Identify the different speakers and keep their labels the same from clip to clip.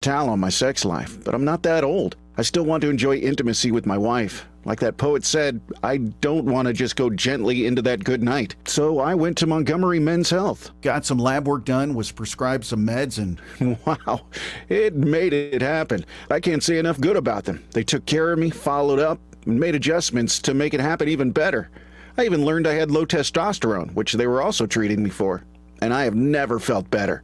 Speaker 1: Towel on my sex life, but I'm not that old. I still want to enjoy intimacy with my wife. Like that poet said, I don't want to just go gently into that good night. So I went to Montgomery Men's Health. Got some lab work done, was prescribed some meds, and wow, it made it happen. I can't say enough good about them. They took care of me, followed up, and made adjustments to make it happen even better. I even learned I had low testosterone, which they were also treating me for. And I have never felt better.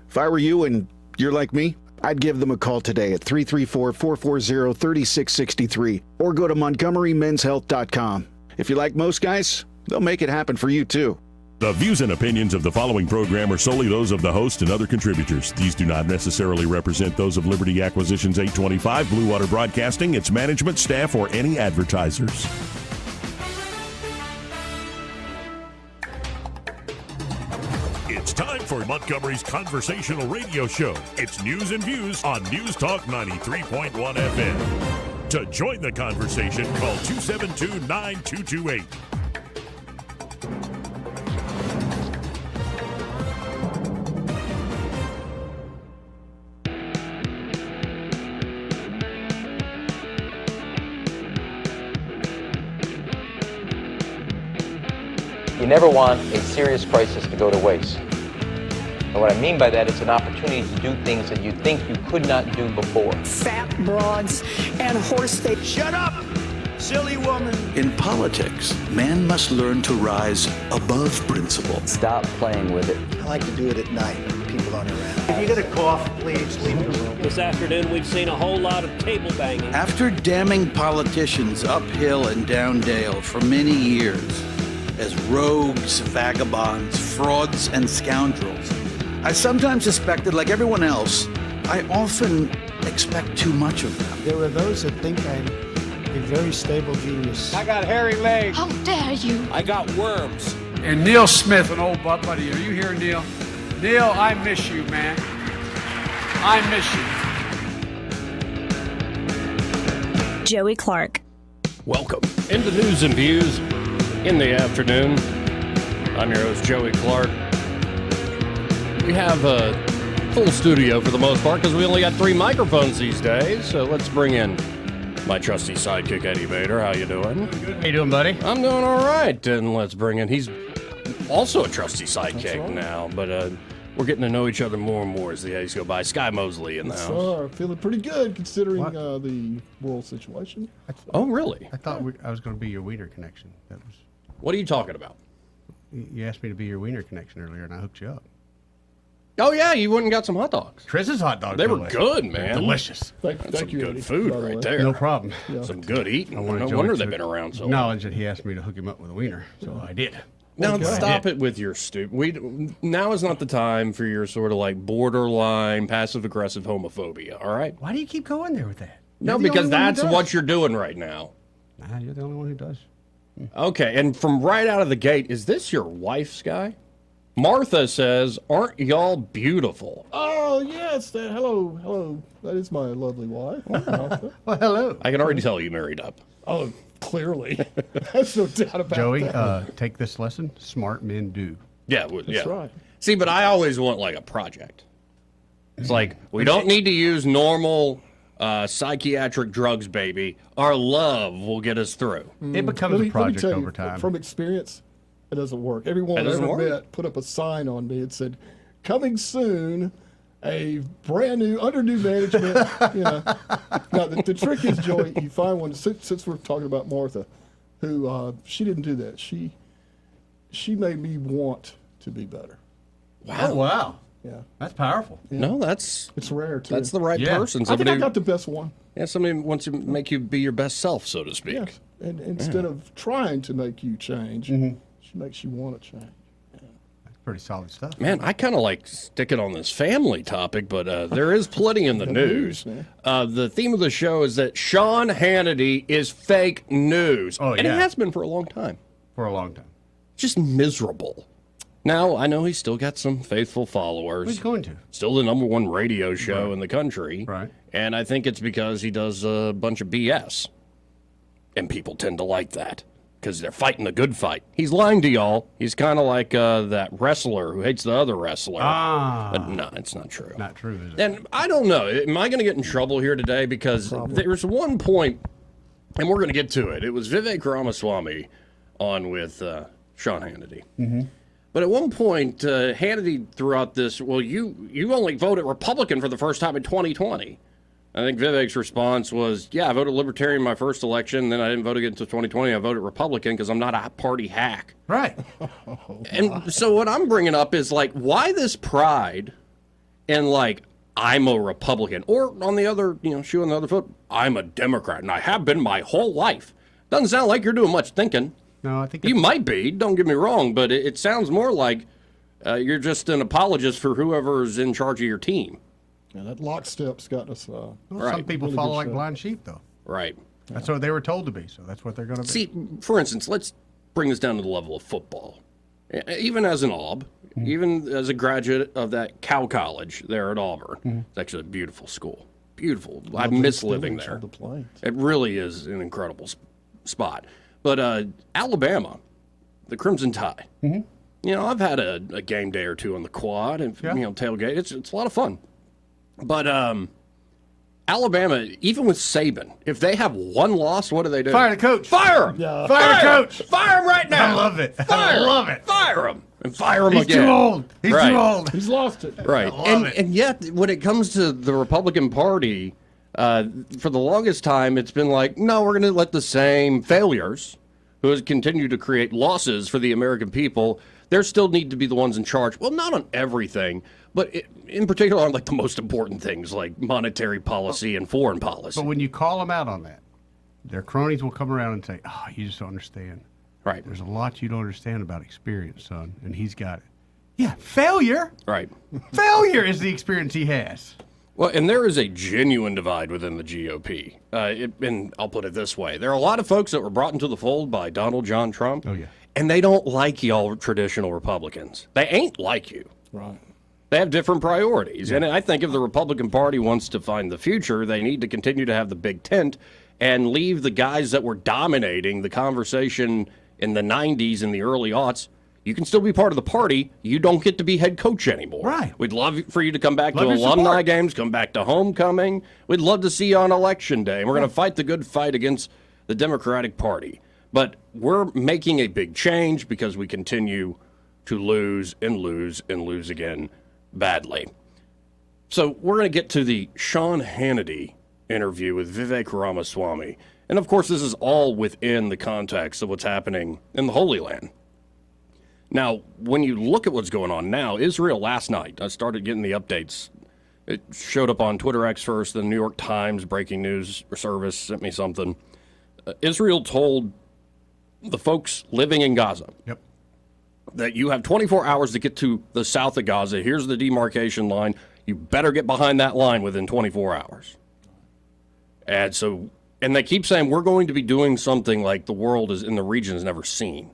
Speaker 1: If I were you and you're like me, I'd give them a call today at 334-440-3663 or go to montgomerymenshealth.com. If you like most guys, they'll make it happen for you too.
Speaker 2: The views and opinions of the following program are solely those of the host and other contributors. These do not necessarily represent those of Liberty Acquisitions 825, Blue Water Broadcasting, its management, staff, or any advertisers. It's time for Montgomery's conversational radio show. It's News and Views on News Talk 93.1 FM. To join the conversation, call 272-9228.
Speaker 3: You never want a serious crisis to go to waste. And what I mean by that, it's an opportunity to do things that you think you could not do before.
Speaker 4: Fat broads and horse they
Speaker 5: Shut up, silly woman.
Speaker 6: In politics, man must learn to rise above principle.
Speaker 3: Stop playing with it.
Speaker 5: I like to do it at night when people aren't around.
Speaker 7: If you get a cough, please leave the room.
Speaker 8: This afternoon, we've seen a whole lot of table banging.
Speaker 6: After damning politicians uphill and down dale for many years as rogues, vagabonds, frauds, and scoundrels, I sometimes suspected, like everyone else, I often expect too much of them.
Speaker 9: There are those that think I'm a very stable genius.
Speaker 7: I got hairy legs.
Speaker 10: How dare you?
Speaker 8: I got worms.
Speaker 11: And Neil Smith, an old butt buddy. Are you here, Neil? Neil, I miss you, man. I miss you.
Speaker 10: Joey Clark.
Speaker 8: Welcome into News and Views in the afternoon. I'm your host, Joey Clark. We have a full studio for the most part because we only got 3 microphones these days. So let's bring in my trusty sidekick, Eddie Vader. How you doing?
Speaker 11: Good. How you doing, buddy?
Speaker 8: I'm doing all right. And let's bring in, he's also a trusty sidekick now, but we're getting to know each other more and more as the days go by. Sky Mosley in the house.
Speaker 9: Feeling pretty good considering the world situation.
Speaker 8: Oh, really?
Speaker 11: I thought I was going to be your wiener connection.
Speaker 8: What are you talking about?
Speaker 11: You asked me to be your wiener connection earlier, and I hooked you up.
Speaker 8: Oh, yeah, you went and got some hot dogs.
Speaker 11: Chris's hot dogs.
Speaker 8: They were good, man.
Speaker 11: Delicious.
Speaker 9: Thank you,
Speaker 8: good
Speaker 9: Eddie,
Speaker 8: food
Speaker 9: by the
Speaker 8: right
Speaker 9: way.
Speaker 8: there.
Speaker 11: No problem.
Speaker 9: Yeah.
Speaker 8: Some good eating. No
Speaker 11: wanted
Speaker 8: wonder
Speaker 11: Joey
Speaker 8: they've
Speaker 11: to
Speaker 8: been around so long.
Speaker 11: Knowledge that he asked me to hook him up with a wiener, so I did.
Speaker 8: Now
Speaker 9: Okay.
Speaker 8: stop it with your now is not the time for your sort of like borderline passive-aggressive homophobia, all right?
Speaker 11: Why do you keep going there with that?
Speaker 8: No, because that's what you're doing right now.
Speaker 11: Nah, you're the only one who does.
Speaker 8: Okay, and from right out of the gate, is this your wife, Sky? Martha says, aren't y'all beautiful?
Speaker 9: Oh, yes. Hello. That is my lovely wife. Martha.
Speaker 11: Well, hello.
Speaker 8: I can already tell you married up.
Speaker 9: Oh, clearly. There's no doubt about
Speaker 11: Joey,
Speaker 9: that.
Speaker 11: take this lesson. Smart men do.
Speaker 8: Yeah,
Speaker 9: That's right.
Speaker 8: See, but I always want like a project. It's like, we don't need to use normal psychiatric drugs, baby. Our love will get us through.
Speaker 11: It becomes a project over time.
Speaker 9: From experience, it doesn't work. Everyone I ever met put up a sign on me. It said, coming soon, a brand new, under new management. Now, the trick is, Joey, you find one, since we're talking about Martha, who, she didn't do that. She made me want to be better.
Speaker 8: Wow.
Speaker 11: Oh, wow.
Speaker 9: Yeah.
Speaker 11: That's powerful.
Speaker 9: Yeah.
Speaker 8: No, it's
Speaker 9: rare, too.
Speaker 8: That's the right person.
Speaker 9: I think I got the best one.
Speaker 8: Yeah, somebody wants to make you be your best self, so to speak.
Speaker 9: Yes. And instead of trying to make you change, she makes you want to change.
Speaker 11: That's pretty solid stuff.
Speaker 8: Man, I kind of like sticking on this family topic, but there is plenty in the news. The theme of the show is that Sean Hannity is fake news.
Speaker 11: Oh,
Speaker 8: and it has been for a long time.
Speaker 11: For a long time.
Speaker 8: Just miserable. Now, I know he's still got some faithful followers.
Speaker 11: He's going to.
Speaker 8: Still the #1 radio show in the country.
Speaker 11: Right.
Speaker 8: And I think it's because he does a bunch of BS. And people tend to like that. because they're fighting the good fight. He's lying to y'all. He's kind of like that wrestler who hates the other wrestler. But no, it's not true.
Speaker 10: Not true, is it?
Speaker 8: And I don't know. Am I going to get in trouble here today? Because there's one point, and we're going to get to it. It was Vivek Ramaswamy on with Sean Hannity.
Speaker 10: Mm-hmm.
Speaker 8: But at one point, Hannity threw out this, well, you only voted Republican for the first time in 2020. I think Vivek's response was, yeah, I voted Libertarian my first election, then I didn't vote again until 2020. I voted Republican because I'm not a party hack.
Speaker 10: Right.
Speaker 8: And so what I'm bringing up is, like, why this pride in, like, I'm a Republican? Or on the other, shoe on the other foot, I'm a Democrat, and I have been my whole life. Doesn't sound like you're doing much thinking.
Speaker 10: No, I think
Speaker 8: you might be, don't get me wrong, but it sounds more like you're just an apologist for whoever's in charge of your team.
Speaker 9: Yeah, that lockstep's got us.
Speaker 10: Some people
Speaker 9: really
Speaker 10: follow
Speaker 9: good
Speaker 10: like
Speaker 9: shape.
Speaker 10: blind sheep, though.
Speaker 8: Right.
Speaker 10: That's what they were told to be, so that's what they're going to be.
Speaker 8: See, for instance, let's bring this down to the level of football. Even as an Aub, even as a graduate of that Cow College there at Auburn, it's actually a beautiful school. Beautiful. I miss living there. It really is an incredible spot. But Alabama, the Crimson Tide, I've had a game day or two on the quad and, tailgate. It's a lot of fun. But Alabama, even with Saban, if they have one loss, what do they do?
Speaker 10: Fire the coach.
Speaker 8: Fire him.
Speaker 9: Yeah.
Speaker 10: Fire the coach.
Speaker 8: Fire him right now.
Speaker 10: I love it.
Speaker 8: Fire
Speaker 10: I love it.
Speaker 8: Fire him. And fire him
Speaker 10: He's
Speaker 8: again.
Speaker 10: too old. He's
Speaker 8: Right.
Speaker 10: too old.
Speaker 9: He's lost it.
Speaker 8: Right. And yet, when it comes to the Republican Party, for the longest time, it's been like, no, we're going to let the same failures who has continued to create losses for the American people, there still need to be the ones in charge. Well, not on everything, but in particular on like the most important things like monetary policy and foreign policy.
Speaker 10: But when you call them out on that, their cronies will come around and say, oh, you just don't understand.
Speaker 8: Right.
Speaker 10: There's a lot you don't understand about experience, son, and he's got it. Yeah, failure.
Speaker 8: Right.
Speaker 10: Failure is the experience he has.
Speaker 8: Well, and there is a genuine divide within the GOP. And I'll put it this way. There are a lot of folks that were brought into the fold by Donald John Trump.
Speaker 10: Oh, yeah.
Speaker 8: And they don't like y'all traditional Republicans. They ain't like you.
Speaker 9: Right.
Speaker 8: They have different priorities. Yeah. And I think if the Republican Party wants to find the future, they need to continue to have the big tent and leave the guys that were dominating the conversation in the 90s and the early aughts. You can still be part of the party. You don't get to be head coach anymore.
Speaker 10: Right.
Speaker 8: We'd love for you to come back
Speaker 10: Love
Speaker 8: to
Speaker 10: your
Speaker 8: alumni
Speaker 10: support.
Speaker 8: games, come back to homecoming. We'd love to see you on Election Day. And we're going to fight the good fight against the Democratic Party. But we're making a big change because we continue to lose and lose and lose again badly. So we're going to get to the Sean Hannity interview with Vivek Ramaswamy. And, of course, this is all within the context of what's happening in the Holy Land. Now, when you look at what's going on now, Israel last night, I started getting the updates. It showed up on Twitter X first, the New York Times breaking news service sent me something. Israel told the folks living in Gaza that you have 24 hours to get to the south of Gaza. Here's the demarcation line. You better get behind that line within 24 hours. And they keep saying we're going to be doing something like the world is in the region has never seen.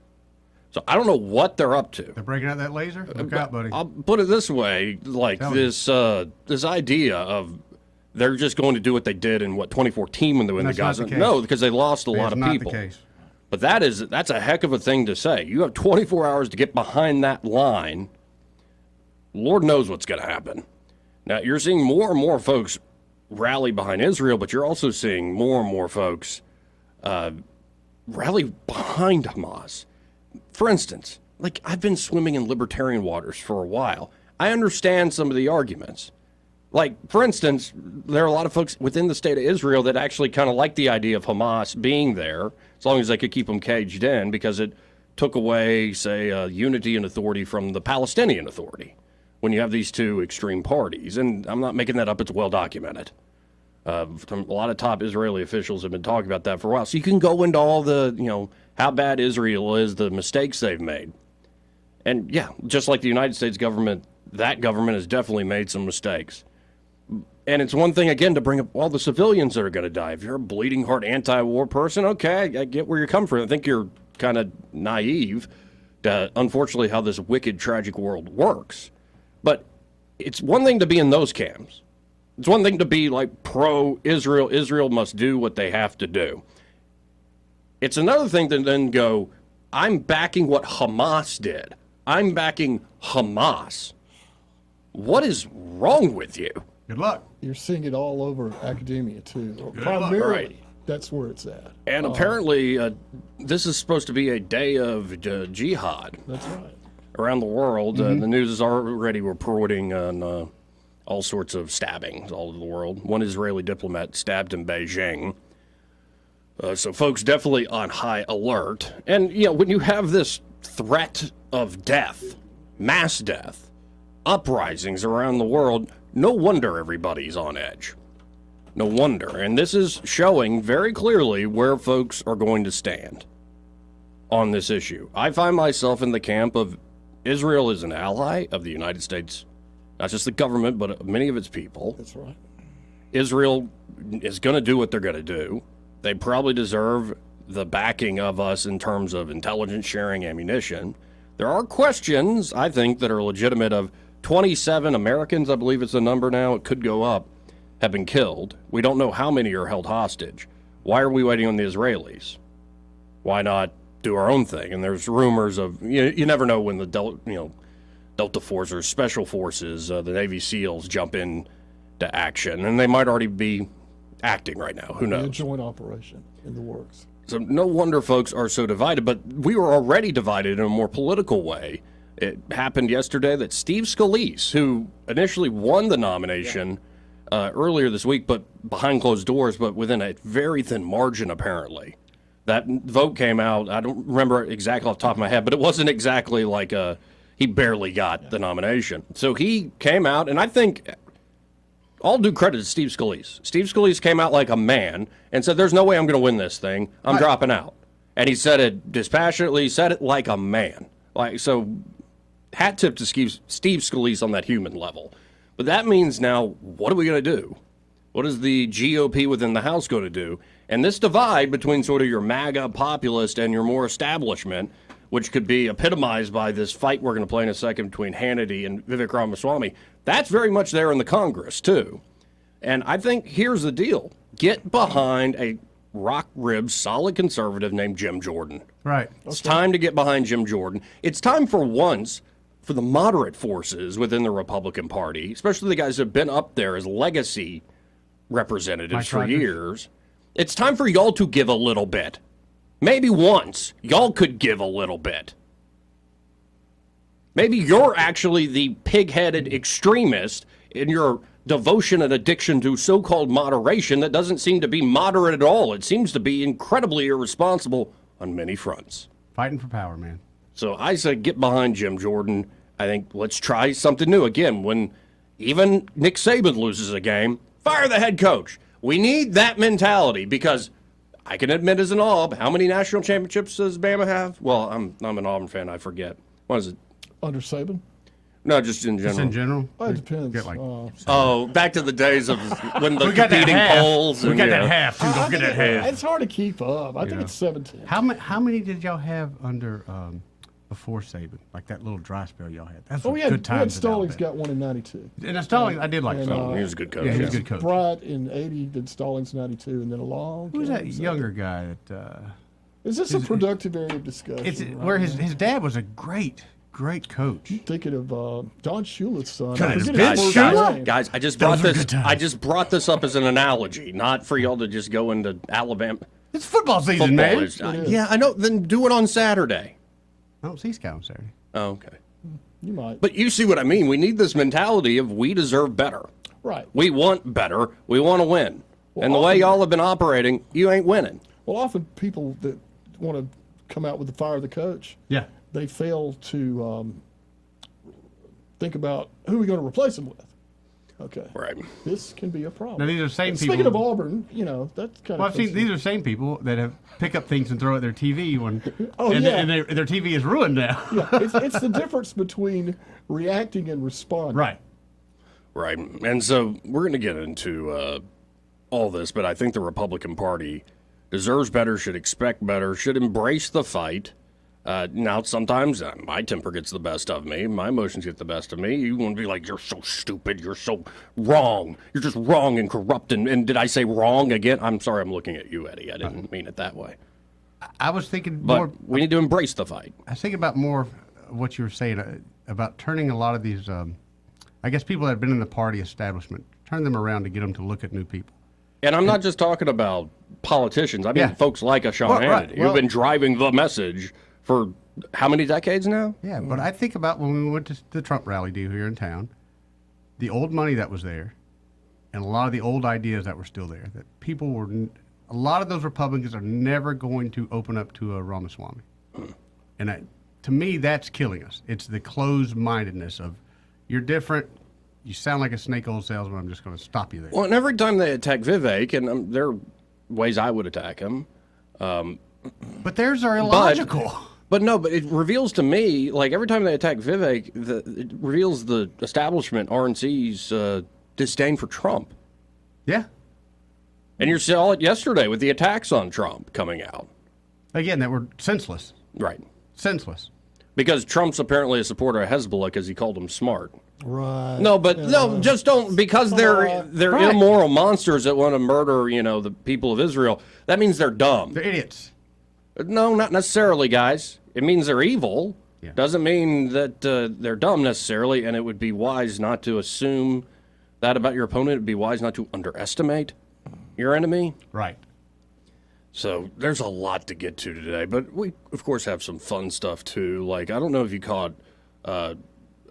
Speaker 8: So I don't know what they're up to.
Speaker 10: They're breaking out that laser? Look out, buddy.
Speaker 8: I'll put it this way, like this idea of they're just going to do what they did in 2014 when they went to Gaza. No, because they lost a lot of people.
Speaker 10: That's not the case.
Speaker 8: But that's a heck of a thing to say. You have 24 hours to get behind that line. Lord knows what's going to happen. Now, you're seeing more and more folks rally behind Israel, but you're also seeing more and more folks rally behind Hamas. For instance, like I've been swimming in libertarian waters for a while. I understand some of the arguments. Like, for instance, there are a lot of folks within the state of Israel that actually kind of like the idea of Hamas being there, as long as they could keep them caged in, because it took away, say, unity and authority from the Palestinian Authority when you have these two extreme parties. And I'm not making that up. It's well documented. A lot of top Israeli officials have been talking about that for a while. So you can go into all the, how bad Israel is, the mistakes they've made. And, yeah, just like the United States government, that government has definitely made some mistakes. And it's one thing, again, to bring up all the civilians that are going to die. If you're a bleeding heart anti-war person, okay, I get where you're coming from. I think you're kind of naive to, unfortunately, how this wicked, tragic world works. But it's one thing to be in those camps. It's one thing to be like pro-Israel. Israel must do what they have to do. It's another thing to then go, I'm backing what Hamas did. I'm backing Hamas. What is wrong with you?
Speaker 10: Good luck.
Speaker 9: You're seeing it all over academia, too.
Speaker 10: Good
Speaker 9: Primarily,
Speaker 10: luck.
Speaker 8: Right.
Speaker 9: that's where it's at.
Speaker 8: And apparently, this is supposed to be a day of jihad.
Speaker 9: That's right.
Speaker 8: Around the world. The news is already reporting on all sorts of stabbings all over the world. One Israeli diplomat stabbed in Beijing. So folks definitely on high alert. And, when you have this threat of death, mass death, uprisings around the world, no wonder everybody's on edge. No wonder. And this is showing very clearly where folks are going to stand on this issue. I find myself in the camp of Israel is an ally of the United States, not just the government, but many of its people.
Speaker 9: That's right.
Speaker 8: Israel is going to do what they're going to do. They probably deserve the backing of us in terms of intelligence sharing, ammunition. There are questions, I think, that are legitimate of 27 Americans, I believe it's the number now, it could go up, have been killed. We don't know how many are held hostage. Why are we waiting on the Israelis? Why not do our own thing? And there's rumors of, you never know when the Delta Force or Special Forces, the Navy SEALs jump in to action, and they might already be acting right now. Who knows?
Speaker 9: A joint operation in the works.
Speaker 8: So no wonder folks are so divided, but we were already divided in a more political way. It happened yesterday that Steve Scalise, who initially won the nomination earlier this week, but behind closed doors, but within a very thin margin apparently. That vote came out, I don't remember exactly off the top of my head, but it wasn't exactly like he barely got the nomination. So he came out, and I think all due credit to Steve Scalise. Steve Scalise came out like a man and said, there's no way I'm going to win this thing. I'm dropping out. And he said it dispassionately, said it like a man. So hat tip to Steve Scalise on that human level. But that means now, what are we going to do? What is the GOP within the House going to do? And this divide between sort of your MAGA populist and your more establishment, which could be epitomized by this fight we're going to play in a second between Hannity and Vivek Ramaswamy, that's very much there in the Congress, too. And I think here's the deal. Get behind a rock-ribbed, solid conservative named Jim Jordan.
Speaker 10: Right.
Speaker 8: It's time to get behind Jim Jordan. It's time for once for the moderate forces within the Republican Party, especially the guys who have been up there as legacy representatives for years. It's time for y'all to give a little bit. Maybe once, y'all could give a little bit. Maybe you're actually the pig-headed extremist in your devotion and addiction to so-called moderation that doesn't seem to be moderate at all. It seems to be incredibly irresponsible on many fronts.
Speaker 10: Fighting for power, man.
Speaker 8: So I say get behind Jim Jordan. I think let's try something new. Again, when even Nick Saban loses a game, fire the head coach. We need that mentality because I can admit as an Aub, how many national championships does Bama have? Well, I'm an Auburn fan. I forget. What is it?
Speaker 9: Under Saban?
Speaker 8: No, just in general.
Speaker 10: Just in general?
Speaker 9: Well, it depends.
Speaker 10: Get
Speaker 8: Back to the days of when the competing polls.
Speaker 10: We got that half, too. Don't forget that half.
Speaker 9: It's hard to keep up. I think it's 17.
Speaker 10: How many did y'all have under before Saban? Like that little dry spell y'all had. That's good times.
Speaker 9: We had Stallings got one in 92.
Speaker 10: And Stallings, I did like Stallings.
Speaker 8: He was a good coach.
Speaker 10: Yeah, he was a good coach.
Speaker 9: Bryant in 80, did Stallings 92, and then a long.
Speaker 10: Who was that younger guy that...
Speaker 9: Is this a productive area of discussion?
Speaker 10: It's where his dad was a great coach.
Speaker 9: I'm thinking of Don Shula's son.
Speaker 8: Guys, I just brought this up as an analogy, not for y'all to just go into Alabama.
Speaker 10: It's football season, man.
Speaker 8: Yeah, I know. Then do it on Saturday.
Speaker 10: I don't see Scout on Saturday.
Speaker 8: Oh, okay.
Speaker 9: You might.
Speaker 8: But you see what I mean. We need this mentality of we deserve better.
Speaker 9: Right.
Speaker 8: We want better. We want to win. Well, and the way y'all have been operating, you ain't winning.
Speaker 9: Well, often people that want to come out with the fire of the coach, they fail to think about who we're going to replace him with. Okay.
Speaker 8: Right.
Speaker 9: This can be a problem.
Speaker 10: Now, these are the same people.
Speaker 9: Speaking of Auburn, that's kind of.
Speaker 10: Well, I've seen these are the same people that have pick up things and throw at their TV when. And their TV is ruined now.
Speaker 9: It's the difference between reacting and responding.
Speaker 10: Right.
Speaker 8: Right. And so we're going to get into all this, but I think the Republican Party deserves better, should expect better, should embrace the fight. Now, sometimes my temper gets the best of me. My emotions get the best of me. You want to be like, you're so stupid. You're so wrong. You're just wrong and corrupt. And did I say wrong again? I'm sorry, I'm looking at you, Eddie. I didn't mean it that way.
Speaker 10: I was thinking
Speaker 8: But
Speaker 10: more.
Speaker 8: we need to embrace the fight.
Speaker 10: I was thinking about more what you were saying about turning a lot of these, I guess, people that have been in the party establishment, turn them around to get them to look at new people.
Speaker 8: And I'm not just talking about politicians. I mean, folks like a Sean Hannity, who've been driving the message for how many decades now?
Speaker 10: Yeah, but I think about when we went to the Trump rally deal here in town, the old money that was there, and a lot of the old ideas that were still there, that people were, a lot of those Republicans are never going to open up to a Ramaswamy. And to me, that's killing us. It's the closed-mindedness of, you're different, you sound like a snake oil salesman, I'm just going to stop you there.
Speaker 8: Well, and every time they attack Vivek, and there are ways I would attack him.
Speaker 10: But theirs are illogical.
Speaker 8: But it reveals to me, like every time they attack Vivek, it reveals the establishment, RNC's disdain for Trump.
Speaker 10: Yeah.
Speaker 8: And you saw it yesterday with the attacks on Trump coming out.
Speaker 10: Again, that were senseless.
Speaker 8: Right.
Speaker 10: Senseless.
Speaker 8: Because Trump's apparently a supporter of Hezbollah because he called them smart.
Speaker 9: Right.
Speaker 8: No, just don't, because they're immoral monsters that want to murder, the people of Israel. That means they're dumb.
Speaker 10: They're idiots.
Speaker 8: No, not necessarily, guys. It means they're evil.
Speaker 10: Yeah.
Speaker 8: Doesn't mean that they're dumb necessarily, and it would be wise not to assume that about your opponent. It would be wise not to underestimate your enemy.
Speaker 10: Right.
Speaker 8: So there's a lot to get to today, but we, of course, have some fun stuff, too. Like, I don't know if you caught a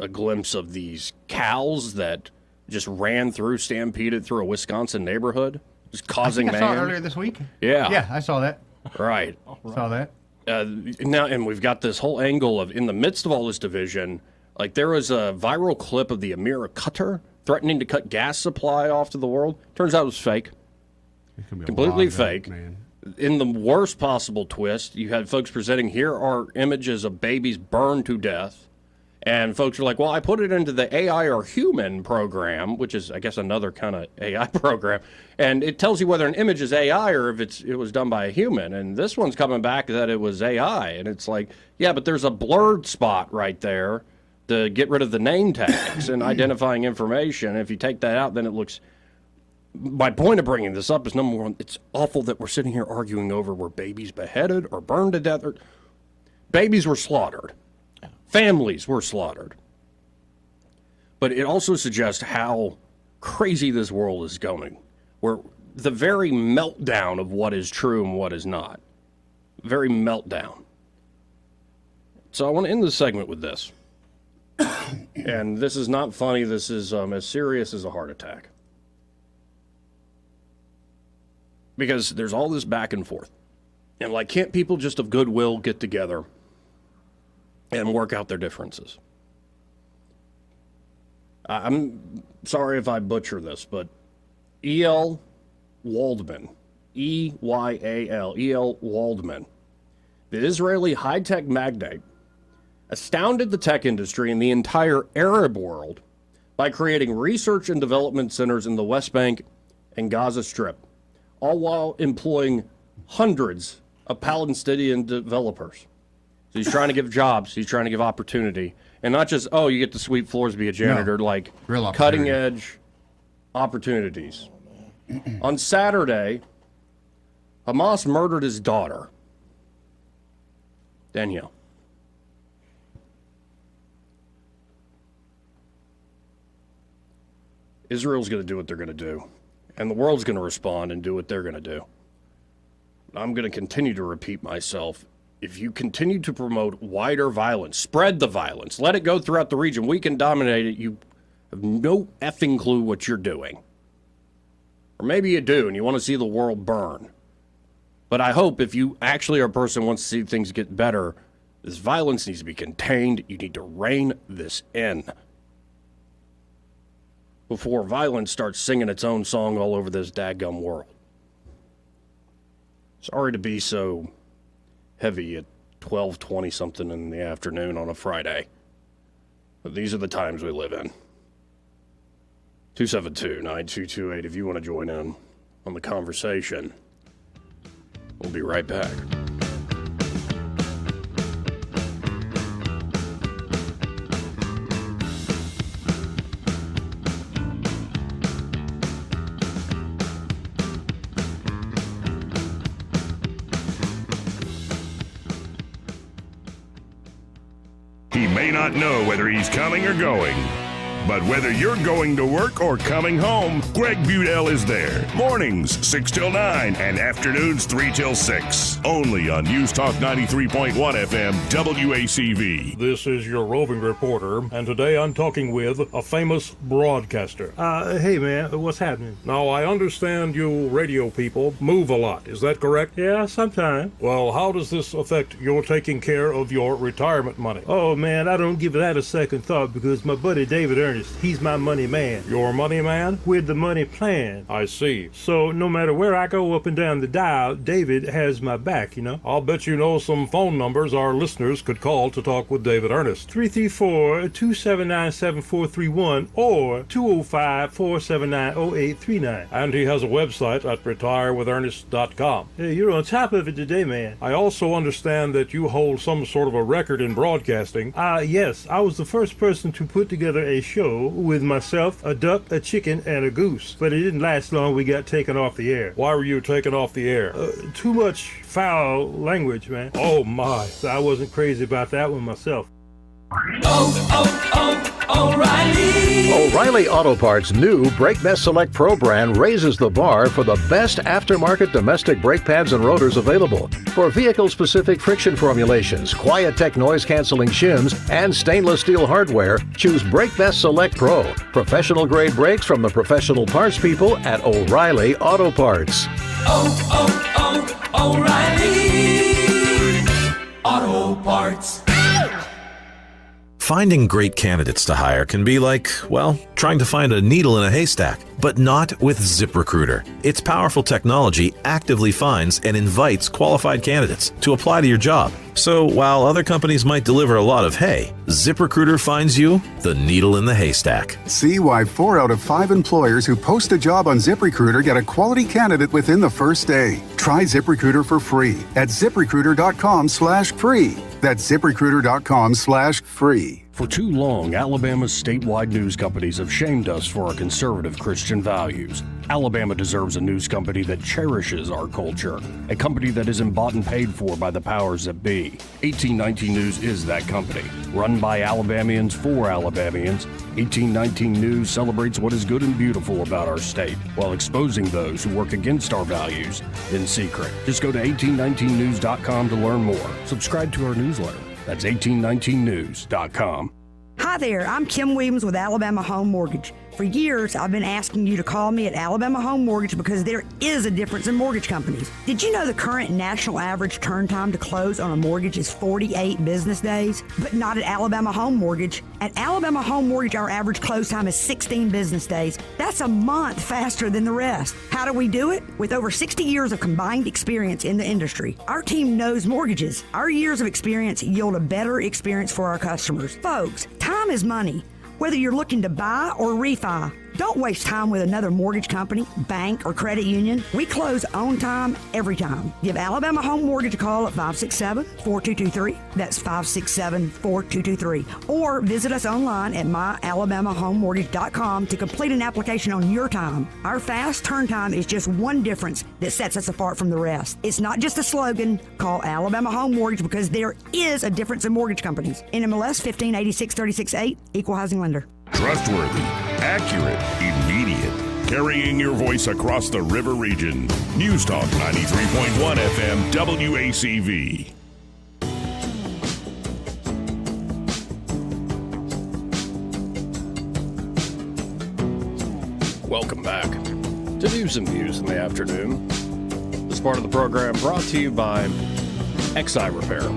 Speaker 8: glimpse of these cows that just ran through, stampeded through a Wisconsin neighborhood, just causing
Speaker 10: I saw it
Speaker 8: mayhem.
Speaker 10: earlier this week.
Speaker 8: Yeah.
Speaker 10: Yeah, I saw that.
Speaker 8: Right.
Speaker 10: Saw that.
Speaker 8: Now, and we've got this whole angle of, in the midst of all this division, like there was a viral clip of the Amira cutter threatening to cut gas supply off to the world. Turns out it was fake. Completely fake.
Speaker 10: Man.
Speaker 8: In the worst possible twist, you had folks presenting, here are images of babies burned to death. And folks are like, well, I put it into the AI or human program, which is, I guess, another kind of AI program. And it tells you whether an image is AI or if it was done by a human. And this one's coming back that it was AI. And it's like, yeah, but there's a blurred spot right there to get rid of the name tags and identifying information. And if you take that out, then it looks... My point of bringing this up is, number one, it's awful that we're sitting here arguing over were babies beheaded or burned to death. Babies were slaughtered. Families were slaughtered. But it also suggests how crazy this world is going, where the very meltdown of what is true and what is not. Very meltdown. So I want to end this segment with this. And this is not funny. This is as serious as a heart attack. Because there's all this back and forth. And like, can't people just of goodwill get together and work out their differences? I'm sorry if I butcher this, but E.L. Waldman, E-Y-A-L, E.L. Waldman, the Israeli high-tech magnate, astounded the tech industry and the entire Arab world by creating research and development centers in the West Bank and Gaza Strip, all while employing hundreds of Palestinian developers. So he's trying to give jobs, he's trying to give opportunity, and not just, oh, you get to sweep floors, be a janitor, like cutting-edge opportunities. On Saturday, Hamas murdered his daughter, Danielle. Israel's going to do what they're going to do, and the world's going to respond and do what they're going to do. I'm going to continue to repeat myself. If you continue to promote wider violence, spread the violence, let it go throughout the region, we can dominate it, you have no effing clue what you're doing. Or maybe you do and you want to see the world burn. But I hope if you actually are a person who wants to see things get better, this violence needs to be contained. You need to rein this in before violence starts singing its own song all over this dadgum world. Sorry to be so heavy at 12:20 something in the afternoon on a Friday, but these are the times we live in. 272-9228 if you want to join in on the conversation. We'll be right back.
Speaker 2: He may not know whether he's coming or going. But whether you're going to work or coming home, Greg Budell is there. Mornings, 6 till 9, and afternoons, 3 till 6. Only on News Talk 93.1 FM, WACV.
Speaker 12: This is your roving reporter, and today I'm talking with a famous broadcaster.
Speaker 13: Hey man, what's happening?
Speaker 12: Now, I understand you radio people move a lot. Is that correct?
Speaker 13: Yeah, sometimes.
Speaker 12: Well, how does this affect your taking care of your retirement money?
Speaker 13: Oh man, I don't give that a second thought because my buddy David Ernest, he's my money man.
Speaker 12: Your money man?
Speaker 13: With the money plan.
Speaker 12: I see.
Speaker 13: So no matter where I go up and down the dial, David has my back, you know?
Speaker 12: I'll bet you know some phone numbers our listeners could call to talk with David Ernest.
Speaker 13: 334-279-7431 or 205-479-0839.
Speaker 12: And he has a website at retirewithernest.com.
Speaker 13: Hey, you're on top of it today, man.
Speaker 12: I also understand that you hold some sort of a record in broadcasting.
Speaker 13: Yes. I was the first person to put together a show with myself, a duck, a chicken, and a goose. But it didn't last long. We got taken off the air.
Speaker 12: Why were you taken off the air?
Speaker 13: Too much foul language, man.
Speaker 12: Oh, my.
Speaker 13: So I wasn't crazy about that one myself.
Speaker 14: O'Reilly Auto Parts' new Brake Best Select Pro brand raises the bar for the best aftermarket domestic brake pads and rotors available. For vehicle-specific friction formulations, Quiet-Tech noise-canceling shims, and stainless steel hardware, choose Brake Best Select Pro. Professional-grade brakes from the professional parts people at O'Reilly Auto Parts.
Speaker 15: O'Reilly Auto Parts.
Speaker 16: Finding great candidates to hire can be like, well, trying to find a needle in a haystack, but not with ZipRecruiter. Its powerful technology actively finds and invites qualified candidates to apply to your job. So while other companies might deliver a lot of hay, ZipRecruiter finds you the needle in the haystack.
Speaker 17: See why 4 out of 5 employers who post a job on ZipRecruiter get a quality candidate within the first day. Try ZipRecruiter for free at ZipRecruiter.com/free. That's ZipRecruiter.com/free.
Speaker 18: For too long, Alabama's statewide news companies have shamed us for our conservative Christian values. Alabama deserves a news company that cherishes our culture, a company that isn't bought and paid for by the powers that be. 1819 News is that company. Run by Alabamians for Alabamians, 1819 News celebrates what is good and beautiful about our state, while exposing those who work against our values in secret. Just go to 1819news.com to learn more. Subscribe to our newsletter. That's 1819news.com.
Speaker 19: Hi there, I'm Kim Williams with Alabama Home Mortgage. For years, I've been asking you to call me at Alabama Home Mortgage because there is a difference in mortgage companies. Did you know the current national average turn time to close on a mortgage is 48 business days? But not at Alabama Home Mortgage. At Alabama Home Mortgage, our average close time is 16 business days. That's a month faster than the rest. How do we do it? With over 60 years of combined experience in the industry. Our team knows mortgages. Our years of experience yield a better experience for our customers. Folks, time is money. Whether you're looking to buy or refi, don't waste time with another mortgage company, bank, or credit union. We close on time, every time. Give Alabama Home Mortgage a call at 567-4223. That's 567-4223. Or visit us online at myalabamahomemortgage.com to complete an application on your time. Our fast turn time is just one difference that sets us apart from the rest. It's not just a slogan. Call Alabama Home Mortgage because there is a difference in mortgage companies. NMLS 1586368, Equal Housing Lender.
Speaker 2: Trustworthy, accurate, immediate. Carrying your voice across the river region. News Talk 93.1 FM WACV.
Speaker 8: Welcome back to News and Views in the afternoon. This part of the program brought to you by XI Repair.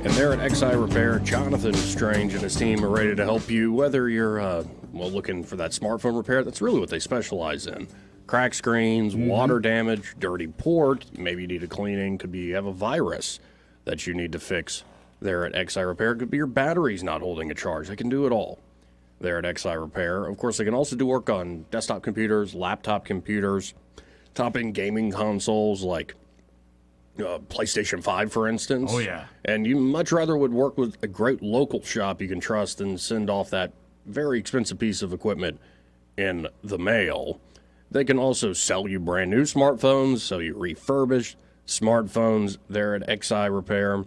Speaker 8: And there at XI Repair, Jonathan Strange and his team are ready to help you, whether you're looking for that smartphone repair. That's really what they specialize in. Crack screens, water damage, dirty port, maybe you need a cleaning, could be you have a virus that you need to fix. There at XI Repair, could be your battery's not holding a charge. They can do it all there at XI Repair. Of course, they can also do work on desktop computers, laptop computers, top-end gaming consoles like PlayStation 5, for instance.
Speaker 10: Oh, yeah.
Speaker 8: And you much rather would work with a great local shop you can trust than send off that very expensive piece of equipment in the mail. They can also sell you brand new smartphones, sell you refurbished smartphones there at XI Repair.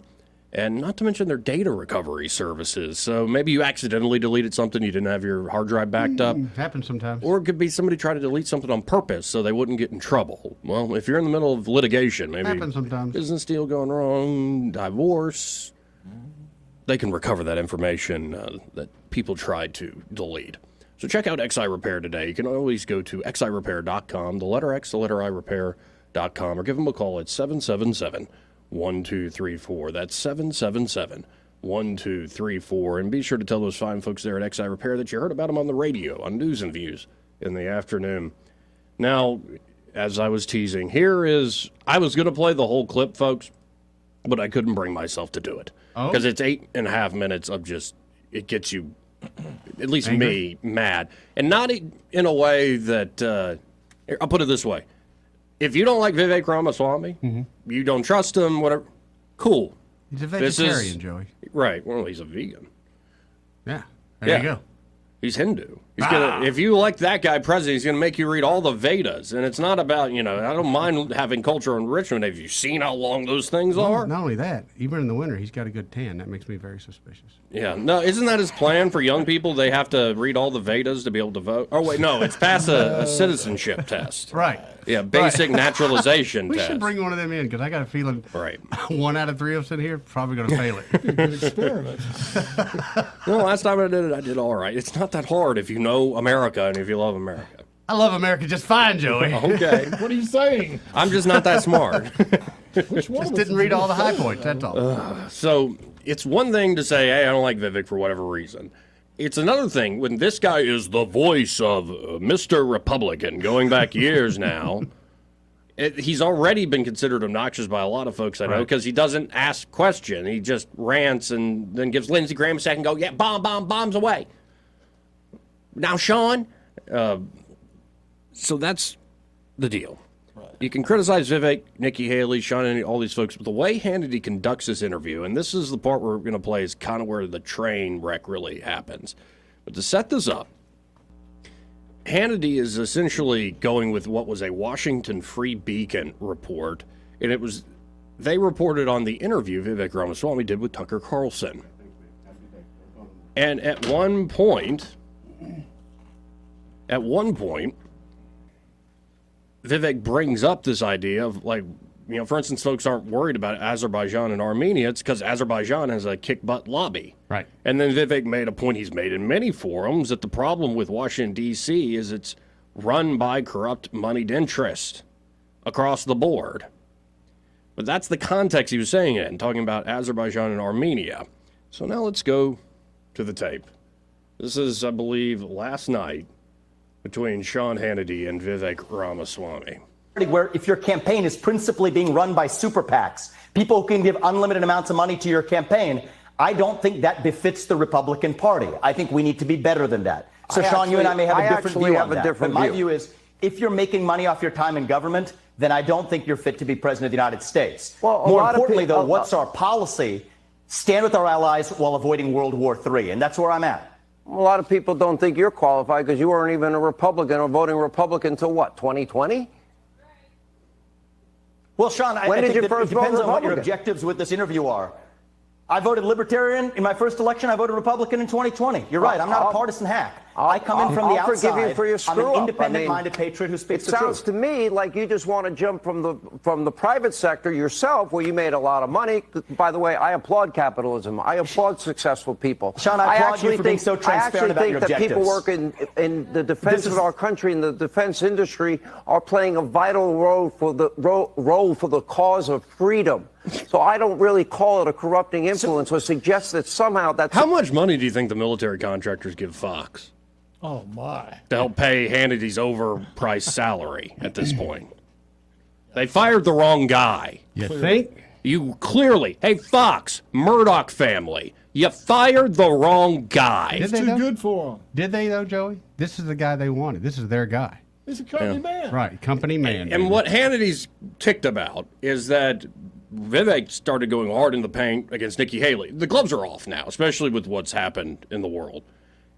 Speaker 8: And not to mention their data recovery services. So maybe you accidentally deleted something, you didn't have your hard drive backed up.
Speaker 10: Happens sometimes.
Speaker 8: Or it could be somebody trying to delete something on purpose so they wouldn't get in trouble. Well, if you're in the middle of litigation, maybe
Speaker 10: Happens sometimes.
Speaker 8: business deal going wrong, divorce, they can recover that information that people tried to delete. So check out XI Repair today. You can always go to xirepair.com, the letter X, the letter I, repair.com, or give them a call at 777-1234. That's 777-1234. And be sure to tell those fine folks there at XI Repair that you heard about them on the radio, on News and Views in the afternoon. Now, as I was teasing, I was going to play the whole clip, folks, but I couldn't bring myself to do it. Because it's 8.5 minutes of just, it gets you, at least
Speaker 10: angry?
Speaker 8: me, mad. And not in a way that, I'll put it this way. If you don't like Vivek Ramaswamy, you don't trust him, whatever, cool.
Speaker 10: He's a vegetarian, Joey.
Speaker 8: Right. Well, he's a vegan.
Speaker 10: Yeah. There you go.
Speaker 8: He's Hindu. He's gonna, if you like that guy president, he's going to make you read all the Vedas. And it's not about, I don't mind having cultural enrichment. Have you seen how long those things are?
Speaker 10: Not only that, even in the winter, he's got a good tan. That makes me very suspicious.
Speaker 8: Yeah. No, isn't that his plan for young people? They have to read all the Vedas to be able to vote? Oh, wait, no, it's pass a citizenship test.
Speaker 10: Right.
Speaker 8: Yeah, basic naturalization
Speaker 10: we
Speaker 8: test.
Speaker 10: should bring one of them in, because I got a feeling 1 out of 3 of us in here probably going to fail it.
Speaker 9: Good experiment.
Speaker 8: No, last time I did it, I did all right. It's not that hard if you know America and if you love America.
Speaker 10: I love America just fine, Joey.
Speaker 8: Okay.
Speaker 9: What are you saying?
Speaker 8: I'm just not that smart.
Speaker 9: Which one
Speaker 10: Just
Speaker 9: of us
Speaker 10: didn't
Speaker 9: is
Speaker 10: read all the high
Speaker 9: saying?
Speaker 10: points, that's all.
Speaker 8: So it's one thing to say, hey, I don't like Vivek for whatever reason. It's another thing when this guy is the voice of Mr. Republican going back years now. He's already been considered obnoxious by a lot of folks I know because he doesn't ask question. He just rants and then gives Lindsey Graham a second, go, yeah, bombs away. Now, Sean, so that's the deal. You can criticize Vivek, Nikki Haley, Sean, and all these folks, but the way Hannity conducts this interview, and this is the part we're going to play, is kind of where the train wreck really happens. But to set this up, Hannity is essentially going with what was a Washington Free Beacon report, and they reported on the interview Vivek Ramaswamy did with Tucker Carlson. And at one point, Vivek brings up this idea of, like, for instance, folks aren't worried about Azerbaijan and Armenia. It's because Azerbaijan has a kick-butt lobby.
Speaker 10: Right.
Speaker 8: And then Vivek made a point he's made in many forums that the problem with Washington, D.C. is it's run by corrupt moneyed interest across the board. But that's the context he was saying it and talking about Azerbaijan and Armenia. So now let's go to the tape. This is, I believe, last night between Sean Hannity and Vivek Ramaswamy.
Speaker 20: Where if your campaign is principally being run by super PACs, people who can give unlimited amounts of money to your campaign, I don't think that befits the Republican Party. I think we need to be better than that. So, Sean, you and I may have a different view on that. But my view is, if you're making money off your time in government, then I don't think you're fit to be president of the United States. Well, more importantly, though, what's our policy? Stand with our allies while avoiding World War III, and that's where I'm at.
Speaker 21: A lot of people don't think you're qualified because you weren't even a Republican or voting Republican until what, 2020?
Speaker 20: Well, Sean, I think it depends on what your objectives with this interview are. I voted Libertarian in my first election. I voted Republican in 2020. You're right. I'm not a partisan hack. I come in from the outside.
Speaker 21: Forgive you for your screw-up.
Speaker 20: I'm an independent-minded patriot who speaks the truth.
Speaker 21: It sounds to me like you just want to jump from the private sector yourself, where you made a lot of money. By the way, I applaud capitalism. I applaud successful people.
Speaker 20: Sean, I applaud you for being so transparent about your objectives.
Speaker 21: I actually think that people work in the defense of our country, in the defense industry, are playing a vital role for the cause of freedom. So I don't really call it a corrupting influence or suggest that somehow that's...
Speaker 8: How much money do you think the military contractors give Fox?
Speaker 9: Oh, my.
Speaker 8: To help pay Hannity's overpriced salary at this point. They fired the wrong guy.
Speaker 10: You think?
Speaker 8: You clearly, hey, Fox, Murdoch family, you fired the wrong guy.
Speaker 9: It's too good for them.
Speaker 10: Did they, though, Joey? This is the guy they wanted. This is their guy.
Speaker 9: He's a company man.
Speaker 10: Right, company man.
Speaker 8: And what Hannity's ticked about is that Vivek started going hard in the paint against Nikki Haley. The gloves are off now, especially with what's happened in the world.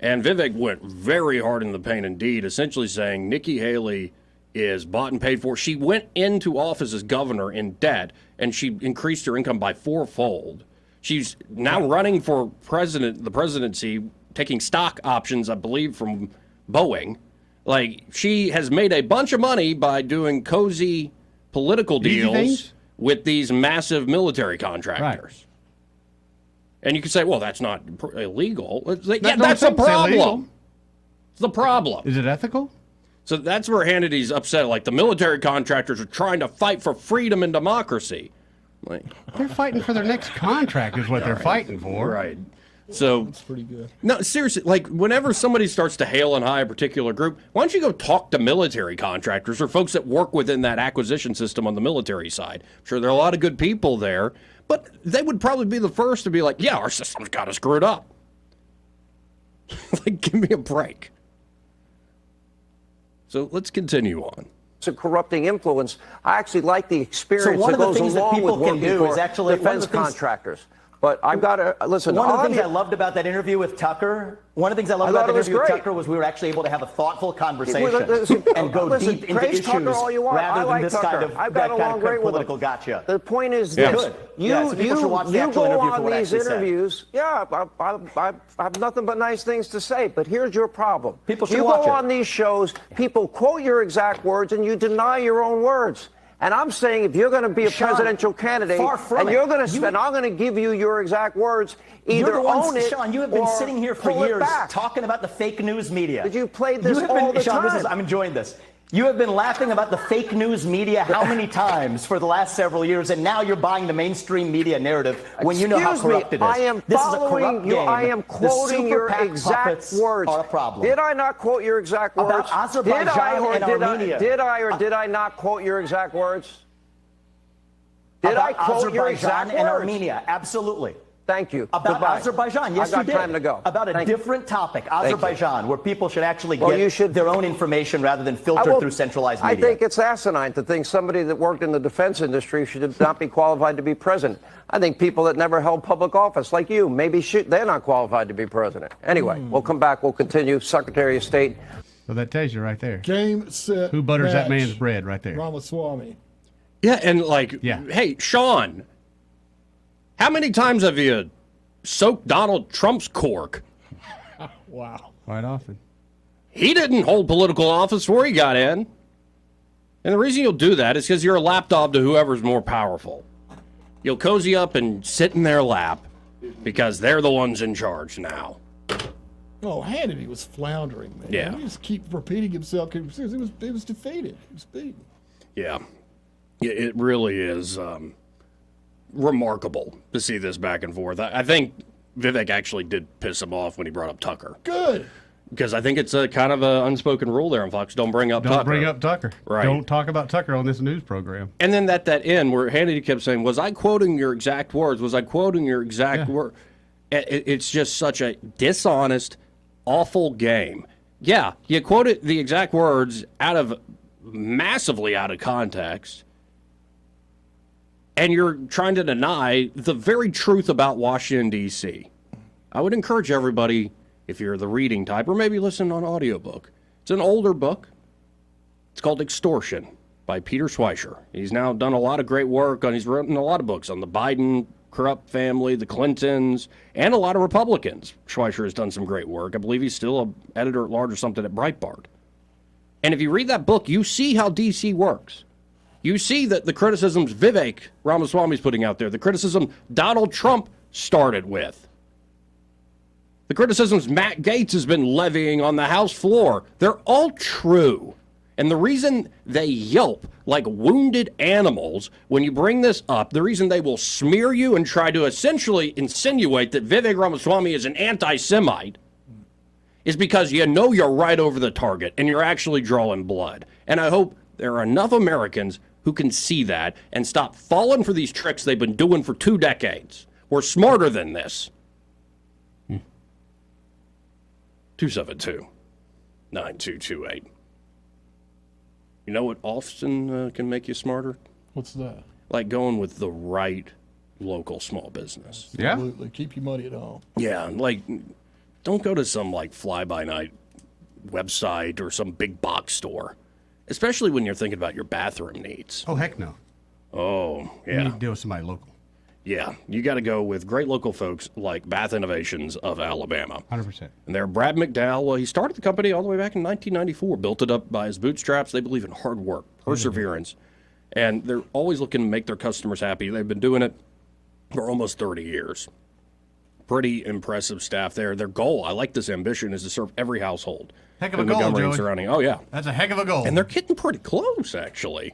Speaker 8: And Vivek went very hard in the paint indeed, essentially saying Nikki Haley is bought and paid for. She went into office as governor in debt, and she increased her income by fourfold. She's now running for the presidency, taking stock options, I believe, from Boeing. Like, she has made a bunch of money by doing cozy political deals with these massive military contractors. Right. And you can say, well, that's not illegal. It's like, yeah, that's the problem. It's the problem.
Speaker 10: Is it ethical?
Speaker 8: So that's where Hannity's upset. Like, the military contractors are trying to fight for freedom and democracy. Like,
Speaker 10: they're fighting for their next contract is what they're fighting for.
Speaker 8: Right. So
Speaker 9: that's pretty good.
Speaker 8: No, seriously, like, whenever somebody starts to hail and high a particular group, why don't you go talk to military contractors or folks that work within that acquisition system on the military side? I'm sure there are a lot of good people there, but they would probably be the first to be like, yeah, our system's got us screwed up. Like, give me a break. So let's continue on.
Speaker 21: It's a corrupting influence. I actually like the experience
Speaker 20: So one
Speaker 21: that
Speaker 20: of the
Speaker 21: goes
Speaker 20: things that
Speaker 21: along
Speaker 20: people
Speaker 21: with
Speaker 20: can
Speaker 21: working
Speaker 20: do
Speaker 21: for
Speaker 20: is actually
Speaker 21: defense contractors. But I've got to listen.
Speaker 20: One of the things I loved about that interview with Tucker, was we were actually able to have a thoughtful conversation and go deep into issues rather than this kind of political gotcha.
Speaker 21: The point is this: you go on these interviews. Yeah, I have nothing but nice things to say. But here's your problem:
Speaker 20: people should
Speaker 21: you
Speaker 20: watch
Speaker 21: go on these shows, people quote your exact words, and you deny your own words. And I'm saying if you're going to be a presidential candidate and you're going to spend, I'm going to give you your exact words, either own it
Speaker 20: Sean, you have been sitting here for years talking about the fake news media.
Speaker 21: But you played this all the time.
Speaker 20: I'm enjoying this. You have been laughing about the fake news media how many times for the last several years, and now you're buying the mainstream media narrative when you know how corrupt it is.
Speaker 21: I am following you. I am quoting your exact words.
Speaker 20: Are a problem.
Speaker 21: Did I not quote your exact words?
Speaker 20: About Azerbaijan and Armenia.
Speaker 21: Did I or did I not quote your exact words? Did I quote your exact words?
Speaker 20: And Armenia, absolutely.
Speaker 21: Thank you.
Speaker 20: About Azerbaijan, yes, you did.
Speaker 21: I've got time to go.
Speaker 20: About a different topic, Azerbaijan, where people should actually get their own information rather than filtered through centralized media.
Speaker 21: I think it's asinine to think somebody that worked in the defense industry should not be qualified to be president. I think people that never held public office, like you, they're not qualified to be president. Anyway, we'll come back. We'll continue. Secretary of State.
Speaker 10: So that tells you right there.
Speaker 9: Game, set,
Speaker 10: who butters
Speaker 9: match.
Speaker 10: that man's bread right there?
Speaker 9: Ramaswamy.
Speaker 8: Yeah, and hey, Sean, how many times have you soaked Donald Trump's cork?
Speaker 9: Wow.
Speaker 10: Quite often.
Speaker 8: He didn't hold political office before he got in. And the reason you'll do that is because you're a lapdog to whoever's more powerful. You'll cozy up and sit in their lap because they're the ones in charge now.
Speaker 9: Oh, Hannity was floundering, man.
Speaker 8: Yeah.
Speaker 9: He just keep repeating himself. He was defeated. He was beaten.
Speaker 8: Yeah. It really is remarkable to see this back and forth. I think Vivek actually did piss him off when he brought up Tucker.
Speaker 9: Good.
Speaker 8: Because I think it's a kind of an unspoken rule there on Fox. Don't bring up Tucker.
Speaker 10: Don't bring up Tucker.
Speaker 8: Right.
Speaker 10: Don't talk about Tucker on this news program.
Speaker 8: And then that end where Hannity kept saying, was I quoting your exact words? Was I quoting your exact word? It's just such a dishonest, awful game. Yeah, you quoted the exact words massively out of context. And you're trying to deny the very truth about Washington, D.C. I would encourage everybody, if you're the reading type, or maybe listen on audiobook. It's an older book. It's called Extortion by Peter Schweizer. He's now done a lot of great work he's written a lot of books on the Biden corrupt family, the Clintons, and a lot of Republicans. Schweizer has done some great work. I believe he's still an editor-at-large or something at Breitbart. And if you read that book, you see how D.C. works. You see that the criticisms Vivek Ramaswamy is putting out there, the criticism Donald Trump started with, the criticisms Matt Gaetz has been levying on the House floor, they're all true. And the reason they yelp like wounded animals when you bring this up, the reason they will smear you and try to essentially insinuate that Vivek Ramaswamy is an anti-Semite is because you know you're right over the target and you're actually drawing blood. And I hope there are enough Americans who can see that and stop falling for these tricks they've been doing for 2 decades. We're smarter than this. 272-9228. You know what often can make you smarter?
Speaker 9: What's that?
Speaker 8: Like going with the right local small business.
Speaker 9: Absolutely. Keep your money at home.
Speaker 8: Yeah, like don't go to some like fly-by-night website or some big box store. Especially when you're thinking about your bathroom needs.
Speaker 10: Oh, heck no.
Speaker 8: Oh,
Speaker 10: You
Speaker 8: yeah.
Speaker 10: need to deal with somebody local.
Speaker 18: Yeah, you got to go with great local folks like Bath Innovations of Alabama.
Speaker 10: 100%.
Speaker 18: And they're Brad McDowell. Well, he started the company all the way back in 1994, built it up by his bootstraps. They believe in hard work, perseverance, and they're always looking to make their customers happy. They've been doing it for almost 30 years. Pretty impressive staff there. Their goal, I like this ambition, is to serve every household.
Speaker 10: Heck of a
Speaker 18: in
Speaker 10: goal,
Speaker 18: Montgomery and
Speaker 10: Joey.
Speaker 18: surrounding. Oh, yeah.
Speaker 10: That's a heck of a goal.
Speaker 18: And they're getting pretty close, actually.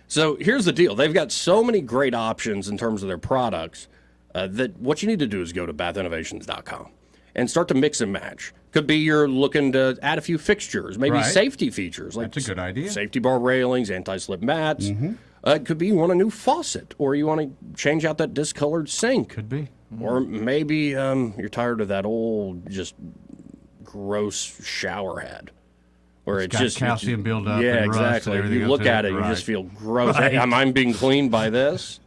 Speaker 18: So here's the deal. They've got so many great options in terms of their products that what you need to do is go to bathinnovations.com and start to mix and match. Could be you're looking to add a few fixtures, maybe
Speaker 10: Right.
Speaker 18: safety features. Like
Speaker 10: That's a good idea.
Speaker 18: Safety bar railings, anti-slip mats. It could be you want a new faucet, or you want to change out that discolored sink.
Speaker 10: Could be.
Speaker 18: Or maybe you're tired of that old, just gross shower head. Where
Speaker 10: It's
Speaker 18: it's
Speaker 10: got
Speaker 18: just
Speaker 10: calcium buildup
Speaker 18: Yeah,
Speaker 10: and rust and
Speaker 18: exactly.
Speaker 10: everything
Speaker 18: You
Speaker 10: else
Speaker 18: look
Speaker 10: in
Speaker 18: at
Speaker 10: it,
Speaker 18: it, and you just
Speaker 10: right.
Speaker 18: feel gross.
Speaker 10: Right.
Speaker 18: Hey, am I being cleaned by this?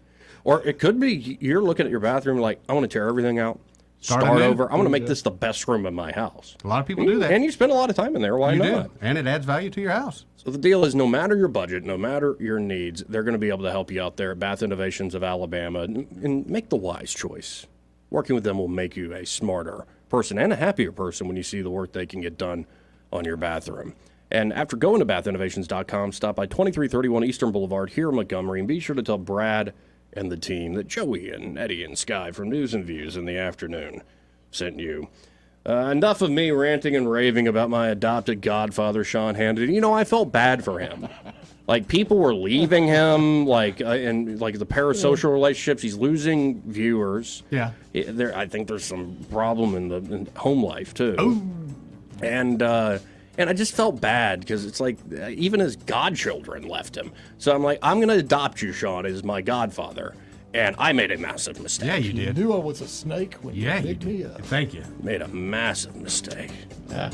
Speaker 18: Or it could be you're looking at your bathroom like, I want to tear everything out, start
Speaker 10: anew.
Speaker 18: over. I want to make this the best room in my house.
Speaker 10: A lot of people do that.
Speaker 18: And you spend a lot of time in there. Why
Speaker 10: You
Speaker 18: not?
Speaker 10: do. And it adds value to your house.
Speaker 18: So the deal is, no matter your budget, no matter your needs, they're going to be able to help you out there at Bath Innovations of Alabama and make the wise choice. Working with them will make you a smarter person and a happier person when you see the work they can get done on your bathroom. And after going to bathinnovations.com, stop by 2331 Eastern Boulevard here in Montgomery, and be sure to tell Brad and the team that Joey and Eddie and Sky from News and Views in the afternoon sent you. Enough of me ranting and raving about my adopted godfather, Sean Hannity. You know, I felt bad for him. Like, people were leaving him, and the parasocial relationships. He's losing viewers.
Speaker 10: Yeah.
Speaker 18: I think there's some problem in home life, too.
Speaker 10: Oh.
Speaker 18: And I just felt bad because it's like even his godchildren left him. So I'm like, I'm going to adopt you, Sean, as my godfather. And I made a massive mistake.
Speaker 10: Yeah, you did.
Speaker 9: You knew I was a snake when you picked me up.
Speaker 10: Thank you.
Speaker 18: Made a massive mistake. Yeah.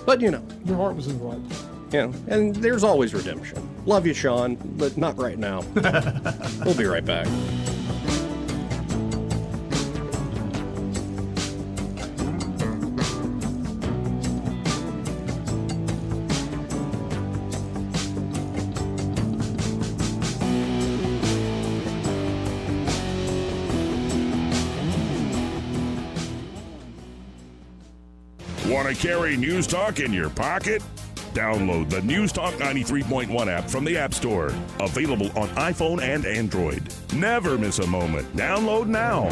Speaker 18: But, you know.
Speaker 9: Your heart was in the right place.
Speaker 18: Yeah, and there's always redemption. Love you, Sean, but not right now. We'll be right back.
Speaker 2: Want to carry News Talk in your pocket? Download the News Talk 93.1 app from the App Store. Available on iPhone and Android. Never miss a moment. Download now.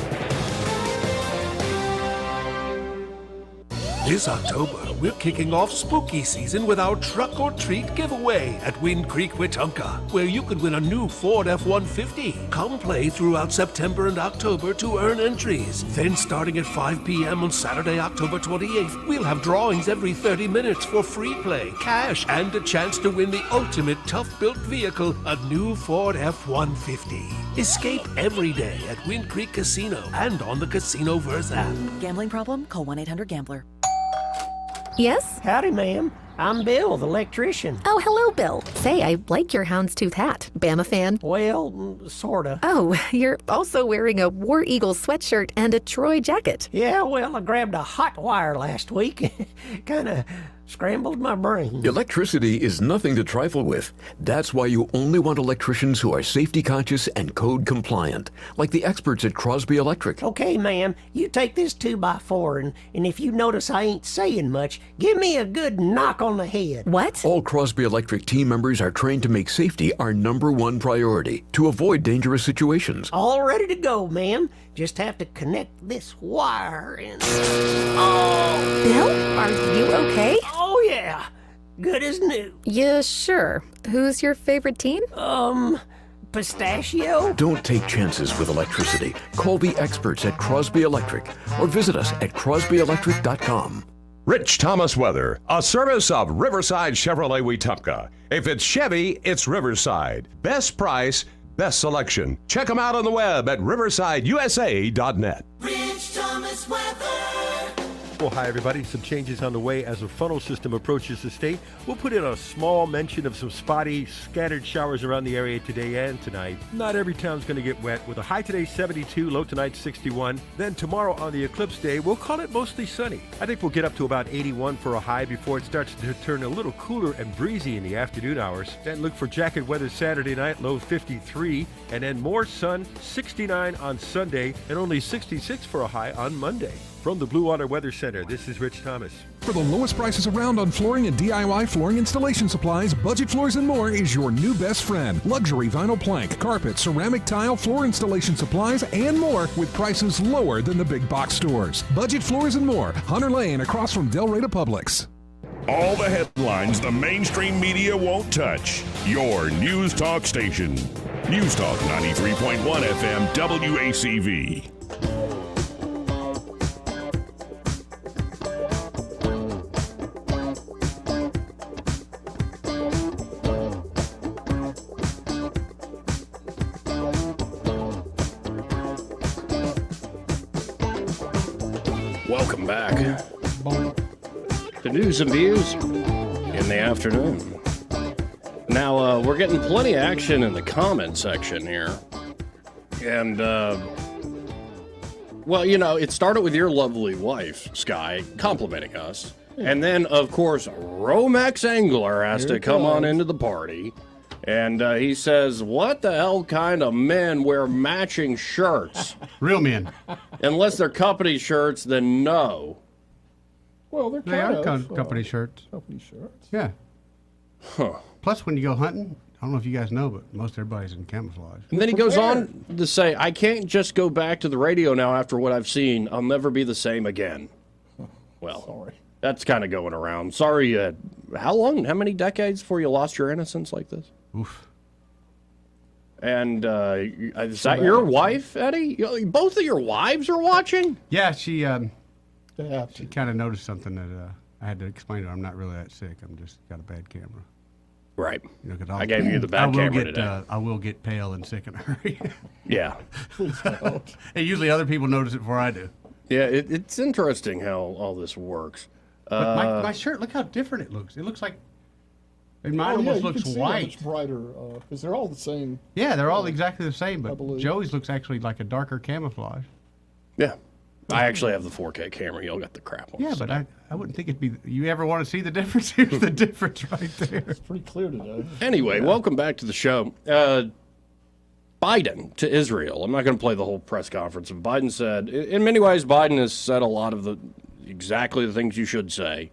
Speaker 1: This October, we're kicking off spooky season with our Truck or Treat giveaway at Wind Creek, Wetumpka, where you could win a new Ford F-150. Come play throughout September and October to earn entries. Then starting at 5 p.m. on Saturday, October 28th, we'll have drawings every 30 minutes for free play, cash, and a chance to win the ultimate tough-built vehicle, a new Ford F-150. Escape every day at Wind Creek Casino and on the Casinoverse app.
Speaker 22: Gambling problem? Call 1-800-GAMBLER.
Speaker 23: Yes?
Speaker 24: Howdy, ma'am. I'm Bill, the electrician.
Speaker 23: Oh, hello, Bill. Say, I like your houndstooth hat. Bama fan?
Speaker 24: Well, sorta.
Speaker 23: Oh, you're also wearing a War Eagle sweatshirt and a Troy jacket.
Speaker 24: Yeah, well, I grabbed a hot wire last week. Kinda scrambled my brain.
Speaker 25: Electricity is nothing to trifle with. That's why you only want electricians who are safety conscious and code compliant, like the experts at Crosby Electric.
Speaker 24: Okay, ma'am, you take this 2x4, and if you notice I ain't saying much, give me a good knock on the head.
Speaker 23: What?
Speaker 25: All Crosby Electric team members are trained to make safety our #1 priority to avoid dangerous situations.
Speaker 24: All ready to go, ma'am. Just have to connect this wire and... Oh!
Speaker 23: Bill, are you okay?
Speaker 24: Oh, yeah. Good as new.
Speaker 23: Yeah, sure. Who's your favorite team?
Speaker 24: Pistachio?
Speaker 25: Don't take chances with electricity. Call the experts at Crosby Electric or visit us at crosbyelectric.com.
Speaker 26: Rich Thomas Weather, a service of Riverside Chevrolet Wetumpka. If it's Chevy, it's Riverside. Best price, best selection. Check them out on the web at riversideusa.net.
Speaker 15: Rich Thomas Weather.
Speaker 3: Well, hi, everybody. Some changes on the way as a funnel system approaches the state. We'll put in a small mention of some spotty, scattered showers around the area today and tonight. Not every town's going to get wet, with a high today 72, low tonight 61. Then tomorrow on the eclipse day, we'll call it mostly sunny. I think we'll get up to about 81 for a high before it starts to turn a little cooler and breezy in the afternoon hours. Then look for jacket weather Saturday night, low 53, and then more sun, 69 on Sunday, and only 66 for a high on Monday. From the Blue Water Weather Center, this is Rich Thomas.
Speaker 4: For the lowest prices around on flooring and DIY flooring installation supplies, Budget Floors and More is your new best friend. Luxury vinyl plank, carpet, ceramic tile, floor installation supplies, and more with prices lower than the big box stores. Budget Floors and More, Hunter Lane across from Del Rey to Publix.
Speaker 2: All the headlines the mainstream media won't touch. Your News Talk station. News Talk 93.1 FM WACV.
Speaker 8: Welcome back to News and Views in the afternoon. Now, we're getting plenty of action in the comment section here. And, well, you know, it started with your lovely wife, Sky, complimenting us. And then, of course, Romex Angler has to come on into the party. And he says, what the hell kind of men wear matching shirts?
Speaker 10: Real men.
Speaker 8: Unless they're company shirts, then no.
Speaker 9: Well, they're
Speaker 10: They are company shirts.
Speaker 9: Company shirts.
Speaker 10: Yeah.
Speaker 8: Huh.
Speaker 10: Plus, when you go hunting, I don't know if you guys know, but most everybody's in camouflage.
Speaker 8: And then he goes on to say, I can't just go back to the radio now after what I've seen. I'll never be the same again. Well, sorry. That's kind of going around. Sorry, how long, how many decades before you lost your innocence like this?
Speaker 10: Oof.
Speaker 8: And is that your wife, Eddie? Both of your wives are watching?
Speaker 10: Yeah, she kind of noticed something that I had to explain to her. I'm not really that sick. I'm just got a bad camera.
Speaker 8: Right.
Speaker 10: You know, 'cause
Speaker 8: I gave you the bad camera today.
Speaker 10: I will get pale and sick in a hurry.
Speaker 8: Yeah.
Speaker 10: And usually other people notice it before I do.
Speaker 8: Yeah, it's interesting how all this works.
Speaker 10: But my shirt, look how different it looks. It looks like, and mine almost looks white.
Speaker 9: It's brighter because they're all the same.
Speaker 10: Yeah, they're all exactly the same, but Joey's looks actually like a darker camouflage.
Speaker 8: Yeah. I actually have the 4K camera. Y'all got the crap one.
Speaker 10: Yeah, but I wouldn't think it'd be. You ever want to see the difference? Here's the difference right there.
Speaker 9: It's pretty clear today.
Speaker 8: Anyway, welcome back to the show. Biden to Israel. I'm not going to play the whole press conference. Biden said, in many ways, Biden has said a lot of exactly the things you should say.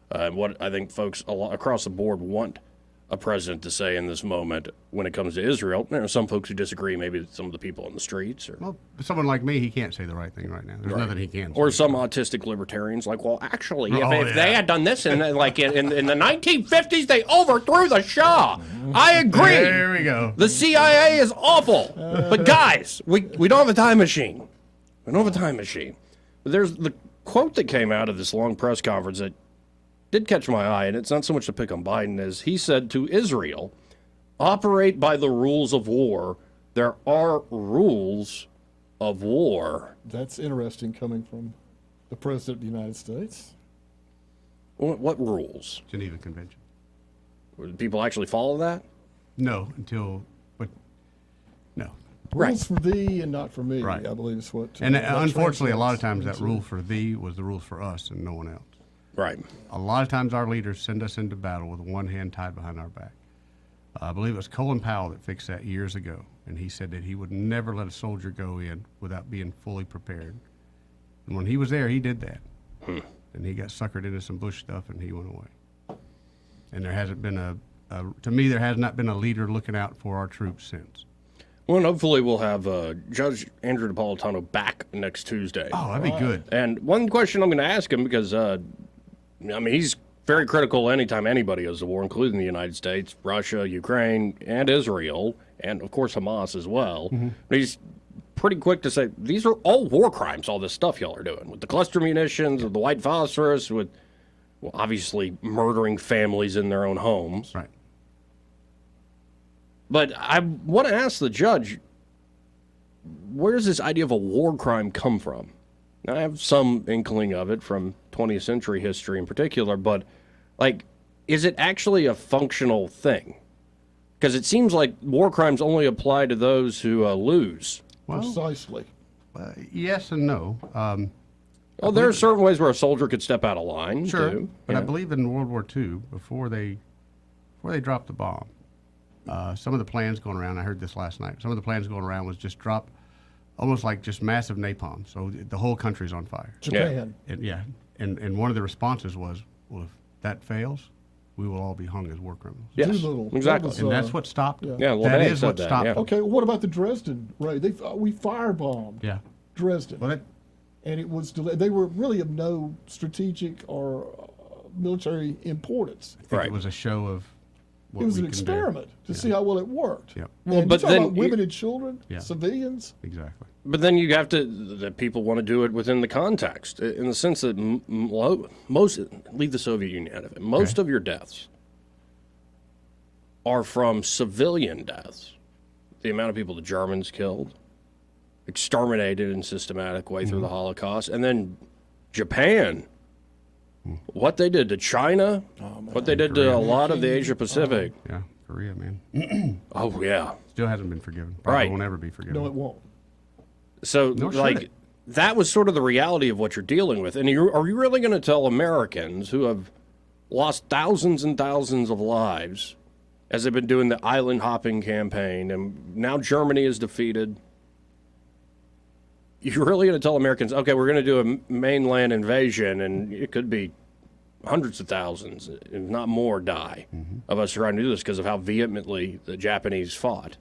Speaker 8: What I think folks across the board want a president to say in this moment when it comes to Israel. There are some folks who disagree, maybe some of the people on the streets. Or,
Speaker 10: well, someone like me, he can't say the right thing right now. There's nothing he can say.
Speaker 8: Or some autistic libertarians like, well, actually, if they had done this in the 1950s, they overthrew the Shah. I agree.
Speaker 10: There we go.
Speaker 8: The CIA is awful. But guys, we don't have a time machine. We don't have a time machine. But there's the quote that came out of this long press conference that did catch my eye, and it's not so much to pick on Biden as he said to Israel, operate by the rules of war. There are rules of war.
Speaker 9: That's interesting coming from the President of the United States.
Speaker 8: What rules?
Speaker 10: Geneva Convention.
Speaker 8: Do people actually follow that?
Speaker 10: No, no.
Speaker 9: Rules for thee and not for me, right. I believe is what.
Speaker 10: And unfortunately, a lot of times that rule for thee was the rules for us and no one else.
Speaker 8: Right.
Speaker 10: A lot of times our leaders send us into battle with one hand tied behind our back. I believe it was Colin Powell that fixed that years ago, and he said that he would never let a soldier go in without being fully prepared. And when he was there, he did that. And he got suckered into some Bush stuff, and he went away. And there hasn't been to me, there has not been a leader looking out for our troops since.
Speaker 8: Well, and hopefully we'll have Judge Andrew Napolitano back next Tuesday.
Speaker 10: Oh, that'd be good.
Speaker 8: And one question I'm going to ask him, because he's very critical anytime anybody goes to war, including the United States, Russia, Ukraine, and Israel, and, of course, Hamas as well. Mm-hmm. But he's pretty quick to say, these are all war crimes, all this stuff y'all are doing, with the cluster munitions, with the white phosphorus, with, well, obviously murdering families in their own homes.
Speaker 10: Right.
Speaker 8: But I want to ask the judge, where does this idea of a war crime come from? I have some inkling of it from 20th century history in particular, but, like, is it actually a functional thing? Because it seems like war crimes only apply to those who lose.
Speaker 10: Well,
Speaker 9: Precisely.
Speaker 10: Yes and no.
Speaker 8: Well, there are certain ways where a soldier could step out of line.
Speaker 10: Sure,
Speaker 8: too.
Speaker 10: but I believe in World War II, before they dropped the bomb, some of the plans going around, I heard this last night, some of the plans going around was just drop almost like just massive napalm, so the whole country's on fire.
Speaker 9: Japan.
Speaker 10: And one of the responses was, well, if that fails, we will all be hung as war criminals.
Speaker 8: Yes,
Speaker 9: Doolittle.
Speaker 8: exactly.
Speaker 9: That was,
Speaker 10: And that's what stopped it.
Speaker 8: Yeah, well,
Speaker 10: that
Speaker 8: they
Speaker 10: is
Speaker 8: said
Speaker 10: what
Speaker 8: that,
Speaker 10: stopped
Speaker 8: yeah.
Speaker 10: it.
Speaker 9: Okay, well, what about the Dresden raid? We firebombed Dresden.
Speaker 10: Well,
Speaker 9: and it was delayed. They were really of no strategic or military importance.
Speaker 10: I think it was a show of what
Speaker 9: It was
Speaker 10: we
Speaker 9: an
Speaker 10: can
Speaker 9: experiment
Speaker 10: do.
Speaker 9: to see how well it worked.
Speaker 10: Yep.
Speaker 8: Well,
Speaker 9: And
Speaker 8: but
Speaker 9: you're talking
Speaker 8: then
Speaker 9: about women and children,
Speaker 10: Yeah.
Speaker 9: civilians.
Speaker 10: Exactly.
Speaker 8: But then you have to, the people want to do it within the context, in the sense that most, leave the Soviet Union out of it, most of your deaths are from civilian deaths. The amount of people the Germans killed, exterminated in systematic way through the Holocaust, and then Japan, what they did to China, what they did to a lot of the Asia Pacific.
Speaker 10: Yeah, Korea, man.
Speaker 8: Oh, yeah.
Speaker 10: Still hasn't been forgiven. Probably
Speaker 8: Right.
Speaker 10: won't ever be forgiven.
Speaker 9: No, it won't.
Speaker 8: So,
Speaker 10: Nor should
Speaker 8: like,
Speaker 10: it.
Speaker 8: that was sort of the reality of what you're dealing with. And are you really going to tell Americans who have lost thousands and thousands of lives as they've been doing the island hopping campaign, and now Germany is defeated? You're really going to tell Americans, okay, we're going to do a mainland invasion, and it could be hundreds of thousands, if not more, die of us trying to do this because of how vehemently the Japanese fought.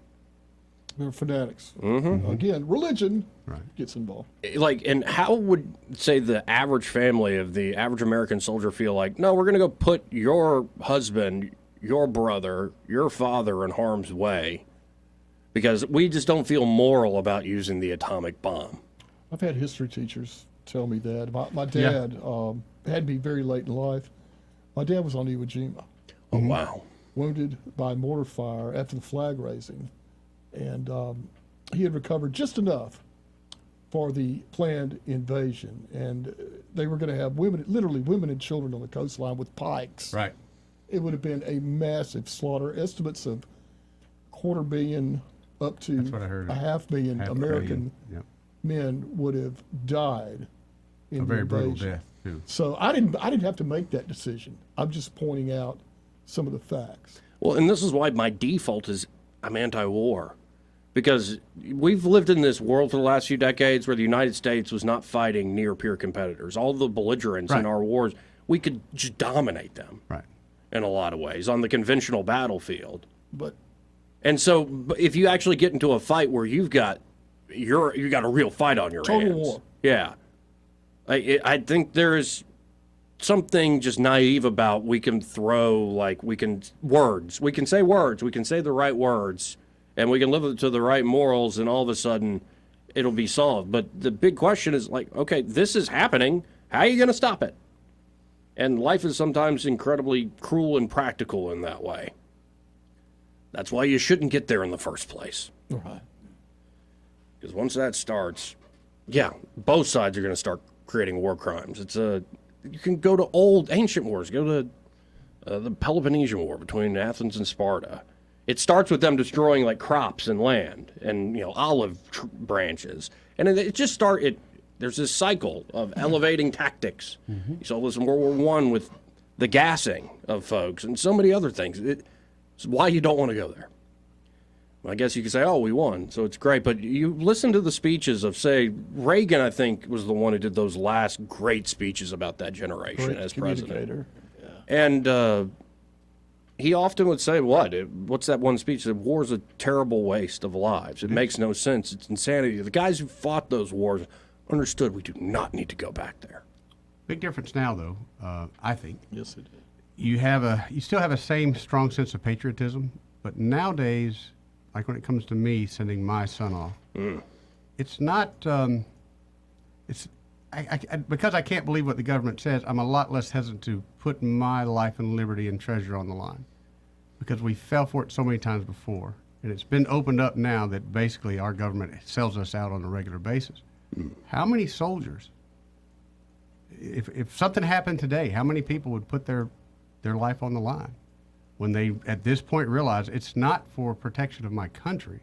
Speaker 9: They're fanatics. Again, religion gets involved.
Speaker 8: Like, and how would, say, the average family of the average American soldier feel like, no, we're going to go put your husband, your brother, your father in harm's way because we just don't feel moral about using the atomic bomb?
Speaker 9: I've had history teachers tell me that. My dad had me very late in life. My dad was on Iwo Jima.
Speaker 8: Oh, wow.
Speaker 9: Wounded by mortar fire after the flag raising. And he had recovered just enough for the planned invasion. And they were going to have women, literally women and children on the coastline with pikes.
Speaker 10: Right.
Speaker 9: It would have been a massive slaughter. Estimates of 250 million up to
Speaker 10: That's what I heard.
Speaker 9: 500,000 American men would have died in
Speaker 10: A very
Speaker 9: the
Speaker 10: brutal
Speaker 9: invasion.
Speaker 10: death, too.
Speaker 9: So I didn't have to make that decision. I'm just pointing out some of the facts.
Speaker 8: Well, and this is why my default is I'm anti-war. Because we've lived in this world for the last few decades where the United States was not fighting near-peer competitors. All the belligerents in our wars, we could just dominate them in a lot of ways on the conventional battlefield. And so if you actually get into a fight where you got a real fight on your hands.
Speaker 9: Total war.
Speaker 8: Yeah. I think there is something just naive about we can say words, we can say the right words, and we can live up to the right morals, and all of a sudden it'll be solved. But the big question is like, okay, this is happening. How are you going to stop it? And life is sometimes incredibly cruel and practical in that way. That's why you shouldn't get there in the first place.
Speaker 9: Right.
Speaker 8: Because once that starts, both sides are going to start creating war crimes. You can go to old ancient wars. Go to the Peloponnesian War between Athens and Sparta. It starts with them destroying like crops and land and olive branches, and it just there's this cycle of elevating tactics. You saw this in World War I with the gassing of folks and so many other things. It's why you don't want to go there. I guess you could say, oh, we won, so it's great. But you listen to the speeches of, say, Reagan, I think, was the one who did those last great speeches about that generation
Speaker 9: Great
Speaker 8: as president.
Speaker 9: Yeah.
Speaker 8: And he often would say, what's that one speech? That war's a terrible waste of lives. It makes no sense. It's insanity. The guys who fought those wars understood we do not need to go back there.
Speaker 10: Big difference now, though, I think.
Speaker 9: Yes, it is.
Speaker 10: You still have a same strong sense of patriotism, but nowadays, like when it comes to me sending my son off, it's not. Because I can't believe what the government says, I'm a lot less hesitant to put my life and liberty and treasure on the line, because we fell for it so many times before, and it's been opened up now that basically our government sells us out on a regular basis. How many soldiers if something happened today, how many people would put their life on the line when they, at this point, realize it's not for protection of my country.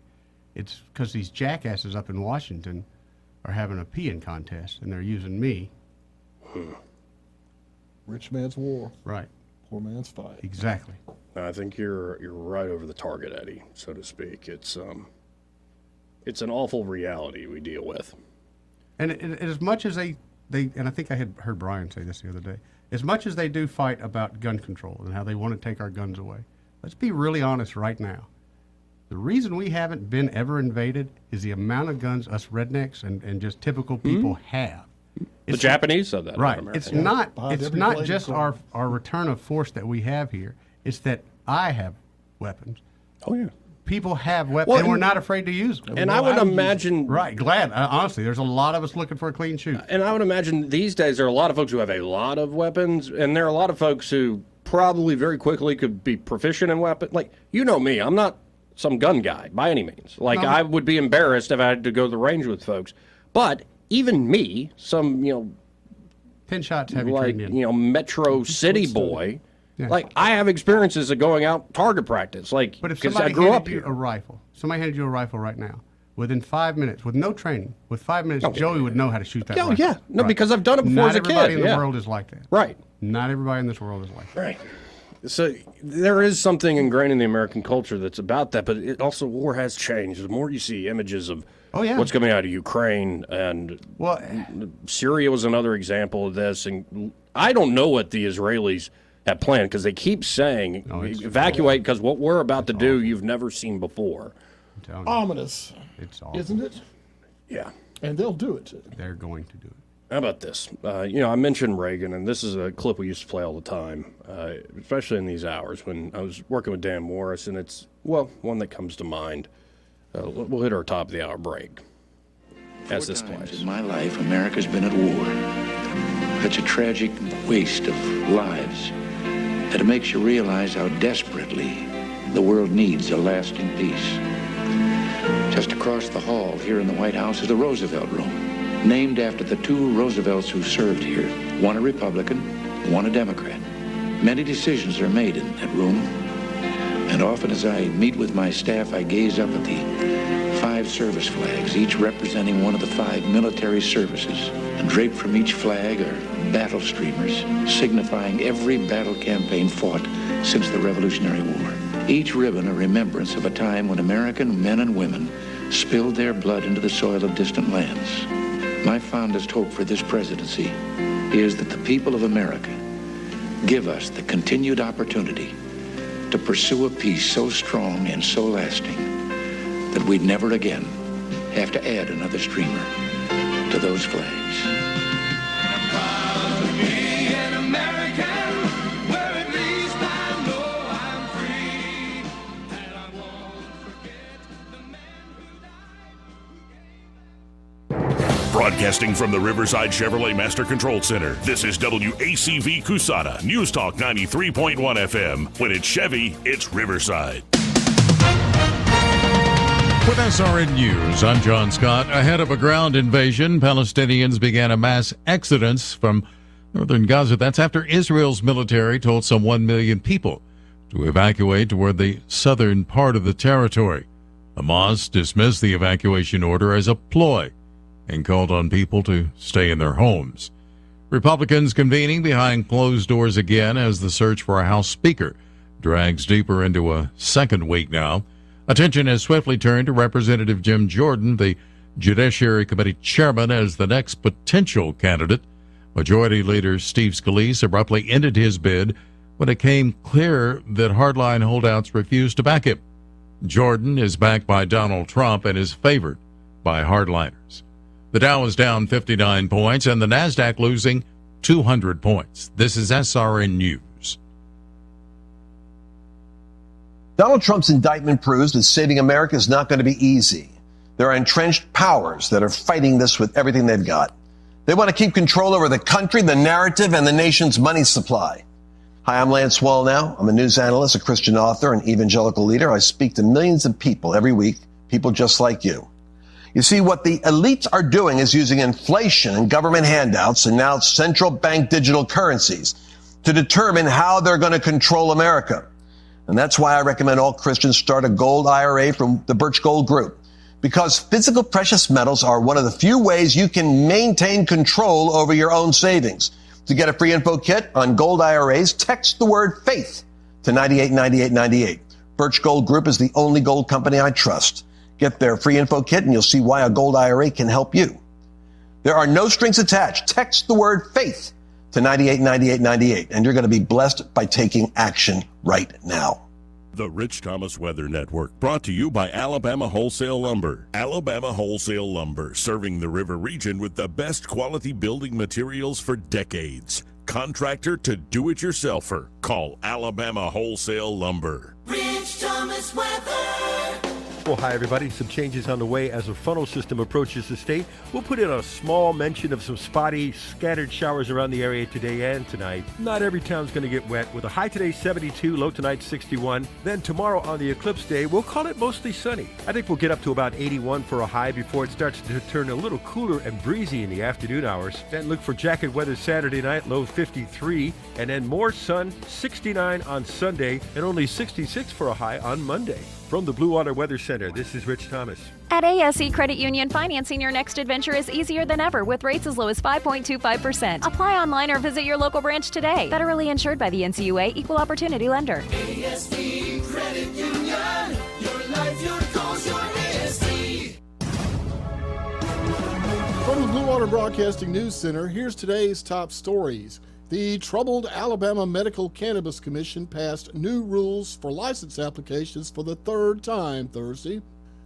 Speaker 10: It's because these jackasses up in Washington are having a peeing contest, and they're using me.
Speaker 9: Rich man's war.
Speaker 10: Right.
Speaker 9: Poor man's fight.
Speaker 10: Exactly.
Speaker 18: I think you're right over the target, Eddie, so to speak. It's an awful reality we deal with.
Speaker 10: And as much as they, and I think I had heard Brian say this the other day, as much as they do fight about gun control and how they want to take our guns away, let's be really honest right now. The reason we haven't been ever invaded is the amount of guns us rednecks and just typical people have.
Speaker 8: The Japanese said that.
Speaker 10: Right. It's not just our return of force that we have here. It's that I have weapons.
Speaker 18: Oh, yeah.
Speaker 10: People have weapons, and we're not afraid to use them.
Speaker 8: And I would imagine...
Speaker 10: Right, glad. Honestly, there's a lot of us looking for a clean shoot.
Speaker 8: And I would imagine these days there are a lot of folks who have a lot of weapons, and there are a lot of folks who probably very quickly could be proficient in weapons. Like, you know me, I'm not some gun guy by any means. Like, no. I would be embarrassed if I had to go to the range with folks. But even me, some,
Speaker 10: 10 shots have you
Speaker 8: like,
Speaker 10: trained in.
Speaker 8: Metro City boy...
Speaker 10: Yeah.
Speaker 8: Like, I have experiences of going out target practice, like,
Speaker 10: but if
Speaker 8: because
Speaker 10: somebody
Speaker 8: I grew up
Speaker 10: handed you
Speaker 8: here.
Speaker 10: a rifle, somebody handed you a rifle right now, within 5 minutes, with no training, with 5 minutes, Joey would know how to shoot that rifle.
Speaker 8: Yeah, no, because I've done it before as a kid.
Speaker 10: Not everybody in the world is like that.
Speaker 8: Right.
Speaker 10: Not everybody in this world is like that.
Speaker 8: Right. So there is something ingrained in the American culture that's about that, but it also, war has changed. The more you see images of what's coming out of Ukraine, and Syria was another example of this, and I don't know what the Israelis have planned, because they keep saying evacuate, because what we're about to do you've never seen before.
Speaker 9: Ominous.
Speaker 10: It's awful.
Speaker 9: Isn't it?
Speaker 8: Yeah.
Speaker 9: And they'll do it.
Speaker 10: They're going to do it.
Speaker 8: How about this? I mentioned Reagan, and this is a clip we used to play all the time, especially in these hours when I was working with Dan Morris, and it's, one that comes to mind. We'll hit our top of the hour break as this plays.
Speaker 5: In my life, America's been at war. Such a tragic waste of lives that it makes you realize how desperately the world needs a lasting peace. Just across the hall here in the White House is the Roosevelt Room, named after the two Roosevelts who served here, one a Republican, one a Democrat. Many decisions are made in that room, and often as I meet with my staff, I gaze up at the 5 service flags, each representing one of the 5 military services, and draped from each flag are battle streamers, signifying every battle campaign fought since the Revolutionary War. Each ribbon a remembrance of a time when American men and women spilled their blood into the soil of distant lands. My fondest hope for this presidency is that the people of America give us the continued opportunity to pursue a peace so strong and so lasting that we'd never again have to add another streamer to those flags.
Speaker 2: Broadcasting from the Riverside Chevrolet Master Control Center, this is WACV Cusana, News Talk 93.1 FM. When it's Chevy, it's Riverside.
Speaker 6: With SRN News, I'm John Scott. Ahead of a ground invasion, Palestinians began a mass exodus from northern Gaza. That's after Israel's military told some 1 million people to evacuate toward the southern part of the territory. Hamas dismissed the evacuation order as a ploy and called on people to stay in their homes. Republicans convening behind closed doors again as the search for a House Speaker drags deeper into a second week now. Attention has swiftly turned to Representative Jim Jordan, the Judiciary Committee chairman, as the next potential candidate. Majority Leader Steve Scalise abruptly ended his bid when it came clear that hardline holdouts refused to back him. Jordan is backed by Donald Trump and is favored by hardliners. The Dow is down 59 points and the NASDAQ losing 200 points. This is SRN News.
Speaker 7: Donald Trump's indictment proves that saving America is not going to be easy. There are entrenched powers that are fighting this with everything they've got. They want to keep control over the country, the narrative, and the nation's money supply. Hi, I'm Lance Wallnau. I'm a news analyst, a Christian author, an evangelical leader. I speak to millions of people every week, people just like you. You see, what the elites are doing is using inflation and government handouts and now central bank digital currencies to determine how they're going to control America. And that's why I recommend all Christians start a gold IRA from the Birch Gold Group. Because physical precious metals are one of the few ways you can maintain control over your own savings. To get a free info kit on gold IRAs, text the word faith to 989898. Birch Gold Group is the only gold company I trust. Get their free info kit and you'll see why a gold IRA can help you. There are no strings attached. Text the word faith to 989898 and you're going to be blessed by taking action right now.
Speaker 2: The Rich Thomas Weather Network, brought to you by Alabama Wholesale Lumber. Alabama Wholesale Lumber, serving the river region with the best quality building materials for decades. Contractor to do-it-yourselfer. Call Alabama Wholesale Lumber.
Speaker 15: Rich Thomas Weather.
Speaker 3: Well, hi, everybody. Some changes on the way as a funnel system approaches the state. We'll put in a small mention of some spotty, scattered showers around the area today and tonight. Not every town's going to get wet, with a high today 72, low tonight 61. Then tomorrow on the eclipse day, we'll call it mostly sunny. I think we'll get up to about 81 for a high before it starts to turn a little cooler and breezy in the afternoon hours. Then look for jacket weather Saturday night, low 53. And then more sun, 69 on Sunday, and only 66 for a high on Monday. From the Blue Water Weather Center, this is Rich Thomas.
Speaker 11: At ASE Credit Union, financing your next adventure is easier than ever with rates as low as 5.25%. Apply online or visit your local branch today. Federally insured by the NCUA, Equal Opportunity Lender.
Speaker 15: ASE Credit Union, your life, your goals, your ASE.
Speaker 9: From the Blue Water Broadcasting News Center, here's today's top stories. The troubled Alabama Medical Cannabis Commission passed new rules for license applications for the third time Thursday.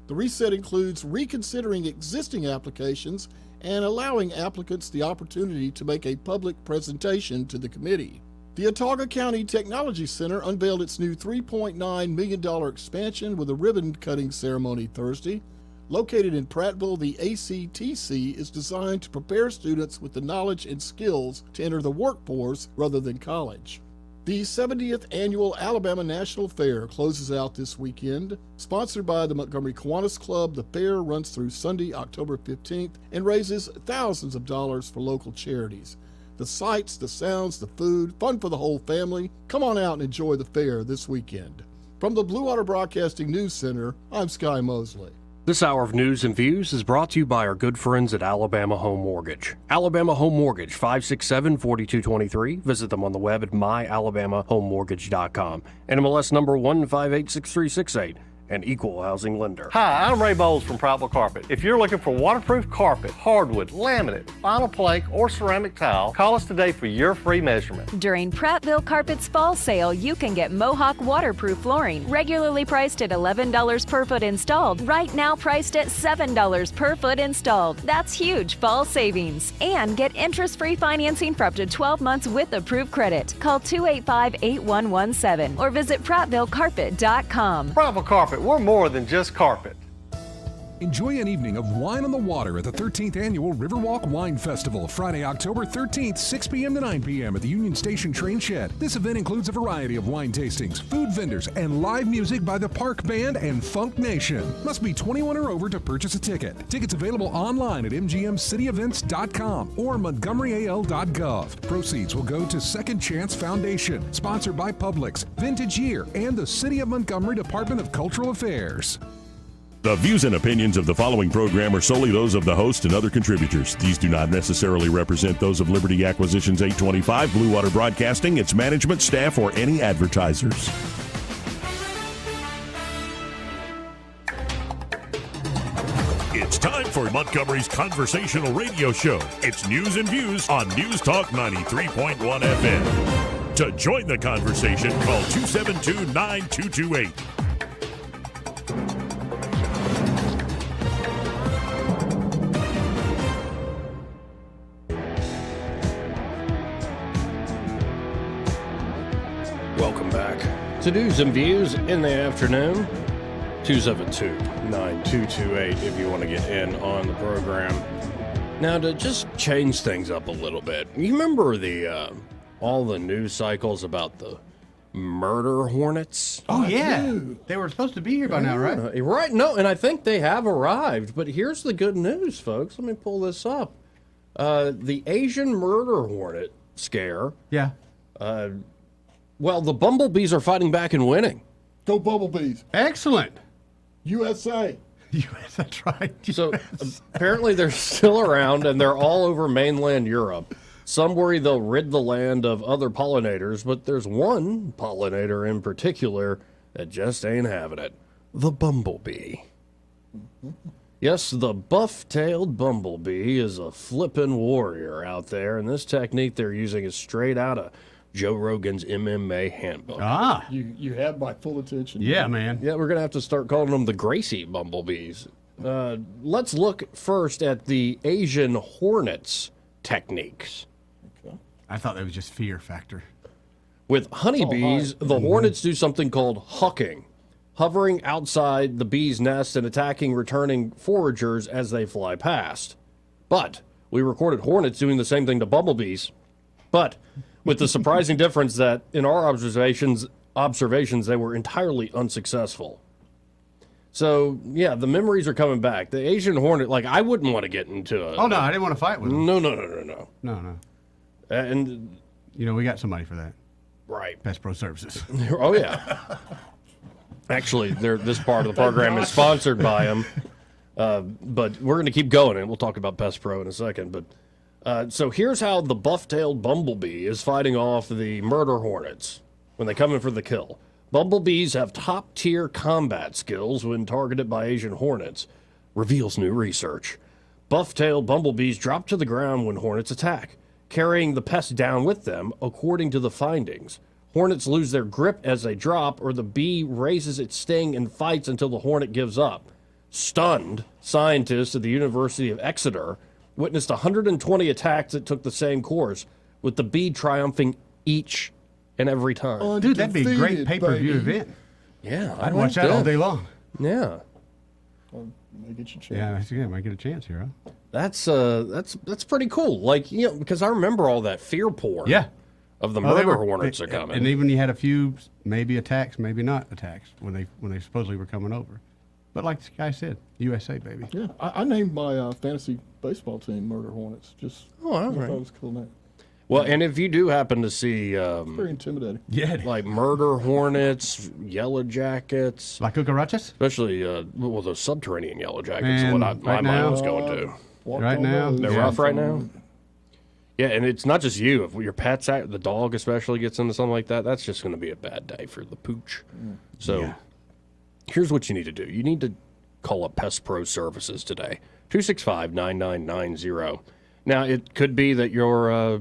Speaker 9: The reset includes reconsidering existing applications and allowing applicants the opportunity to make a public presentation to the committee. The Autauga County Technology Center unveiled its new $3.9 million expansion with a ribbon-cutting ceremony Thursday. Located in Prattville, the ACTC is designed to prepare students with the knowledge and skills to enter the workforce rather than college. The 70th Annual Alabama National Fair closes out this weekend. Sponsored by the Montgomery Kiwanis Club, the fair runs through Sunday, October 15th, and raises thousands of dollars for local charities. The sights, the sounds, the food, fun for the whole family. Come on out and enjoy the fair this weekend. From the Blue Water Broadcasting News Center, I'm Sky Mosley.
Speaker 18: This hour of news and views is brought to you by our good friends at Alabama Home Mortgage. Alabama Home Mortgage, 567-4223. Visit them on the web at myalabamahomemortgage.com. NMLS number 1586368. An equal housing lender.
Speaker 8: Hi, I'm Ray Bowles from Prattville Carpet. If you're looking for waterproof carpet, hardwood, laminate, vinyl plank, or ceramic tile, call us today for your free measurement.
Speaker 11: During Prattville Carpet's fall sale, you can get Mohawk waterproof flooring, regularly priced at $11 per foot installed, right now priced at $7 per foot installed. That's huge fall savings. And get interest-free financing for up to 12 months with approved credit. Call 285-8117 or visit PrattvilleCarpet.com.
Speaker 8: Prattville Carpet, we're more than just carpet.
Speaker 4: Enjoy an evening of wine on the water at the 13th Annual Riverwalk Wine Festival, Friday, October 13th, 6 p.m. to 9 p.m. at the Union Station Train Shed. This event includes a variety of wine tastings, food vendors, and live music by the Park Band and Funk Nation. Must be 21 or over to purchase a ticket. Tickets available online at mgmcityevents.com or montgomeryal.gov. Proceeds will go to Second Chance Foundation, sponsored by Publix, Vintage Year, and the City of Montgomery Department of Cultural Affairs.
Speaker 2: The views and opinions of the following program are solely those of the host and other contributors. These do not necessarily represent those of Liberty Acquisitions 825, Blue Water Broadcasting, its management, staff, or any advertisers. It's time for Montgomery's conversational radio show. It's news and views on News Talk 93.1 FM. To join the conversation, call 272-9228.
Speaker 8: Welcome back to News and Views in the afternoon. 272-9228 if you want to get in on the program. Now, to just change things up a little bit, you remember the all the news cycles about the murder hornets.
Speaker 10: Oh, yeah. They were supposed to be here by now, right?
Speaker 8: Right. No, and I think they have arrived. But here's the good news, folks. Let me pull this up. The Asian murder hornet scare.
Speaker 10: Yeah.
Speaker 8: Well, the bumblebees are fighting back and winning.
Speaker 9: Go bumblebees.
Speaker 10: Excellent.
Speaker 9: USA.
Speaker 10: US, that's right.
Speaker 8: So apparently they're still around, and they're all over mainland Europe. Some worry they'll rid the land of other pollinators, but there's one pollinator in particular that just ain't having it. The bumblebee. Yes, the buff-tailed bumblebee is a flippin' warrior out there, and this technique they're using is straight out of Joe Rogan's MMA handbook.
Speaker 10: Ah.
Speaker 9: You have my full attention.
Speaker 10: Yeah, man.
Speaker 8: Yeah, we're going to have to start calling them the Gracie bumblebees. Let's look first at the Asian hornets techniques.
Speaker 9: Okay.
Speaker 10: I thought that was just fear factor.
Speaker 8: With honeybees, the hornets do something called hucking, hovering outside the bee's nest and attacking returning foragers as they fly past. But we recorded hornets doing the same thing to bumblebees. But with the surprising difference that in our observations, they were entirely unsuccessful. So, yeah, the memories are coming back. The Asian hornet, like, I wouldn't want to get into a...
Speaker 10: Oh, no, I didn't want to fight with them.
Speaker 8: No.
Speaker 10: No.
Speaker 8: And...
Speaker 10: You know, we got somebody for that.
Speaker 8: Right.
Speaker 10: Best Pro Services.
Speaker 8: Oh, yeah. Actually, this part of the program is sponsored by them. But we're going to keep going, and we'll talk about Pest Pro in a second. But so here's how the buff-tailed bumblebee is fighting off the murder hornets when they come in for the kill. Bumblebees have top-tier combat skills when targeted by Asian hornets, reveals new research. Buff-tailed bumblebees drop to the ground when hornets attack, carrying the pest down with them, according to the findings. Hornets lose their grip as they drop, or the bee raises its sting and fights until the hornet gives up. Stunned, scientists at the University of Exeter witnessed 120 attacks that took the same course, with the bee triumphing each and every time.
Speaker 10: Dude, that'd be a great pay-per-view event.
Speaker 8: Yeah,
Speaker 10: I'd watch that all day long.
Speaker 8: Yeah.
Speaker 9: Might get you a chance.
Speaker 10: Yeah, might get a chance here, huh?
Speaker 8: That's pretty cool. Like, you know, because I remember all that fear porn.
Speaker 10: Yeah.
Speaker 8: Of the murder hornets are coming.
Speaker 10: And even you had a few maybe attacks, maybe not attacks when they supposedly were coming over. But like this guy said, USA, baby.
Speaker 9: Yeah, I named my fantasy baseball team Murder Hornets. Just
Speaker 8: all right.
Speaker 9: I thought it was a cool name.
Speaker 8: Well, and if you do happen to see,
Speaker 9: very intimidating.
Speaker 10: Yeah,
Speaker 8: like murder hornets, yellow jackets,
Speaker 10: like cucarachas,
Speaker 8: especially those subterranean yellow jackets.
Speaker 10: Man,
Speaker 8: What
Speaker 10: my
Speaker 8: mind was going to.
Speaker 10: Right now,
Speaker 8: they're rough right now. Yeah, and it's not just you. If your pet's the dog especially gets into something like that, that's just going to be a bad day for the pooch. So here's what you need to do. You need to call up Pest Pro Services today, 265-9990. Now, it could be that you're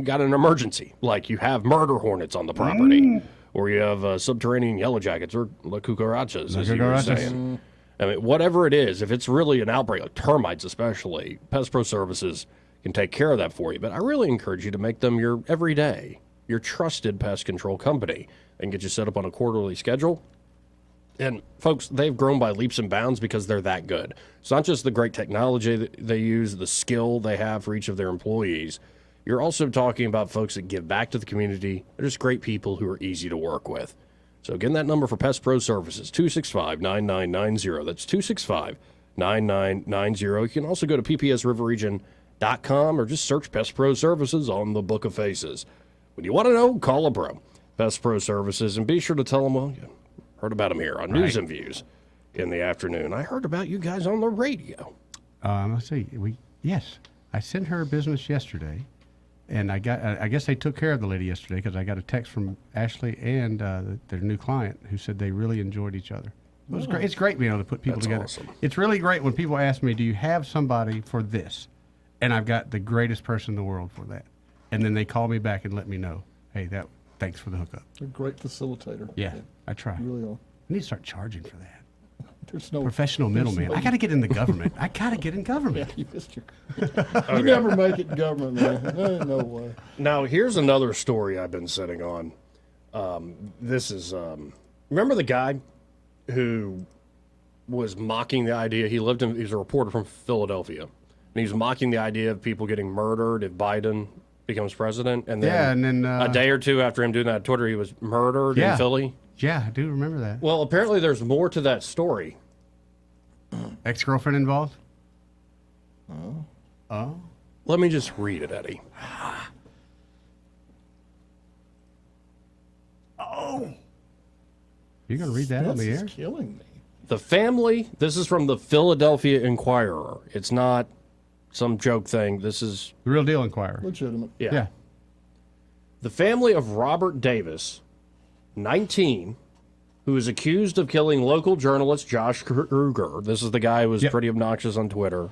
Speaker 8: got an emergency, like you have murder hornets on the property, or you have subterranean yellow jackets or la cucarachas, as you were saying. I mean, whatever it is, if it's really an outbreak, like termites especially, Pest Pro Services can take care of that for you. But I really encourage you to make them your everyday, your trusted pest control company, and get you set up on a quarterly schedule. And folks, they've grown by leaps and bounds because they're that good. It's not just the great technology that they use, the skill they have for each of their employees. You're also talking about folks that give back to the community. They're just great people who are easy to work with. So again, that number for Pest Pro Services, 265-9990. That's 265-9990. You can also go to ppsriverregion.com or just search Pest Pro Services on the Book of Faces. When you want to know, call a pro. Pest Pro Services, and be sure to tell them, well, you heard about them here on News and Views in the afternoon. I heard about you guys on the radio.
Speaker 10: Let's see. Yes, I sent her a business yesterday. And I guess they took care of the lady yesterday because I got a text from Ashley and their new client who said they really enjoyed each other. It was great. It's great being able to put people together.
Speaker 8: Awesome.
Speaker 10: It's really great when people ask me, "Do you have somebody for this?" And I've got the greatest person in the world for that. And then they call me back and let me know, "Hey, thanks for the hookup."
Speaker 9: A great facilitator.
Speaker 10: Yeah, I try.
Speaker 9: You really are.
Speaker 10: I need to start charging for that.
Speaker 9: There's no
Speaker 10: professional middleman. I got to get in the government. I got to get in government.
Speaker 9: Yeah, you missed your. You never make it in government, man. No way.
Speaker 8: Now, here's another story I've been sitting on. This is remember the guy who was mocking the idea. He's a reporter from Philadelphia, and he was mocking the idea of people getting murdered if Biden becomes president, and then,
Speaker 10: Yeah, and then,
Speaker 8: a day or two after him doing that on Twitter, he was murdered in Philly.
Speaker 10: Yeah, I do remember that.
Speaker 8: Well, apparently there's more to that story.
Speaker 10: Ex-girlfriend involved?
Speaker 8: Oh. Let me just read it, Eddie.
Speaker 10: Oh. You're going to read that on the air?
Speaker 9: Killing me.
Speaker 8: The family, this is from the Philadelphia Inquirer. It's not some joke thing. This is
Speaker 10: the real deal Inquirer.
Speaker 9: Legitimate.
Speaker 8: Yeah. The family of Robert Davis, 19, who is accused of killing local journalist Josh Kruger. This is the guy who was pretty obnoxious on Twitter.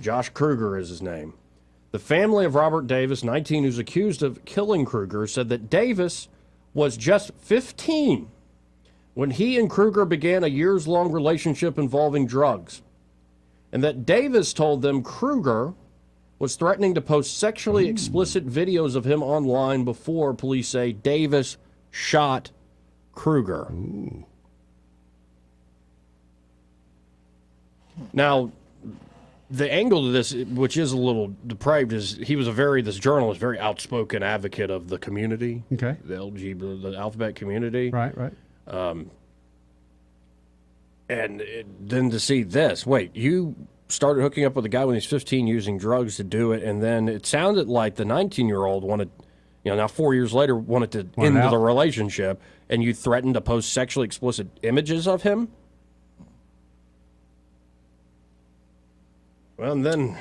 Speaker 8: Josh Kruger is his name. The family of Robert Davis, 19, who's accused of killing Kruger, said that Davis was just 15 when he and Kruger began a years-long relationship involving drugs, and that Davis told them Kruger was threatening to post sexually explicit videos of him online before police say Davis shot Kruger. Now, the angle to this, which is a little depraved, is he was this journalist, very outspoken advocate of the community.
Speaker 10: Okay.
Speaker 8: The alphabet community.
Speaker 10: Right.
Speaker 8: And then to see this, wait, you started hooking up with a guy when he's 15 using drugs to do it, and then it sounded like the 19-year-old wanted, now 4 years later, wanted to end the relationship, and you threatened to post sexually explicit images of him? Well, and then,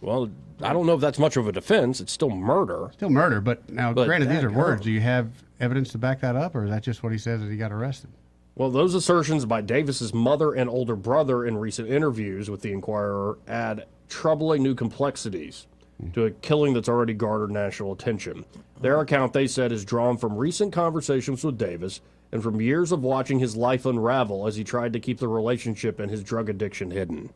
Speaker 8: I don't know if that's much of a defense. It's still murder.
Speaker 10: Still murder, but granted, these are words. Do you have evidence to back that up, or is that just what he says that he got arrested?
Speaker 8: Well, those assertions by Davis's mother and older brother in recent interviews with the Inquirer add troubling new complexities to a killing that's already garnered national attention. Their account, they said, is drawn from recent conversations with Davis and from years of watching his life unravel as he tried to keep the relationship and his drug addiction hidden.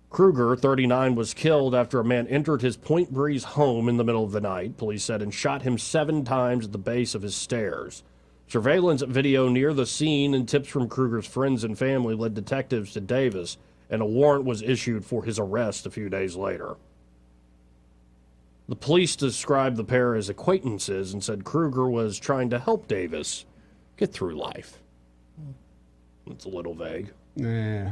Speaker 8: Kruger, 39, was killed after a man entered his Point Breeze home in the middle of the night, police said, and shot him 7 times at the base of his stairs. Surveillance video near the scene and tips from Kruger's friends and family led detectives to Davis, and a warrant was issued for his arrest a few days later. The police described the pair as acquaintances and said Kruger was trying to help Davis get through life. It's a little vague.
Speaker 10: Yeah.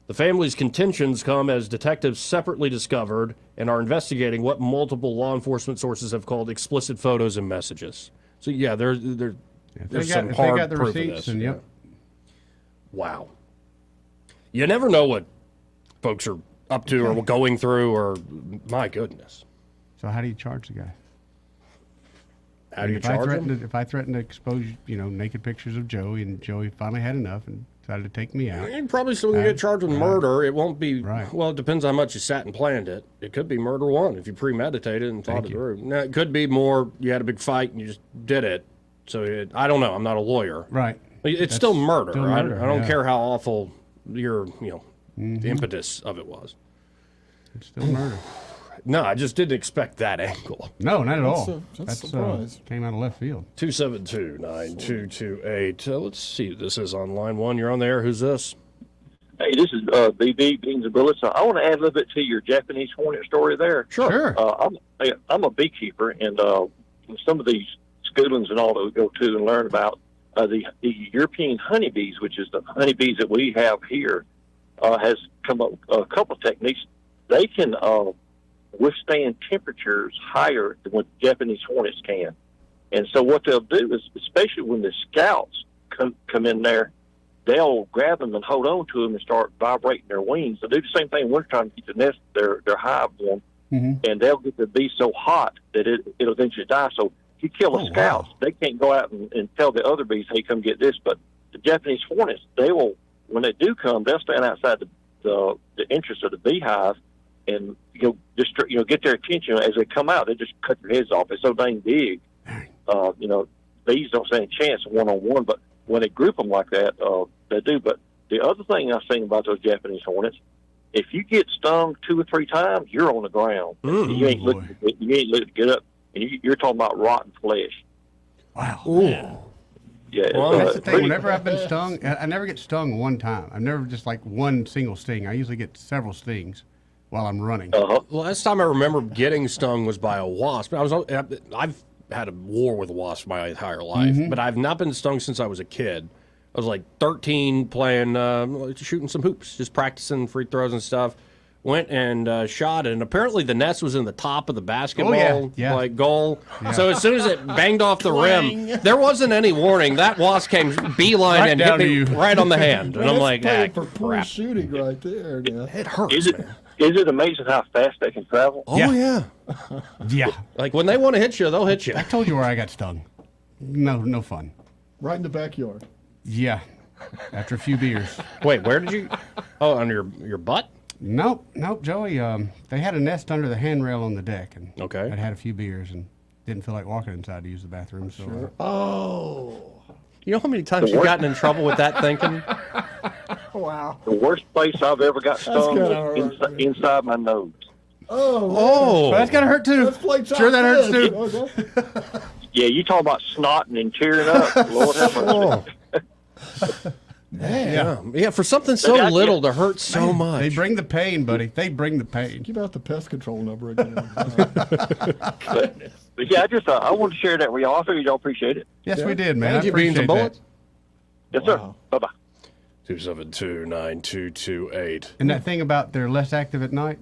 Speaker 8: The family's contentions come as detectives separately discovered and are investigating what multiple law enforcement sources have called explicit photos and messages. So, there's some hard proof of this.
Speaker 10: Yep.
Speaker 8: Wow. You never know what folks are up to or going through, or my goodness.
Speaker 10: So how do you charge the guy?
Speaker 8: How do you charge him?
Speaker 10: If I threatened to expose, naked pictures of Joey, and Joey finally had enough and decided to take me out.
Speaker 8: You're probably still going to get charged with murder. It won't be, well, it depends how much you sat and planned it. It could be murder 1 if you premeditated and thought it through. Now, it could be more, you had a big fight and you just did it. So I don't know. I'm not a lawyer.
Speaker 10: Right.
Speaker 8: It's still murder.
Speaker 10: Still murder.
Speaker 8: I don't care how awful your, the impetus of it was.
Speaker 10: It's still murder.
Speaker 8: No, I just didn't expect that angle.
Speaker 10: No, not at all.
Speaker 9: That's a surprise.
Speaker 10: Came out of left field.
Speaker 8: 272-9228. Let's see. This is on line 1. You're on the air. Who's this?
Speaker 12: Hey, this is BB Beans and Bullets. I want to add a little bit to your Japanese hornet story there.
Speaker 8: Sure.
Speaker 12: I'm a beekeeper, and some of these schoolings and all that we go to and learn about the European honeybees, which is the honeybees that we have here, has come up with a couple of techniques. They can withstand temperatures higher than what Japanese hornets can. And so what they'll do is, especially when the scouts come in there, they'll grab them and hold on to them and start vibrating their wings. They'll do the same thing in wintertime to keep the nest, their hive warm, and they'll get the bee so hot that it'll eventually die. So if you kill the scouts, they can't go out and tell the other bees, hey, come get this. But the Japanese hornets, they will, when they do come, they'll stand outside the entrance of the beehive and just get their attention as they come out. They just cut their heads off. It's so dang big. Bees don't stand a chance one-on-one, but when they group them like that, they do. But the other thing I've seen about those Japanese hornets, if you get stung 2 or 3 times, you're on the ground. You ain't looking to get up, and you're talking about rotten flesh.
Speaker 10: Wow.
Speaker 12: Yeah.
Speaker 10: Well, that's the thing. Whenever I've been stung, I never get stung one time. I've never just like one single sting. I usually get several stings. while I'm running.
Speaker 8: Last time I remember getting stung was by a wasp. I've had a war with wasps my entire life, but I've not been stung since I was a kid. I was like 13 playing, shooting some hoops, just practicing free throws and stuff. Went and shot, and apparently the nest was in the top of the basketball goal.
Speaker 10: Yeah.
Speaker 8: So as soon as it banged off the rim, there wasn't any warning. That wasp came beeline
Speaker 10: Right
Speaker 8: and
Speaker 10: down
Speaker 8: hit
Speaker 10: to
Speaker 8: me
Speaker 10: you.
Speaker 8: right on the hand. And I'm like,
Speaker 9: for poor shooting right there. Yeah.
Speaker 8: It hurts.
Speaker 12: Is it amazing how fast they can travel?
Speaker 8: Oh, yeah.
Speaker 10: Yeah.
Speaker 8: Like when they want to hit you, they'll hit you.
Speaker 10: I told you where I got stung. No fun.
Speaker 9: Right in the backyard.
Speaker 10: Yeah. After a few beers.
Speaker 8: Wait, where did you? Oh, on your butt?
Speaker 10: Nope, Joey. They had a nest under the handrail on the deck, and
Speaker 8: Okay.
Speaker 10: I'd had a few beers and didn't feel like walking inside to use the bathroom. So,
Speaker 8: You know how many times you've gotten in trouble with that thinking?
Speaker 9: Wow.
Speaker 12: The worst place I've ever got stung
Speaker 9: kinda
Speaker 12: was
Speaker 9: hard.
Speaker 12: inside my nose.
Speaker 9: Oh, man.
Speaker 8: Oh,
Speaker 10: that's gotta hurt too.
Speaker 9: Let's play
Speaker 10: Sure, that hurts
Speaker 9: this.
Speaker 10: too.
Speaker 9: Okay.
Speaker 12: Yeah, you talk about snotting and tearing up. Lord have mercy.
Speaker 8: Yeah, for something so little to hurt so much.
Speaker 10: They bring the pain, buddy. They bring the pain.
Speaker 9: Give out the pest control number again.
Speaker 12: But yeah, I wanted to share that with y'all. I figured y'all appreciate it.
Speaker 10: Yes, we did, man.
Speaker 8: Thank
Speaker 10: I
Speaker 8: you, Beans and
Speaker 10: appreciate
Speaker 8: Bullets.
Speaker 12: Yes, sir. Bye-bye.
Speaker 8: 272-9228.
Speaker 10: And that thing about they're less active at night,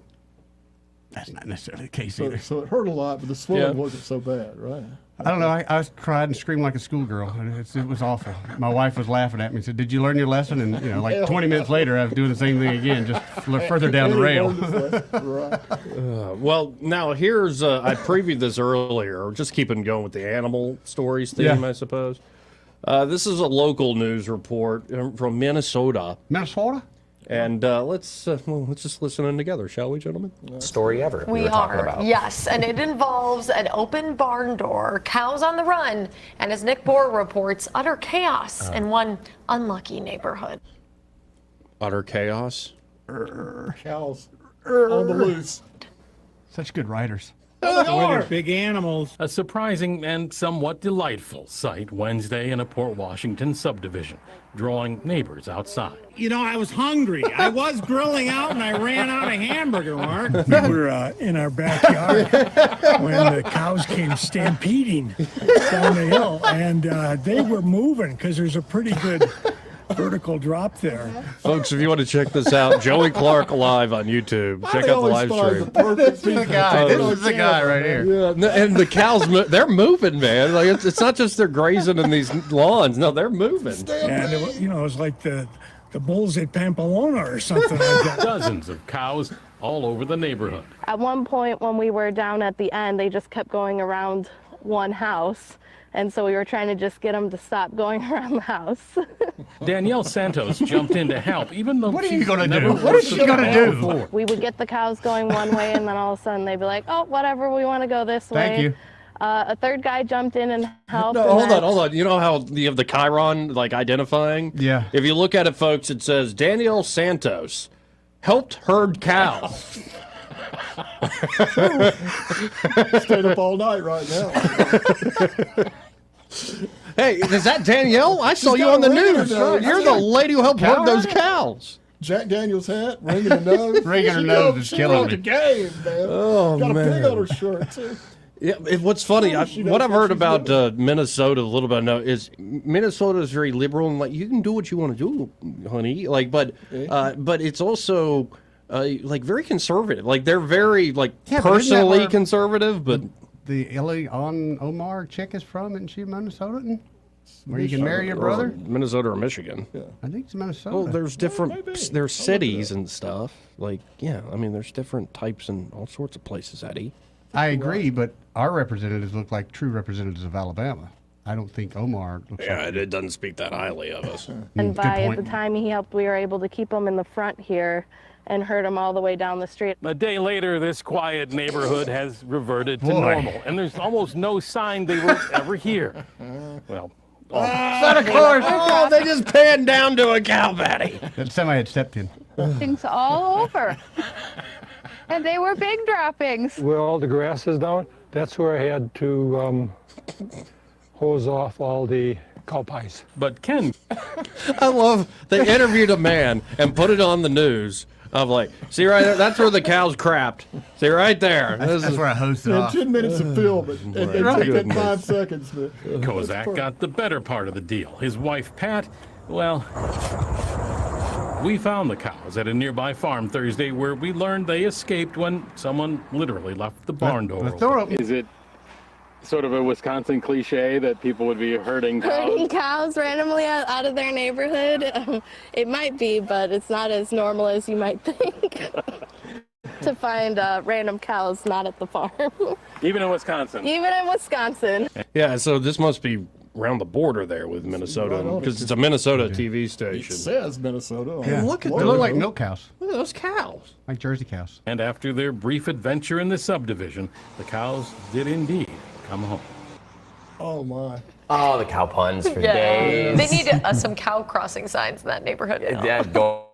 Speaker 10: that's not necessarily the case either.
Speaker 9: So it hurt a lot, but the swelling wasn't so bad, right?
Speaker 10: I don't know. I cried and screamed like a schoolgirl. It was awful. My wife was laughing at me and said, "Did you learn your lesson?" And like 20 minutes later, I was doing the same thing again, just further down the rail.
Speaker 8: Well, now here's I previewed this earlier. Just keeping going with the animal stories theme, I suppose. This is a local news report from Minnesota.
Speaker 10: Minnesota?
Speaker 8: And let's just listen in together, shall we, gentlemen?
Speaker 13: Story ever.
Speaker 14: We are, yes, and it involves an open barn door, cows on the run, and as Nick Bohr reports, utter chaos in one unlucky neighborhood.
Speaker 8: Utter chaos?
Speaker 9: Cows on the loose.
Speaker 10: Such good writers.
Speaker 16: With big animals. A surprising and somewhat delightful sight Wednesday in a Port Washington subdivision, drawing neighbors outside.
Speaker 17: You know, I was hungry. I was grilling out and I ran out of hamburger, Mark.
Speaker 19: We were in our backyard when the cows came stampeding down the hill, and they were moving because there's a pretty good vertical drop there.
Speaker 8: Folks, if you want to check this out, Joey Clark live on YouTube. Check out the live stream.
Speaker 10: This is the guy. This is the guy right here.
Speaker 8: Yeah, and the cows, they're moving, man. Like it's not just they're grazing in these lawns. No, they're moving.
Speaker 19: And it was like the bulls at Pamplona or something like that.
Speaker 16: Dozens of cows all over the neighborhood.
Speaker 20: At one point when we were down at the end, they just kept going around one house. And so we were trying to just get them to stop going around the house.
Speaker 16: Danielle Santos jumped in to help, even though
Speaker 10: What are you
Speaker 16: she's
Speaker 10: gonna
Speaker 16: never
Speaker 10: do? What is she gonna do?
Speaker 16: before.
Speaker 20: We would get the cows going one way, and then all of a sudden they'd be like, oh, whatever, we want to go this way.
Speaker 10: Thank you.
Speaker 20: A third guy jumped in and helped.
Speaker 8: No,
Speaker 20: and
Speaker 8: hold
Speaker 20: then-
Speaker 8: on. You know how you have the chyron, like identifying?
Speaker 10: Yeah.
Speaker 8: If you look at it, folks, it says Danielle Santos helped herd cows.
Speaker 9: Stayed up all night right now.
Speaker 8: Hey, is that Danielle? I saw
Speaker 9: She's
Speaker 8: you
Speaker 9: got
Speaker 8: on the
Speaker 9: a ringer
Speaker 8: news.
Speaker 9: nose.
Speaker 8: You're the lady who helped herd those cows.
Speaker 9: Jack Daniels hat, ring in the nose.
Speaker 10: Ring in her nose is killing
Speaker 9: the
Speaker 10: me.
Speaker 9: game, man.
Speaker 8: Oh,
Speaker 9: Got a pig
Speaker 8: man.
Speaker 9: on her shirt, too.
Speaker 8: Yeah, what's funny,
Speaker 9: She
Speaker 8: what
Speaker 9: knows
Speaker 8: I've
Speaker 9: what
Speaker 8: heard
Speaker 9: she's
Speaker 8: about
Speaker 9: doing.
Speaker 8: Minnesota a little bit, I know, is Minnesota is very liberal and like you can do what you want to do, honey. Like, but it's also like very conservative. Like they're very like
Speaker 10: Yeah, but isn't that
Speaker 8: personally
Speaker 10: where
Speaker 8: conservative, but
Speaker 10: The Ilhan Omar chick is from, isn't she Minnesotan? Where you can marry your brother?
Speaker 8: Minnesota or Michigan.
Speaker 10: I think it's Minnesota.
Speaker 8: Well, there's different. There's cities and stuff. Like, yeah, I mean, there's different types and all sorts of places, Eddie.
Speaker 10: I agree, but our representatives look like true representatives of Alabama. I don't think Omar looks
Speaker 8: Yeah,
Speaker 10: like
Speaker 8: it doesn't speak that highly of us.
Speaker 20: And
Speaker 10: Good
Speaker 20: by
Speaker 10: point.
Speaker 20: the time he helped, we were able to keep them in the front here and herd them all the way down the street.
Speaker 16: A day later, this quiet neighborhood has reverted to
Speaker 10: Boy.
Speaker 16: normal, and there's almost no sign they were ever here. Well,
Speaker 10: Santa Claus!
Speaker 8: Oh, they just panned down to a cow patty.
Speaker 10: That semi had stepped in.
Speaker 27: Things all over. And they were big droppings.
Speaker 28: Where all the grass is down, that's where I had to hose off all the cow pies.
Speaker 16: but Ken,
Speaker 8: I love they interviewed a man and put it on the news of like, see right there, that's where the cow's crapped. See right there.
Speaker 10: That's where I hosted off.
Speaker 9: 10 minutes of film, and take that 5 seconds.
Speaker 16: Kozak got the better part of the deal. His wife, Pat, well, we found the cows at a nearby farm Thursday where we learned they escaped when someone literally left the barn door open.
Speaker 1: Is it sort of a Wisconsin cliche that people would be herding cows?
Speaker 20: Herding cows randomly out of their neighborhood? It might be, but it's not as normal as you might think to find random cows not at the farm.
Speaker 16: Even in Wisconsin?
Speaker 20: Even in Wisconsin.
Speaker 8: Yeah, so this must be around the border there with Minnesota, because it's a Minnesota TV station.
Speaker 9: It says Minnesota.
Speaker 10: Yeah.
Speaker 8: Look at
Speaker 10: They look like milk cows.
Speaker 8: Look at those cows.
Speaker 10: Like Jersey cows.
Speaker 16: And after their brief adventure in the subdivision, the cows did indeed come home.
Speaker 9: Oh, my.
Speaker 13: Oh, the cow puns for days.
Speaker 14: They need some cow crossing signs in that neighborhood now.
Speaker 13: Yeah, go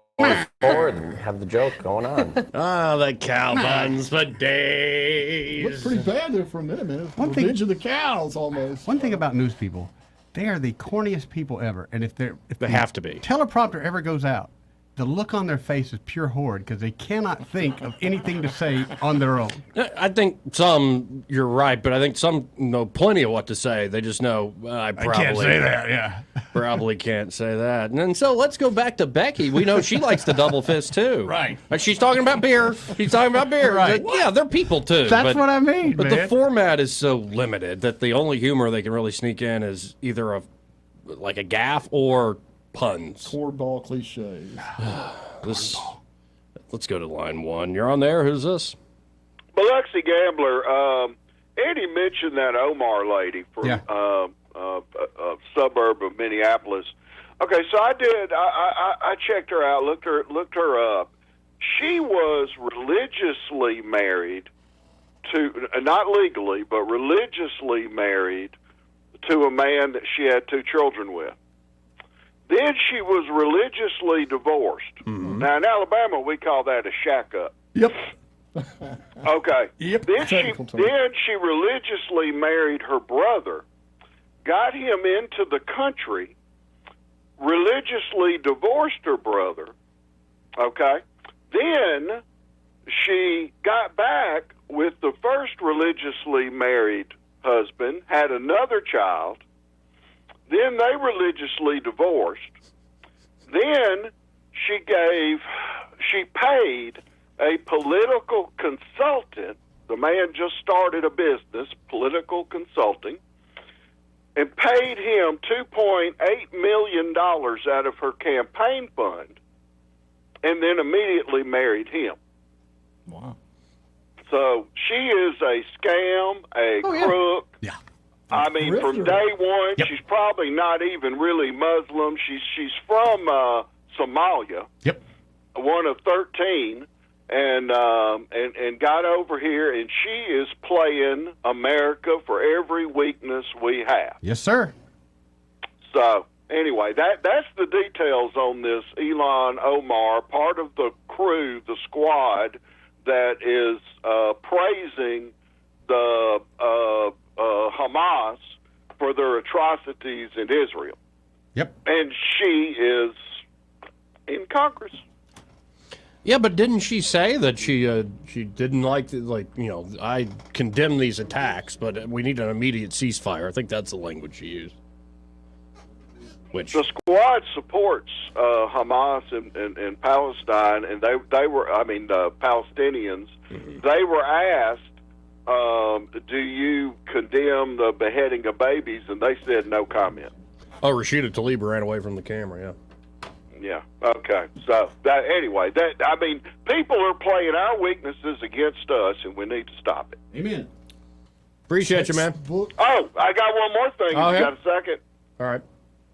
Speaker 13: forward and have the joke going on.
Speaker 8: Oh, the cow buns for days.
Speaker 9: Looked pretty bad there for a minute, man. Revenge of the cows, almost.
Speaker 10: One thing about news people, they are the corniest people ever. And if they
Speaker 8: have to be.
Speaker 10: Teleprompter ever goes out, the look on their face is pure horror because they cannot think of anything to say on their own.
Speaker 8: I think some, you're right, but I think some know plenty of what to say. They just know, I probably
Speaker 10: can't say that, yeah.
Speaker 8: Probably can't say that. And then, so let's go back to Becky. We know she likes the double fist, too.
Speaker 10: Right.
Speaker 8: She's talking about beer. She's talking about beer.
Speaker 10: Right.
Speaker 8: Yeah, they're people, too.
Speaker 10: That's what I mean,
Speaker 8: But
Speaker 10: man.
Speaker 8: the format is so limited that the only humor they can really sneak in is either like a gaffe or puns.
Speaker 9: Cornball cliches.
Speaker 8: Let's go to line one. You're on there. Who's this?
Speaker 21: Biloxi Gambler. Eddie mentioned that Omar lady from a suburb of Minneapolis. Okay, so I did. I checked her out, looked her up. She was religiously married to, not legally, but religiously married to a man that she had 2 children with. Then she was religiously divorced. Mm-hmm. Now, in Alabama, we call that a shack up.
Speaker 9: Yep.
Speaker 21: Okay.
Speaker 9: Yep.
Speaker 21: Then she religiously married her brother, got him into the country, religiously divorced her brother. Okay. Then she got back with the first religiously married husband, had another child. Then they religiously divorced. Then she paid a political consultant. The man just started a business, political consulting, and paid him $2.8 million out of her campaign fund, and then immediately married him.
Speaker 9: Wow.
Speaker 21: So she is a scam, a crook.
Speaker 10: Yeah.
Speaker 21: I mean, from day one, she's probably not even really Muslim. She's from Somalia.
Speaker 10: Yep.
Speaker 21: One of 13, and got over here, and she is playing America for every weakness we have.
Speaker 10: Yes, sir.
Speaker 21: So anyway, that's the details on this Elon Omar, part of the crew, the squad that is praising the Hamas for their atrocities in Israel.
Speaker 10: Yep.
Speaker 21: And she is in Congress.
Speaker 8: Yeah, but didn't she say that she didn't like I condemn these attacks, but we need an immediate ceasefire? I think that's the language she used. Which
Speaker 21: the squad supports Hamas in Palestine, and they were, I mean, the Palestinians. Mm-hmm. They were asked, do you condemn the beheading of babies? And they said no comment.
Speaker 8: Oh, Rashida Tlaib ran away from the camera, yeah.
Speaker 21: Yeah, okay. So, anyway, I mean, people are playing our weaknesses against us, and we need to stop it.
Speaker 10: Amen.
Speaker 8: Appreciate you, man.
Speaker 21: Oh, I got one more thing.
Speaker 8: Oh,
Speaker 21: you
Speaker 8: yeah?
Speaker 21: got a second?
Speaker 8: All right.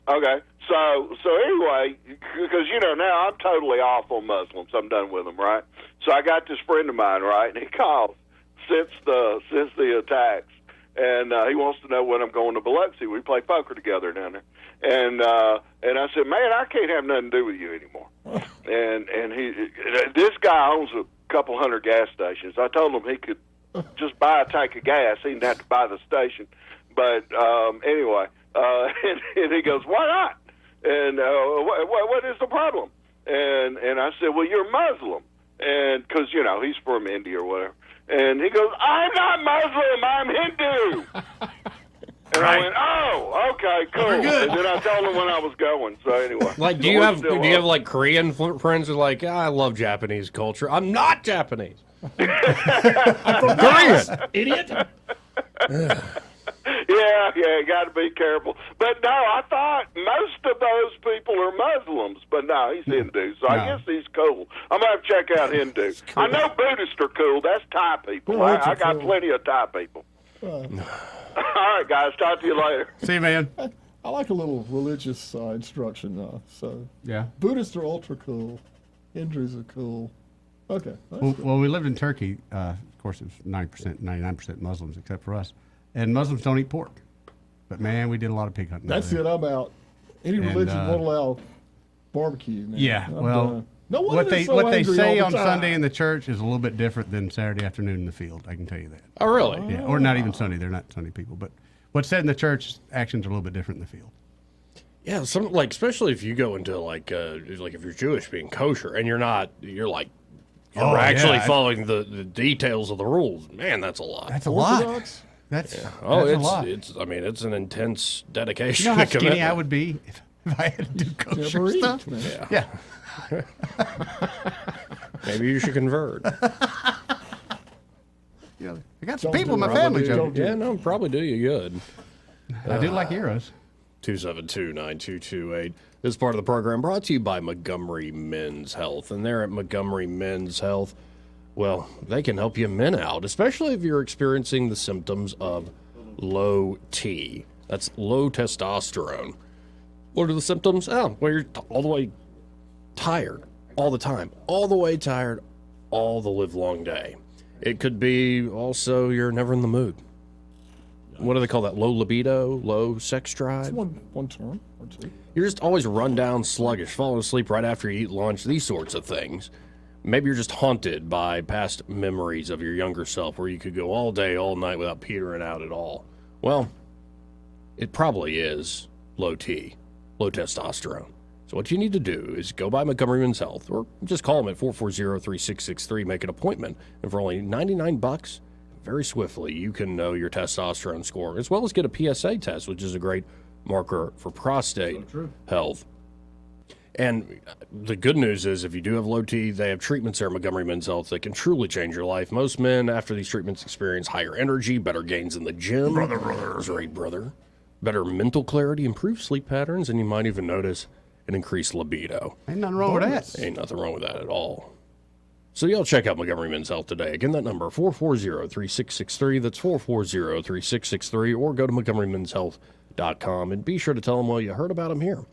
Speaker 21: Okay. So anyway, because, now I'm totally off on Muslims. I'm done with them, right? So I got this friend of mine, right, and he calls since the attacks, and he wants to know when I'm going to Biloxi. We play poker together down there. And I said, man, I can't have nothing to do with you anymore. And this guy owns a couple hundred gas stations. I told him he could just buy a tank of gas. He didn't have to buy the station. But anyway, and he goes, why not? And what is the problem? And I said, well, you're Muslim. and because he's from India or whatever, and he goes, "I'm not Muslim, I'm Hindu." And I went, "Oh, okay, cool." And then I told him when I was going. So anyway,
Speaker 8: Like, do you have like Korean friends who are like, I love Japanese culture. I'm not Japanese.
Speaker 21: I'm
Speaker 8: from Korea.
Speaker 21: Idiot. Yeah, you got to be careful. But no, I thought most of those people are Muslims, but no, he's Hindu, so I guess he's cool. I'm going to have to check out Hindu. I know Buddhists are cool. That's Thai people. I got plenty of Thai people. All right, guys, talk to you later.
Speaker 10: See you, man.
Speaker 9: I like a little religious instruction, so
Speaker 10: Yeah.
Speaker 9: Buddhists are ultra cool. Hindus are cool. Okay.
Speaker 10: Well, we lived in Turkey. Of course, it was 90%, 99% Muslims, except for us. And Muslims don't eat pork. But, man, we did a lot of pig hunting.
Speaker 9: That's it. I'm out. Any religion won't allow barbecue. Man.
Speaker 10: Yeah,
Speaker 9: I'm
Speaker 10: well,
Speaker 9: done. No
Speaker 10: what they
Speaker 9: angry
Speaker 10: say
Speaker 9: all
Speaker 10: on
Speaker 9: the time.
Speaker 10: Sunday in the church is a little bit different than Saturday afternoon in the field. I can tell you that.
Speaker 8: Oh, really?
Speaker 10: Yeah, or not even Sunday. They're not Sunday people. But what's said in the church, actions are a little bit different in the field.
Speaker 8: Yeah, especially if you go into like if you're Jewish, being kosher, and you're actually following the details of the rules. Man, that's a lot.
Speaker 10: That's a lot. That's a lot.
Speaker 8: It's an intense dedication.
Speaker 10: You know how
Speaker 8: and
Speaker 10: skinny
Speaker 8: commitment.
Speaker 10: I would be if I had to do kosher
Speaker 9: Never eat,
Speaker 10: stuff?
Speaker 9: man.
Speaker 8: Yeah. Maybe you should convert.
Speaker 10: I got some
Speaker 9: Don't
Speaker 10: people in
Speaker 9: do
Speaker 10: my
Speaker 9: it.
Speaker 10: family, Joe.
Speaker 9: Don't do
Speaker 8: Yeah, no, probably do you good.
Speaker 10: I do like heroes.
Speaker 8: 272-9228. This part of the program brought to you by Montgomery Men's Health. And they're at Montgomery Men's Health. Well, they can help you men out, especially if you're experiencing the symptoms of low T. That's low testosterone. What are the symptoms? Oh, well, you're all the way tired all the time, all the way tired all the livelong day. It could be also you're never in the mood. What do they call that? Low libido, low sex drive?
Speaker 9: It's one term or two.
Speaker 8: You're just always run down, sluggish, falling asleep right after you eat lunch, these sorts of things. Maybe you're just haunted by past memories of your younger self where you could go all day, all night without petering out at all. Well, it probably is low T, low testosterone. So what you need to do is go by Montgomery Men's Health or just call them at 440-3663, make an appointment, and for only $99, very swiftly, you can know your testosterone score, as well as get a PSA test, which is a great marker for prostate health. And the good news is if you do have low T, they have treatments there at Montgomery Men's Health that can truly change your life. Most men, after these treatments, experience higher energy, better gains in the gym. Brother. Great, brother. Better mental clarity, improved sleep patterns, and you might even notice an increased libido.
Speaker 10: Ain't nothing wrong with that.
Speaker 8: Ain't nothing wrong with that at all. So y'all check out Montgomery Men's Health today. Again, that number, 440-3663. That's 440-3663. Or go to MontgomeryMen'sHealth.com and be sure to tell them, well, you heard about them here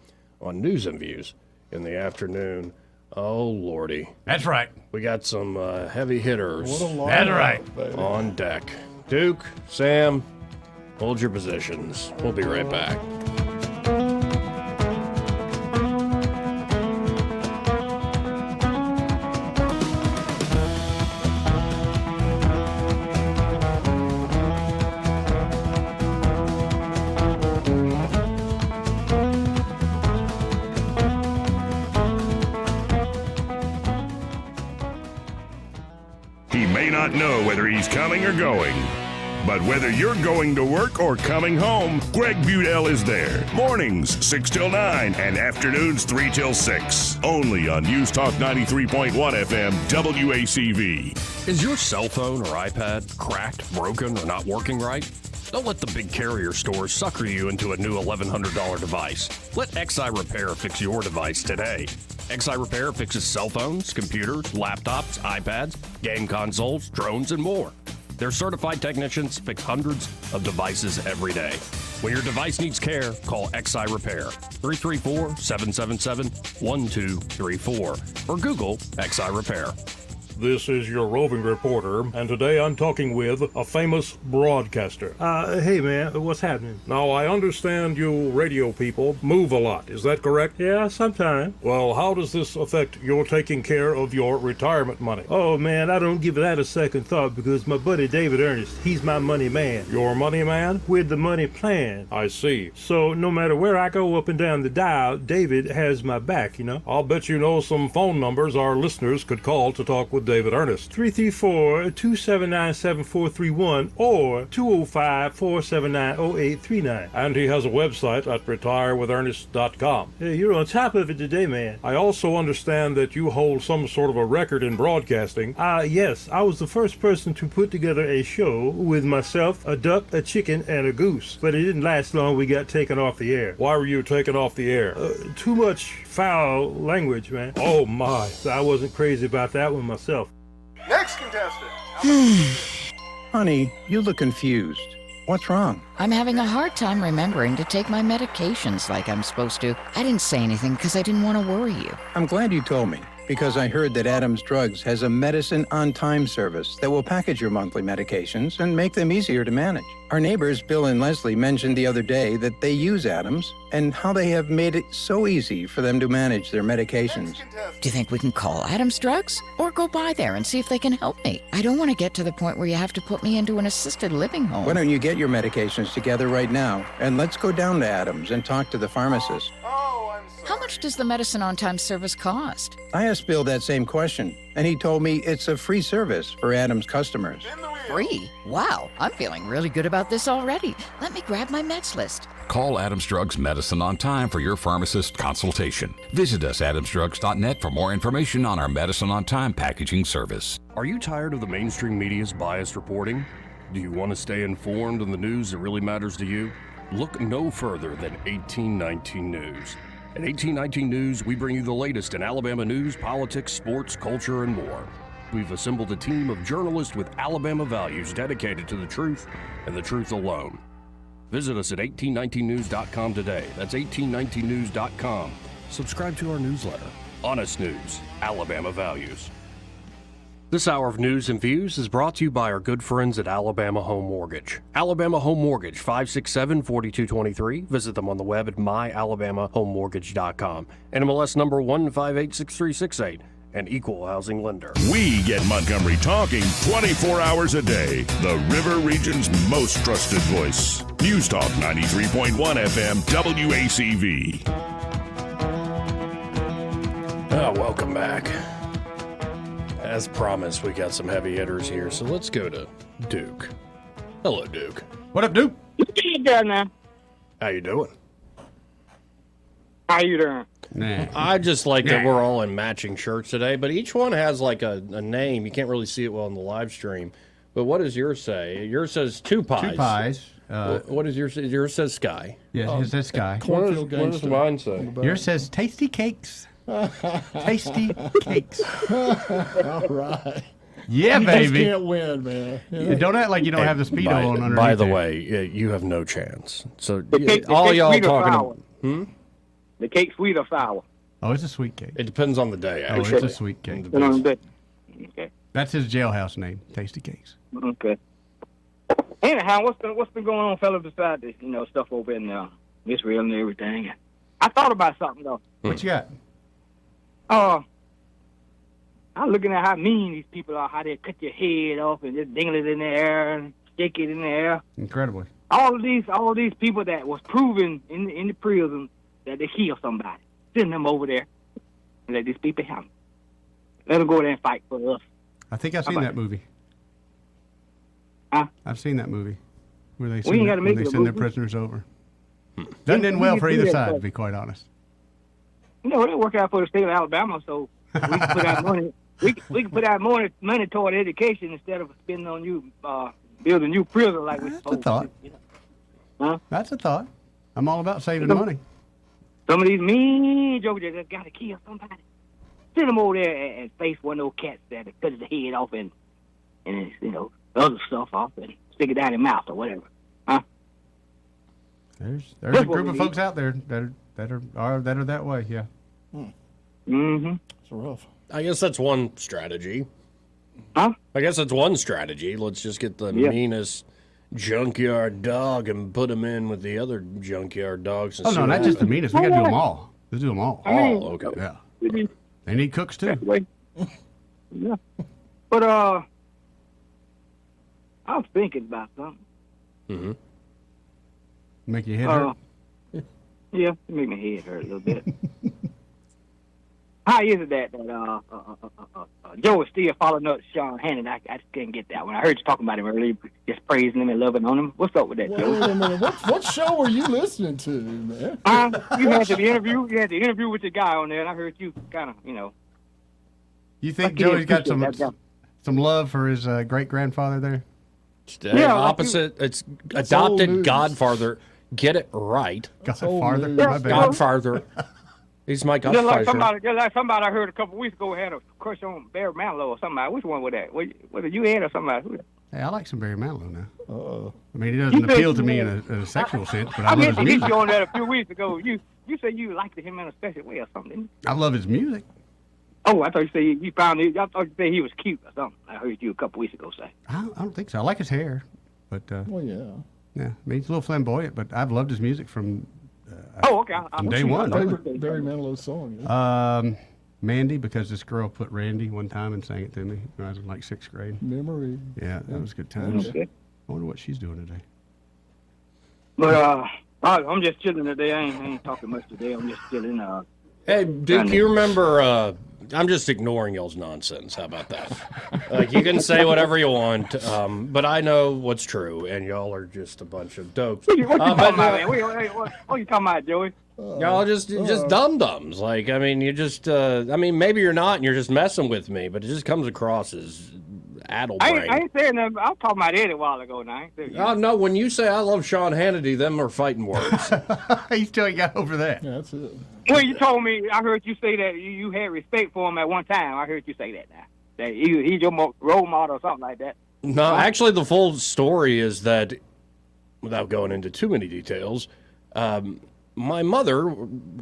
Speaker 8: on News and Views in the afternoon. Oh, Lordy.
Speaker 10: That's right.
Speaker 8: We got some heavy hitters.
Speaker 9: What a lineup,
Speaker 10: That's right.
Speaker 9: baby.
Speaker 8: On deck. Duke, Sam, hold your positions. We'll be right back.
Speaker 2: He may not know whether he's coming or going, but whether you're going to work or coming home, Greg Budell is there. Mornings, 6 till 9, and afternoons, 3 till 6. Only on News Talk 93.1 FM, WACV.
Speaker 18: Is your cell phone or iPad cracked, broken, or not working right? Don't let the big carrier stores sucker you into a new $1,100 device. Let XI Repair fix your device today. XI Repair fixes cell phones, computers, laptops, iPads, game consoles, drones, and more. Their certified technicians fix hundreds of devices every day. When your device needs care, call XI Repair, 334-777-1234, or Google XI Repair. This is your roving reporter, and today I'm talking with a famous broadcaster.
Speaker 3: Hey, man, what's happening?
Speaker 18: Now, I understand you radio people move a lot. Is that correct?
Speaker 3: Yeah, sometime.
Speaker 18: Well, how does this affect your taking care of your retirement money?
Speaker 3: Oh, man, I don't give that a second thought because my buddy David Ernest, he's my money man.
Speaker 18: Your money man?
Speaker 3: With the money plan.
Speaker 18: I see.
Speaker 3: So no matter where I go up and down the dial, David has my back, you know?
Speaker 18: I'll bet you know some phone numbers our listeners could call to talk with David Ernest.
Speaker 3: 334-279-7431 or 205-479-0839.
Speaker 18: And he has a website at retirewithernest.com.
Speaker 3: Hey, you're on top of it today, man.
Speaker 18: I also understand that you hold some sort of a record in broadcasting.
Speaker 3: Yes, I was the first person to put together a show with myself, a duck, a chicken, and a goose. But it didn't last long. We got taken off the air.
Speaker 18: Why were you taken off the air?
Speaker 3: Too much foul language, man.
Speaker 18: Oh, my.
Speaker 3: So I wasn't crazy about that one myself.
Speaker 5: Next contestant.
Speaker 6: Honey, you look confused. What's wrong?
Speaker 7: I'm having a hard time remembering to take my medications like I'm supposed to. I didn't say anything because I didn't want to worry you.
Speaker 6: I'm glad you told me, because I heard that Adams Drugs has a medicine on time service that will package your monthly medications and make them easier to manage. Our neighbors, Bill and Leslie, mentioned the other day that they use Adams and how they have made it so easy for them to manage their medications.
Speaker 7: Do you think we can call Adams Drugs or go by there and see if they can help me? I don't want to get to the point where you have to put me into an assisted living home.
Speaker 6: Why don't you get your medications together right now and let's go down to Adams and talk to the pharmacist.
Speaker 7: How much does the medicine on time service cost?
Speaker 6: I asked Bill that same question, and he told me it's a free service for Adams customers.
Speaker 7: Free? Wow, I'm feeling really good about this already. Let me grab my meds list.
Speaker 22: Call Adams Drugs Medicine on time for your pharmacist consultation. Visit us at adamsdrugs.net for more information on our Medicine on Time packaging service.
Speaker 18: Are you tired of the mainstream media's biased reporting? Do you want to stay informed on the news that really matters to you? Look no further than 1819 News. At 1819 News, we bring you the latest in Alabama news, politics, sports, culture, and more. We've assembled a team of journalists with Alabama values dedicated to the truth and the truth alone. Visit us at 1819news.com today. That's 1819news.com. Subscribe to our newsletter. Honest News, Alabama Values.
Speaker 8: This hour of news and views is brought to you by our good friends at Alabama Home Mortgage. Alabama Home Mortgage, 567-4223. Visit them on the web at myalabamahomemortgage.com. NMLS number 1586368, an equal housing lender.
Speaker 2: We get Montgomery talking 24 hours a day. The River Region's most trusted voice. News Talk 93.1 FM WACV.
Speaker 8: Welcome back. As promised, we got some heavy hitters here, so let's go to Duke. Hello, Duke.
Speaker 10: What up, Duke?
Speaker 23: Good, man.
Speaker 8: How you doing?
Speaker 23: How you doing?
Speaker 10: Nah.
Speaker 8: I just like that we're all in matching shirts today, but each one has like a name. You can't really see it well on the live stream. But what does yours say? Yours says two pies.
Speaker 10: Two pies.
Speaker 8: What does yours say? Yours says Sky.
Speaker 10: Yeah, it says Sky.
Speaker 8: What does mine say?
Speaker 10: Yours says Tasty Cakes. Tasty Cakes.
Speaker 9: All right.
Speaker 10: Yeah,
Speaker 9: You
Speaker 10: baby.
Speaker 9: just can't win, man.
Speaker 10: Yeah, don't act like you don't have the Speedo on underneath.
Speaker 8: By the
Speaker 10: there.
Speaker 8: way, you have no chance. So
Speaker 23: The cake
Speaker 8: all y'all
Speaker 23: sweet or
Speaker 8: talking
Speaker 23: sour?
Speaker 8: about.
Speaker 23: The cake sweet or sour?
Speaker 10: Oh, it's a sweet cake.
Speaker 8: It depends on the day,
Speaker 10: Oh,
Speaker 8: actually.
Speaker 10: it's a sweet cake.
Speaker 23: Okay.
Speaker 10: That's his jailhouse name, Tasty Cakes.
Speaker 23: Okay. Anyhow, what's been going on, fellas, besides this, stuff over in Israel and everything? I thought about something though.
Speaker 10: What you got?
Speaker 23: I'm looking at how mean these people are, how they cut your head off and just dingle it in the air and stick it in the air.
Speaker 10: Incredibly.
Speaker 23: All of these people that was proven in the prison that they killed somebody, send them over there and let these people have them. Let them go there and fight for us.
Speaker 10: I think I've seen that movie.
Speaker 23: Huh?
Speaker 10: I've seen that movie where they
Speaker 23: We
Speaker 10: send,
Speaker 23: ain't gotta make
Speaker 10: when
Speaker 23: it
Speaker 10: they
Speaker 23: a
Speaker 10: send their
Speaker 23: movie.
Speaker 10: prisoners over. Doesn't end well for either side, to be quite honest.
Speaker 23: It work out for the state of Alabama, so we can put out money. We can put out more money toward education instead of spending on you building new prison like we're
Speaker 10: That's a
Speaker 23: supposed
Speaker 10: thought.
Speaker 23: to. Huh?
Speaker 10: That's a thought. I'm all about saving money.
Speaker 23: Some of these mean jokers that got to kill somebody. Send them over there and face one of those cats that cut his head off and other stuff off and stick it down his mouth or whatever. Huh?
Speaker 10: There's
Speaker 23: That's
Speaker 10: a
Speaker 23: what
Speaker 10: group
Speaker 23: we
Speaker 10: of
Speaker 23: need.
Speaker 10: folks out there that are that way. Yeah.
Speaker 23: Mm-hmm.
Speaker 9: It's rough.
Speaker 8: I guess that's one strategy.
Speaker 23: Huh?
Speaker 8: I guess that's one strategy. Let's just get the meanest junkyard dog and put him in with the other junkyard dogs. And
Speaker 10: Oh, no, not just the meanest. We got to do them all. Let's do them all.
Speaker 8: Oh, okay.
Speaker 10: Yeah. They need cooks, too.
Speaker 23: Yeah. But, I was thinking about something.
Speaker 8: Mm-hmm.
Speaker 10: Make your head hurt?
Speaker 23: Yeah, it make my head hurt a little bit. How is it that Joe is still following up Sean Hannity? I just can't get that one. I heard you talking about him earlier, just praising him and loving on him. What's up with that, Joe?
Speaker 9: Wait a minute. What show were you listening to, man?
Speaker 23: You had the interview. You had the interview with the guy on there, and I heard you kind of,
Speaker 10: You think Joey's got some love for his great-grandfather there?
Speaker 8: Opposite. It's adopted godfather. Get it right.
Speaker 10: Godfather? My bad.
Speaker 8: Godfather. He's my godfather.
Speaker 23: Just like somebody I heard a couple weeks ago had a crush on Barry Manilow or somebody. Which one was that? Was it you had or somebody?
Speaker 10: Hey, I like some Barry Manilow now. I mean, he doesn't appeal to me in a sexual sense, but I love his
Speaker 23: meant to
Speaker 10: music.
Speaker 23: hit you on that a few weeks ago. You said you liked him in a special way or something.
Speaker 10: I love his music.
Speaker 23: Oh, I thought you said you found it. I thought you said he was cute or something. I heard you a couple weeks ago say.
Speaker 10: I don't think so. I like his hair, but
Speaker 9: well, yeah.
Speaker 10: Yeah, I mean, he's a little flamboyant, but I've loved his music from
Speaker 23: okay.
Speaker 10: From day one.
Speaker 9: Barry Manilow's song. Yeah.
Speaker 10: Mandy, because this girl put Randy one time and sang it to me when I was in like 6th grade.
Speaker 9: Memory.
Speaker 10: Yeah, that was good times.
Speaker 23: Okay.
Speaker 10: I wonder what she's doing today.
Speaker 23: But I'm just chilling today. I ain't talking much today. I'm just chilling.
Speaker 8: Hey, Duke, you remember? I'm just ignoring y'all's nonsense. How about that? Like, you can say whatever you want, but I know what's true, and y'all are just a bunch of dopes.
Speaker 23: What you talking about, man? What you talking about, Joey?
Speaker 8: Y'all just dum-dums. Like, I mean, you just, maybe you're not, and you're just messing with me, but it just comes across as addle brain.
Speaker 23: I ain't saying nothing. I was talking about Eddie a while ago now.
Speaker 8: Oh, no, when you say I love Sean Hannity, them are fighting words.
Speaker 10: You still ain't got over that.
Speaker 9: Yeah, that's it.
Speaker 23: Well, you told me, I heard you say that you had respect for him at one time. I heard you say that now. That he's your role model or something like that.
Speaker 8: No, actually, the full story is that, without going into too many details, my mother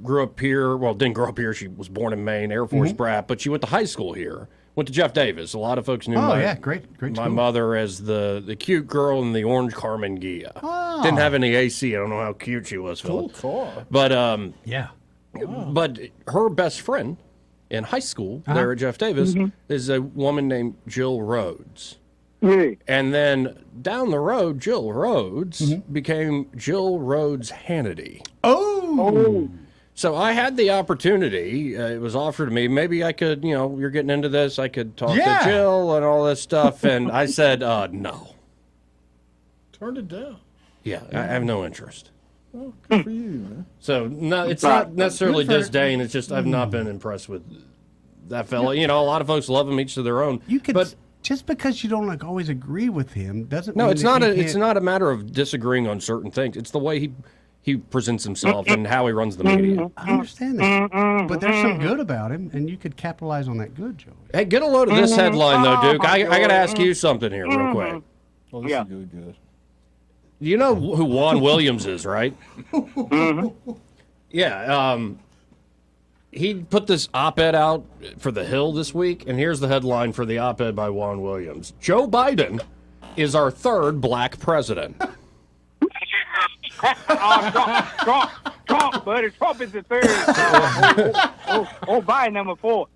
Speaker 8: grew up here. Well, didn't grow up here. She was born in Maine, Air Force brat, but she went to high school here. Went to Jeff Davis. A lot of folks knew
Speaker 10: great
Speaker 8: my
Speaker 10: school.
Speaker 8: mother as the cute girl in the orange Carmen Ghia.
Speaker 10: Oh.
Speaker 8: Didn't have any AC. I don't know how cute she was, Phil.
Speaker 9: Cool car.
Speaker 8: But
Speaker 10: yeah.
Speaker 8: But her best friend in high school there at Jeff Davis is a woman named Jill Rhodes.
Speaker 23: Yeah.
Speaker 8: And then down the road, Jill Rhodes became Jill Rhodes Hannity.
Speaker 10: Oh.
Speaker 8: So I had the opportunity. It was offered to me. Maybe I could, you're getting into this. I could talk to Jill and all this stuff. And I said, no.
Speaker 9: Turned it down.
Speaker 8: Yeah, I have no interest.
Speaker 9: Well, good for you, man.
Speaker 8: So no, it's not necessarily disdain. It's just I've not been impressed with that fella. A lot of folks love him, each to their own.
Speaker 10: But just because you don't always agree with him doesn't.
Speaker 8: No,
Speaker 10: mean
Speaker 8: it's
Speaker 10: that
Speaker 8: not.
Speaker 10: you
Speaker 8: It's not a matter of disagreeing on certain things. It's the way he presents himself and how he runs the media.
Speaker 10: I understand that, but there's some good about him, and you could capitalize on that good, Joey.
Speaker 8: Hey, get a load of this headline though, Duke. I got to ask you something here, real quick.
Speaker 9: Oh, this is good.
Speaker 8: You know who Juan Williams is, right? Yeah. He put this op-ed out for The Hill this week, and here's the headline for the op-ed by Juan Williams. Joe Biden is our third black president.
Speaker 23: Trump, buddy. Trump is the third. Biden number 4.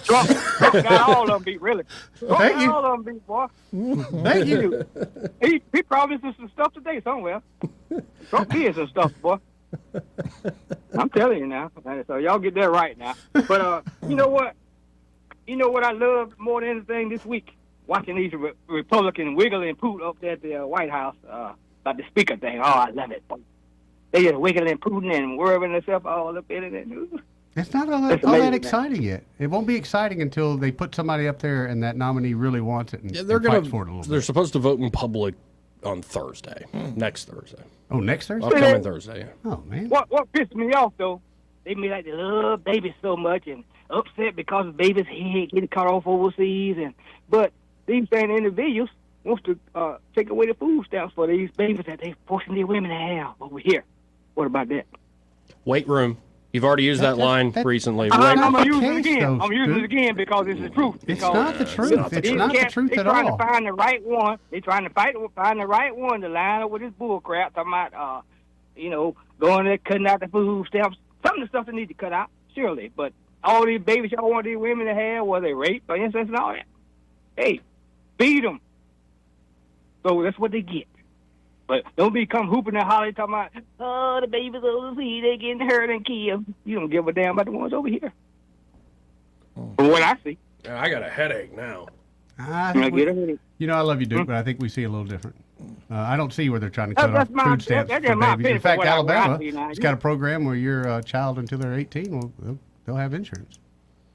Speaker 23: Trump got all of them beat, really.
Speaker 10: Thank you.
Speaker 23: All of them beat, boy.
Speaker 10: Thank you.
Speaker 23: He promised us some stuff today somewhere. Trump did some stuff, boy. I'm telling you now. So y'all get that right now. But you know what? You know what I love more than anything this week? Watching these Republicans wiggle and poot up there at the White House about the speaker thing. Oh, I love it. They just wiggling and pooting and whirling themselves all up in it.
Speaker 10: It's not all that exciting yet. It won't be exciting until they put somebody up there and that nominee really wants it and, fights for it a little bit.
Speaker 8: They're supposed to vote in public on Thursday, next Thursday.
Speaker 10: Oh, next Thursday?
Speaker 8: Upcoming Thursday, yeah.
Speaker 10: Oh, man.
Speaker 23: What pissed me off, though, they be like they love babies so much and upset because of babies' head getting cut off overseas. But these same individuals wants to take away the food stamps for these babies that they forcing their women to have over here. What about that?
Speaker 8: Weight room. You've already used that line recently.
Speaker 23: I'm
Speaker 8: Right?
Speaker 23: going to use it again. I'm using it again because it's the truth.
Speaker 10: It's not the truth. It's not the truth at all.
Speaker 23: They're trying to find the right one. They're trying to find the right one to line up with this bull crap. Talking about, going there, cutting out the food stamps. Some of the stuff they need to cut out, surely. But all these babies y'all want these women to have, were they raped or incest and all that? Hey, feed them. So that's what they get. But don't become hooping and hollering talking about, oh, the babies overseas, they getting hurt and killed. You don't give a damn about the ones over here. From what I see.
Speaker 8: I got a headache now.
Speaker 10: I love you, Duke, but I think we see a little different. I don't see where they're trying to cut off food stamps for babies. In fact, Alabama has got a program where your child until they're 18, they'll have insurance.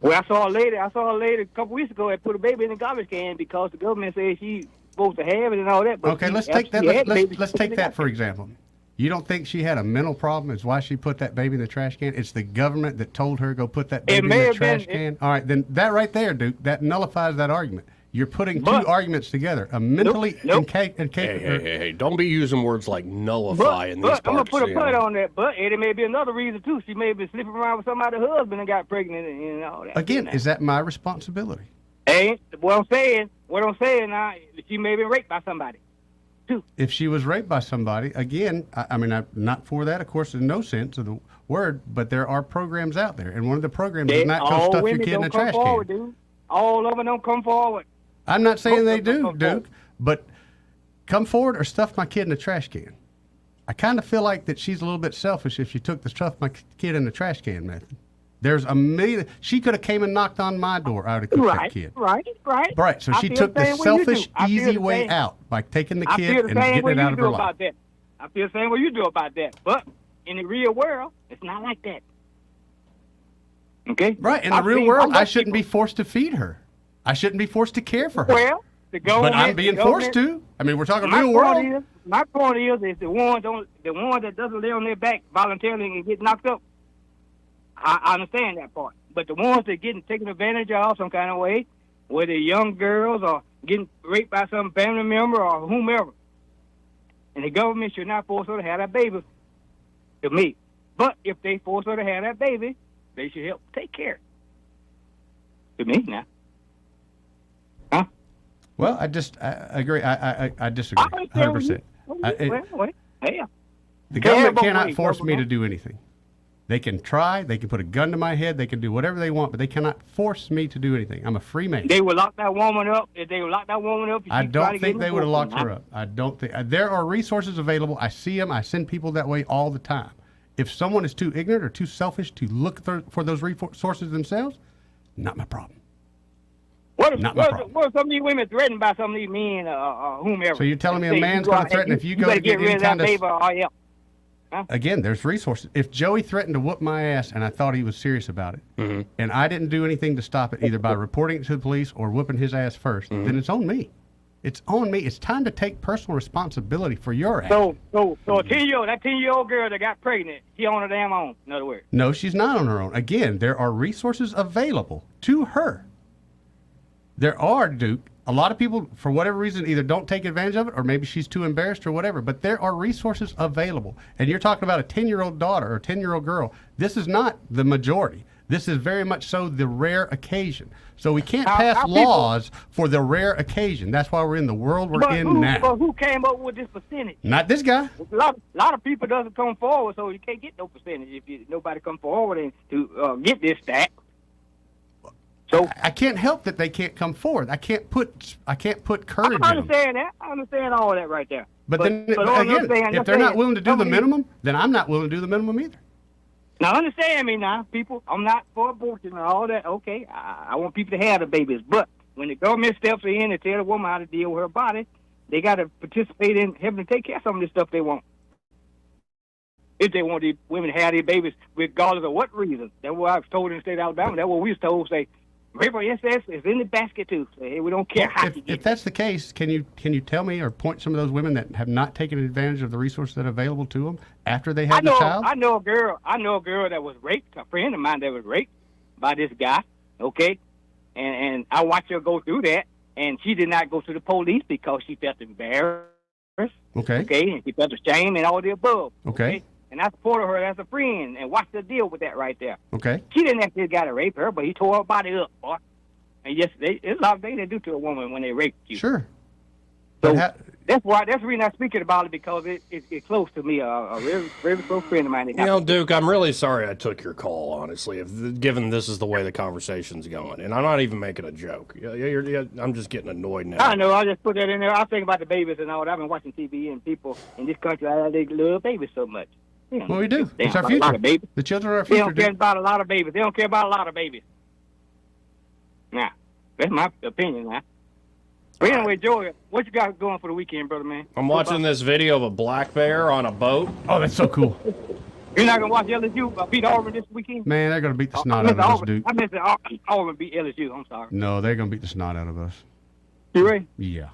Speaker 23: Well, I saw a lady a couple weeks ago that put a baby in the garbage can because the government said she's supposed to have it and all that. But
Speaker 10: okay, let's take that. Let's take that for example. You don't think she had a mental problem? Is why she put that baby in the trash can? It's the government that told her go put that baby in the trash can. All right, then that right there, Duke, that nullifies that argument. You're putting two arguments together. A mentally incapable.
Speaker 8: Hey, don't be using words like nullify in these parts.
Speaker 23: I'm going to put a put on that. But it may be another reason, too. She may have been sleeping around with somebody's husband and got pregnant and all that.
Speaker 10: Again, is that my responsibility?
Speaker 23: Hey, what I'm saying now, she may have been raped by somebody, too.
Speaker 10: If she was raped by somebody, again, I'm not for that, of course, in no sense of the word, but there are programs out there. And one of the programs is not go stuff your kid in a trash can.
Speaker 23: Dude. All of them don't come forward.
Speaker 10: I'm not saying they do, Duke, but come forward or stuff my kid in the trash can. I kind of feel like that she's a little bit selfish if she took the stuff my kid in the trash can method. There's a million. She could have came and knocked on my door. I would have cooked that kid. Right. So she took the selfish, easy way out by taking the kid and getting it out of her life.
Speaker 23: I feel the same way you do about that. But in the real world, it's not like that. Okay?
Speaker 10: Right. In the real world, I shouldn't be forced to feed her. I shouldn't be forced to care for her.
Speaker 23: Well, the government,
Speaker 10: but I'm being forced to. I mean, we're talking real world.
Speaker 23: My point is the ones that doesn't lay on their back voluntarily and get knocked up. I understand that part. But the ones that getting taken advantage of some kind of way, whether young girls or getting raped by some family member or whomever, and the government should not force her to have that baby. To me, but if they force her to have that baby, they should help take care. To me now. Huh?
Speaker 10: Well, I agree. I disagree 100%. The government cannot force me to do anything. They can try. They can put a gun to my head. They can do whatever they want, but they cannot force me to do anything. I'm a free man.
Speaker 23: They would lock that woman up. If they would lock that woman up,
Speaker 10: I don't think they would have locked her up. I don't think. There are resources available. I see them. I send people that way all the time. If someone is too ignorant or too selfish to look for those resources themselves, not my problem.
Speaker 23: What if some of these women threatened by some of these men or whomever?
Speaker 10: So you're telling me a man's going to threaten if you go to get
Speaker 23: rid of that baby or else?
Speaker 10: Huh? Again, there's resources. If Joey threatened to whoop my ass and I thought he was serious about it, and I didn't do anything to stop it, either by reporting it to the police or whooping his ass first, then it's on me. It's on me. It's time to take personal responsibility for your ass.
Speaker 23: So that 10-year-old girl that got pregnant, she on her damn own, in other words.
Speaker 10: No, she's not on her own. Again, there are resources available to her. There are, Duke. A lot of people, for whatever reason, either don't take advantage of it or maybe she's too embarrassed or whatever. But there are resources available. And you're talking about a 10-year-old daughter or a 10-year-old girl. This is not the majority. This is very much so the rare occasion. So we can't pass laws for the rare occasion. That's why we're in the world we're in now.
Speaker 23: But who came up with this percentage?
Speaker 10: Not this guy.
Speaker 23: A lot of people doesn't come forward, so you can't get no percentage if nobody come forward and to get this stat.
Speaker 10: So I can't help that they can't come forward. I can't put courage in them.
Speaker 23: I understand that. I understand all that right there.
Speaker 10: But then again, if they're not willing to do the minimum, then I'm not willing to do the minimum either.
Speaker 23: Now understand me now, people. I'm not for abortion and all that. Okay, I want people to have the babies, but when the government steps in and tell the woman how to deal with her body, they got to participate in helping to take care of some of this stuff they want. If they want these women to have their babies, regardless of what reason. That's what I was told in the state of Alabama. That's what we was told. Say, rape or incest is in the basket too. So, hey, we don't care how you get it.
Speaker 10: If that's the case, can you tell me or point some of those women that have not taken advantage of the resources that are available to them after they had the child?
Speaker 23: I know a girl that was raped. A friend of mine that was raped by this guy. Okay, and I watched her go through that, and she did not go to the police because she felt embarrassed.
Speaker 10: Okay.
Speaker 23: Okay, and she felt ashamed and all the above.
Speaker 10: Okay.
Speaker 23: and I supported her as a friend. And what's the deal with that right there?
Speaker 10: Okay.
Speaker 23: She didn't actually got to rape her, but he tore her body up, boy. And yes, there's a lot of things they do to a woman when they rape you.
Speaker 10: Sure.
Speaker 23: So that's the reason I'm speaking about it, because it's close to me. A very, very close friend of mine.
Speaker 8: You know, Duke, I'm really sorry I took your call, honestly, given this is the way the conversation's going. And I'm not even making a joke. I'm just getting annoyed now.
Speaker 23: I know. I just put that in there. I think about the babies and all that. I've been watching TV, and people in this country, they love babies so much.
Speaker 10: Well, we do.
Speaker 23: They
Speaker 10: It's our
Speaker 23: about a lot
Speaker 10: future.
Speaker 23: of babies.
Speaker 10: The children are our
Speaker 23: They
Speaker 10: future.
Speaker 23: don't care about a lot of babies. They don't care about a lot of babies. Now, that's my opinion now. But anyway, Joey, what you got going for the weekend, brother, man?
Speaker 8: I'm watching this video of a black bear on a boat.
Speaker 10: Oh, that's so cool.
Speaker 23: You're not going to watch LSU beat Auburn this weekend?
Speaker 10: Man, they're going to beat the snot out of us, Duke.
Speaker 23: I missed Auburn beat LSU. I'm sorry.
Speaker 10: No, they're going to beat the snot out of us.
Speaker 23: You ready?
Speaker 10: Yeah.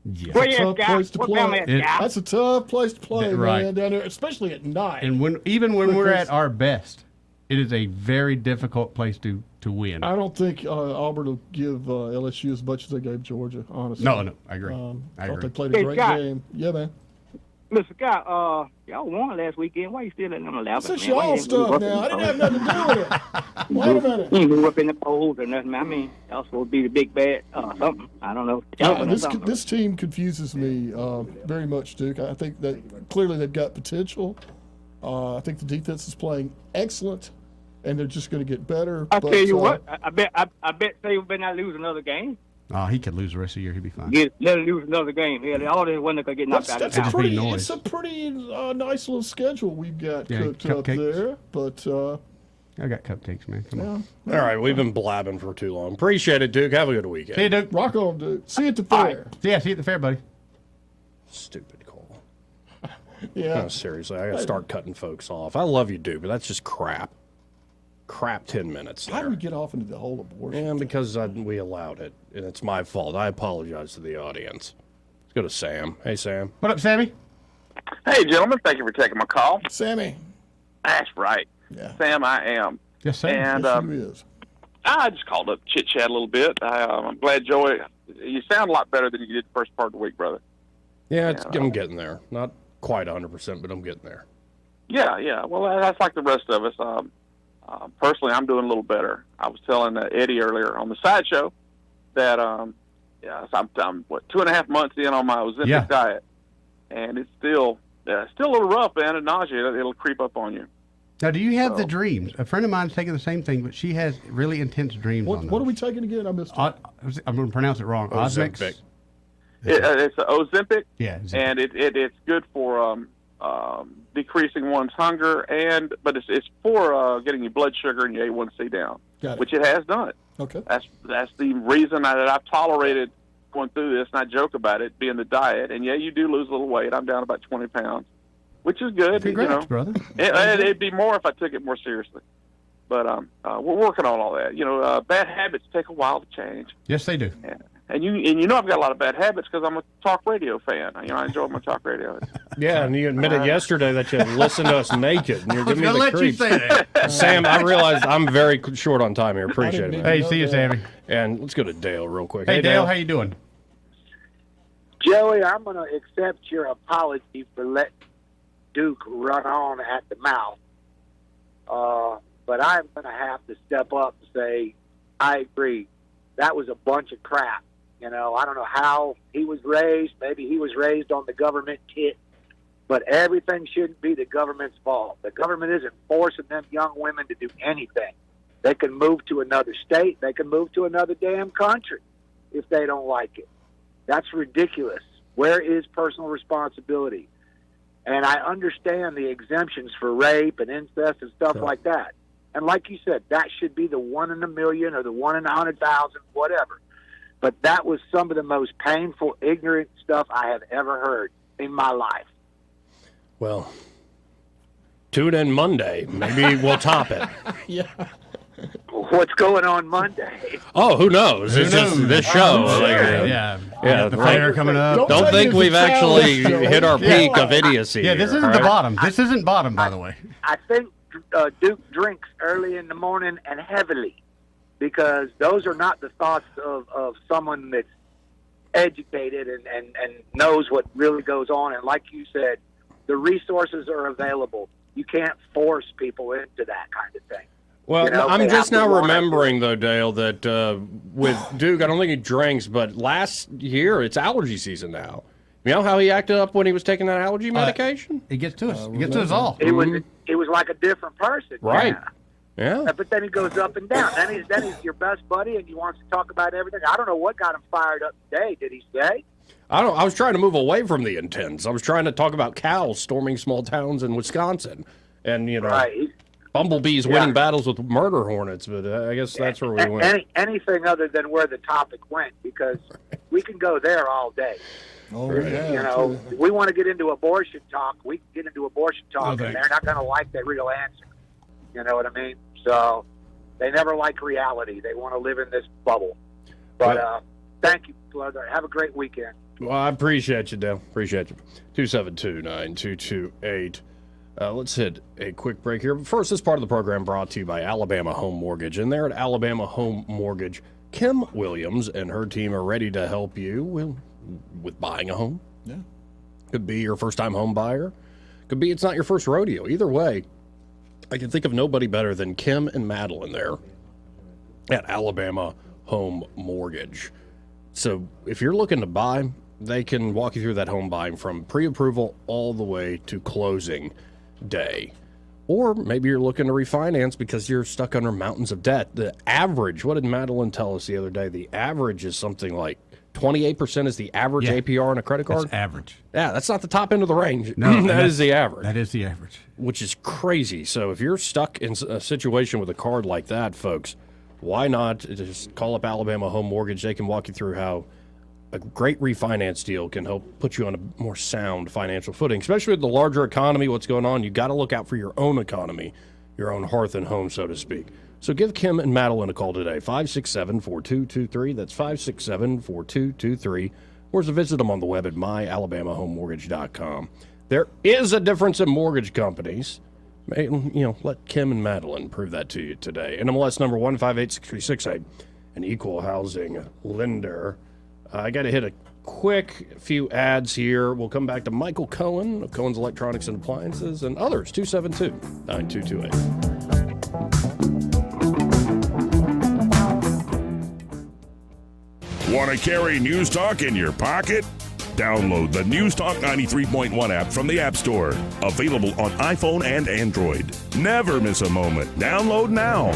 Speaker 10: Yeah.
Speaker 23: Where you
Speaker 9: Tough
Speaker 23: at,
Speaker 9: place to
Speaker 23: What
Speaker 9: play.
Speaker 23: town at, Scott?
Speaker 9: That's a tough place to play,
Speaker 10: Right.
Speaker 9: man, down there, especially at night.
Speaker 10: And even when we're
Speaker 9: Because-
Speaker 10: at our best, it is a very difficult place to win.
Speaker 9: I don't think Auburn will give LSU as much as they gave Georgia, honestly.
Speaker 10: No, I agree.
Speaker 9: I
Speaker 10: I
Speaker 9: thought
Speaker 10: agree.
Speaker 9: they played a
Speaker 23: Hey,
Speaker 9: great
Speaker 23: Scott.
Speaker 9: game. Yeah, man.
Speaker 23: Mr. Scott, y'all won last weekend. Why you still letting them allow
Speaker 9: That's y'all stuff now. I didn't have nothing to do with it. Wait a minute.
Speaker 23: You ain't move up in the polls or nothing. I mean, y'all supposed to be the big bad something. I don't know.
Speaker 9: This team confuses me very much, Duke. I think that clearly they've got potential. I think the defense is playing excellent, and they're just going to get better.
Speaker 23: I tell you what, I bet they better not lose another game.
Speaker 10: Oh, he could lose the rest of the year. He'd be fine.
Speaker 23: Let them lose another game. Hell, all this one that could get knocked out of
Speaker 9: That's
Speaker 23: town.
Speaker 9: it's a pretty nice little schedule we've got
Speaker 10: Yeah,
Speaker 9: cooked up
Speaker 10: cupcakes.
Speaker 9: there. But
Speaker 10: I got cupcakes, man. Come on.
Speaker 8: All right, we've been blabbing for too long. Appreciate it, Duke. Have a good weekend.
Speaker 10: See you, Duke.
Speaker 9: Rock on, Duke. See you at the fair.
Speaker 10: Yeah, see you at the fair, buddy.
Speaker 8: Stupid call.
Speaker 9: Yeah.
Speaker 8: No, seriously, I got to start cutting folks off. I love you, Duke, but that's just crap. Crap 10 minutes.
Speaker 9: How do we get off into the whole abortion?
Speaker 8: Yeah, because we allowed it, and it's my fault. I apologize to the audience. Let's go to Sam. Hey, Sam.
Speaker 10: What up, Sammy?
Speaker 4: Hey, gentlemen. Thank you for taking my call.
Speaker 9: Sammy.
Speaker 4: That's right.
Speaker 9: Yeah.
Speaker 4: Sam, I am.
Speaker 10: Yes, sir.
Speaker 4: And
Speaker 9: Yes, you is.
Speaker 4: I just called up, chit-chat a little bit. I'm glad, Joey, you sound a lot better than you did the first part of the week, brother.
Speaker 8: Yeah, I'm getting there. Not quite 100%, but I'm getting there.
Speaker 4: Yeah. Well, that's like the rest of us. Personally, I'm doing a little better. I was telling Eddie earlier on the sideshow that I'm 2.5 months in on my Ozempic diet, and it's still a little rough, man. And nausea, it'll creep up on you.
Speaker 10: Now, do you have the dreams? A friend of mine's taking the same thing, but she has really intense dreams on
Speaker 9: What are we taking again? I missed it.
Speaker 10: I'm going to pronounce it wrong.
Speaker 8: Ozempic.
Speaker 4: It's Ozempic,
Speaker 10: Yeah.
Speaker 4: and it's good for decreasing one's hunger, but it's for getting your blood sugar and your A1C down, which it has done.
Speaker 9: Okay.
Speaker 4: That's the reason that I've tolerated going through this, and I joke about it being the diet. And yeah, you do lose a little weight. I'm down about 20 pounds, which is good.
Speaker 10: Congrats, brother.
Speaker 4: It'd be more if I took it more seriously. But we're working on all that. Bad habits take a while to change.
Speaker 10: Yes, they do.
Speaker 4: And I've got a lot of bad habits because I'm a talk radio fan. I enjoy my talk radio.
Speaker 8: Yeah, and you admitted yesterday that you listened to us naked, and you're giving me the
Speaker 4: let you
Speaker 8: creeps.
Speaker 4: say that.
Speaker 8: Sam, I realize I'm very short on time here. Appreciate it, man.
Speaker 10: Hey, see you, Sammy.
Speaker 8: And let's go to Dale real quick.
Speaker 10: Hey, Dale, how you doing?
Speaker 11: Joey, I'm going to accept your apology for letting Duke run on at the mouth. But I'm going to have to step up and say, I agree. That was a bunch of crap. I don't know how he was raised. Maybe he was raised on the government kit. But everything shouldn't be the government's fault. The government isn't forcing them young women to do anything. They can move to another state. They can move to another damn country if they don't like it. That's ridiculous. Where is personal responsibility? And I understand the exemptions for rape and incest and stuff like that. And like you said, that should be the 1 in a million or the 1 in 100,000, whatever. But that was some of the most painful, ignorant stuff I have ever heard in my life.
Speaker 8: Well, tune in Monday. Maybe we'll top it.
Speaker 9: Yeah.
Speaker 11: What's going on Monday?
Speaker 8: Oh, who knows? It's just this show.
Speaker 10: Yeah.
Speaker 8: Yeah.
Speaker 10: The fair coming up.
Speaker 8: Don't think we've actually hit our peak of idiocy.
Speaker 10: Yeah, this
Speaker 8: here,
Speaker 10: isn't
Speaker 8: all
Speaker 10: the
Speaker 8: right?
Speaker 10: bottom. This isn't bottom, by the way.
Speaker 11: I think Duke drinks early in the morning and heavily, because those are not the thoughts of someone that's educated and knows what really goes on. And like you said, the resources are available. you can't force people into that kind of thing.
Speaker 8: Well,
Speaker 11: You know,
Speaker 8: I'm
Speaker 11: they
Speaker 8: just
Speaker 11: have to
Speaker 8: now
Speaker 11: want it.
Speaker 8: remembering, though, Dale, that with Duke, I don't think he drinks, but last year it's allergy season now. You know how he acted up when he was taking that allergy medication?
Speaker 10: It gets to us. It gets to us all.
Speaker 11: It was like a different person.
Speaker 8: Right. Yeah.
Speaker 11: But then he goes up and down. Then he's your best buddy, and he wants to talk about everything. I don't know what got him fired up today. Did he say?
Speaker 8: I was trying to move away from the intense. I was trying to talk about cows storming small towns in Wisconsin, and
Speaker 11: Right.
Speaker 8: bumblebees winning battles with murder hornets. But I guess that's where we went.
Speaker 11: Anything other than where the topic went, because we can go there all day.
Speaker 9: Oh,
Speaker 11: You know, we want to get into abortion talk. We can get into abortion talk, and
Speaker 9: thanks.
Speaker 11: they're not going to like the real answer. You know what I mean? So they never like reality. They want to live in this bubble. But thank you, brother. Have a great weekend.
Speaker 8: Well, I appreciate you, Dale. Appreciate you. 272-9228. Let's hit a quick break here. But first, this part of the program brought to you by Alabama Home Mortgage. And there at Alabama Home Mortgage, Kim Williams and her team are ready to help you with buying a home.
Speaker 9: Yeah.
Speaker 8: Could be your first-time home buyer. Could be it's not your first rodeo. Either way, I can think of nobody better than Kim and Madeline there at Alabama Home Mortgage. So if you're looking to buy, they can walk you through that home buying from pre-approval all the way to closing day. Or maybe you're looking to refinance because you're stuck under mountains of debt. The average, what did Madeline tell us the other day? The average is something like 28% is the average APR on a credit card.
Speaker 10: That's average.
Speaker 8: Yeah, that's not the top end of the range.
Speaker 10: No,
Speaker 8: that is the average.
Speaker 10: That is the average.
Speaker 8: Which is crazy. So if you're stuck in a situation with a card like that, folks, why not just call up Alabama Home Mortgage? They can walk you through how a great refinance deal can help put you on a more sound financial footing, especially with the larger economy, what's going on. You got to look out for your own economy, your own hearth and home, so to speak. So give Kim and Madeline a call today, 567-4223. That's 567-4223. Or to visit them on the web at myalabamahomemortgage.com. There is a difference in mortgage companies. Let Kim and Madeline prove that to you today. NMLS number 158638, an equal housing lender. I got to hit a quick few ads here. We'll come back to Michael Cohen of Cohen's Electronics and Appliances and others, 272-9228.
Speaker 2: Want to carry News Talk in your pocket? Download the News Talk 93.1 app from the App Store. Available on iPhone and Android. Never miss a moment. Download now.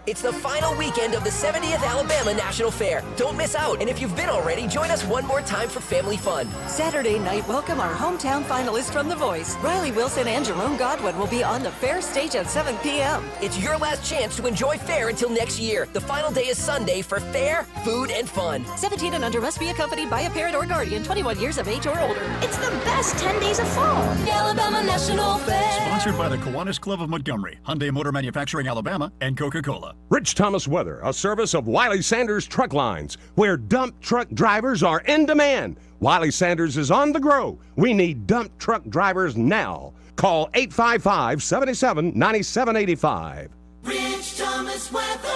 Speaker 12: It's the final weekend of the 70th Alabama National Fair. Don't miss out, and if you've been already, join us one more time for family fun.
Speaker 15: Saturday night, welcome our hometown finalists from The Voice. Riley Wilson and Jerome Godwin will be on the fair stage at 7 p.m.
Speaker 12: It's your last chance to enjoy fair until next year. The final day is Sunday for fair, food, and fun.
Speaker 15: 17 and under must be accompanied by a parent or guardian, 21 years of age or older.
Speaker 17: It's the best 10 days of fall.
Speaker 15: The Alabama National Fair.
Speaker 19: Sponsored by the Kiwanis Club of Montgomery, Hyundai Motor Manufacturing Alabama, and Coca-Cola.
Speaker 24: Rich Thomas Weather, a service of Wiley Sanders Truck Lines, where dump truck drivers are in demand. Wiley Sanders is on the grow. We need dump truck drivers now. Call 855-77-9785.
Speaker 17: Rich Thomas Weather.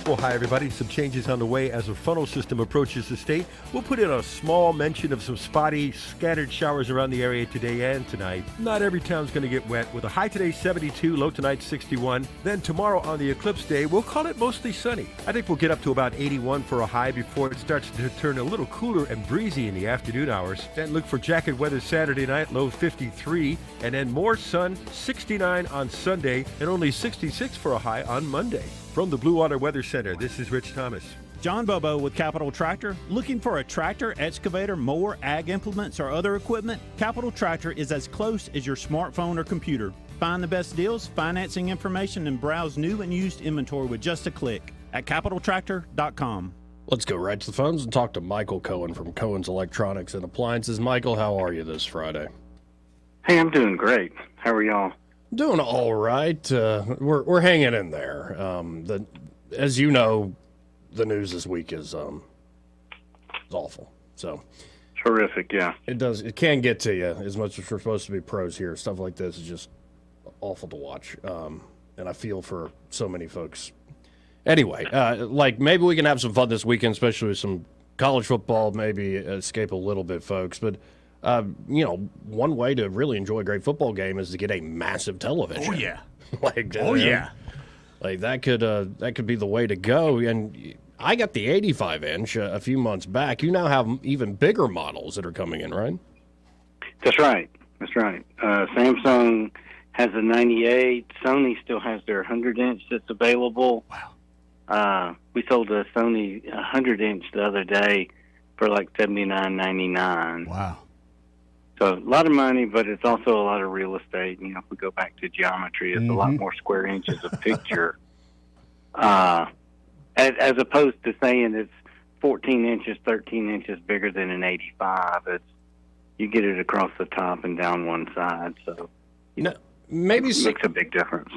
Speaker 3: Well, hi, everybody. Some changes on the way as a funnel system approaches the state. We'll put in a small mention of some spotty, scattered showers around the area today and tonight. Not every town's going to get wet, with a high today 72, low tonight 61. Then tomorrow on the eclipse day, we'll call it mostly sunny. I think we'll get up to about 81 for a high before it starts to turn a little cooler and breezy in the afternoon hours. Then look for jacket weather Saturday night, low 53. And then more sun, 69 on Sunday, and only 66 for a high on Monday. From the Blue Water Weather Center, this is Rich Thomas.
Speaker 25: John Bobo with Capital Tractor. Looking for a tractor, excavator, mower, ag implements, or other equipment? Capital Tractor is as close as your smartphone or computer. Find the best deals, financing information, and browse new and used inventory with just a click at capitaltractor.com.
Speaker 8: Let's go right to the phones and talk to Michael Cohen from Cohen's Electronics and Appliances. Michael, how are you this Friday?
Speaker 26: Hey, I'm doing great. How are y'all?
Speaker 8: Doing all right. We're hanging in there. As you know, the news this week is awful. So
Speaker 26: terrific, yeah.
Speaker 8: It can get to you as much as we're supposed to be pros here. Stuff like this is just awful to watch, and I feel for so many folks. Anyway, maybe we can have some fun this weekend, especially with some college football. Maybe escape a little bit, folks. But one way to really enjoy a great football game is to get a massive television.
Speaker 1: Oh, yeah.
Speaker 8: Like that could be the way to go. And I got the 85-inch a few months back. You now have even bigger models that are coming in, right?
Speaker 26: That's right. Samsung has a 98. Sony still has their 100-inch that's available. Wow. We sold a Sony 100-inch the other day for like $79.99.
Speaker 1: Wow.
Speaker 26: So a lot of money, but it's also a lot of real estate. If we go back to geometry, it's a lot more square inches of picture. As opposed to saying it's 14 inches, 13 inches bigger than an 85. You get it across the top and down one side. So
Speaker 8: maybe
Speaker 26: it makes a big difference.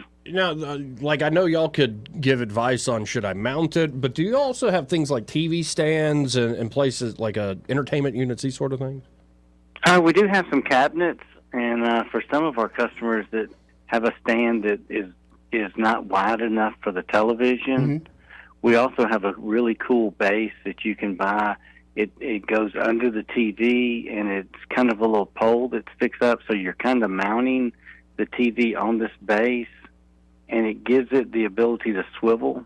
Speaker 8: Like I know y'all could give advice on should I mount it, but do you also have things like TV stands and places like entertainment units, these sort of things?
Speaker 26: We do have some cabinets, and for some of our customers that have a stand that is not wide enough for the television, we also have a really cool base that you can buy. It goes under the TV, and it's kind of a little pole that sticks up, so you're kind of mounting the TV on this base, and it gives it the ability to swivel.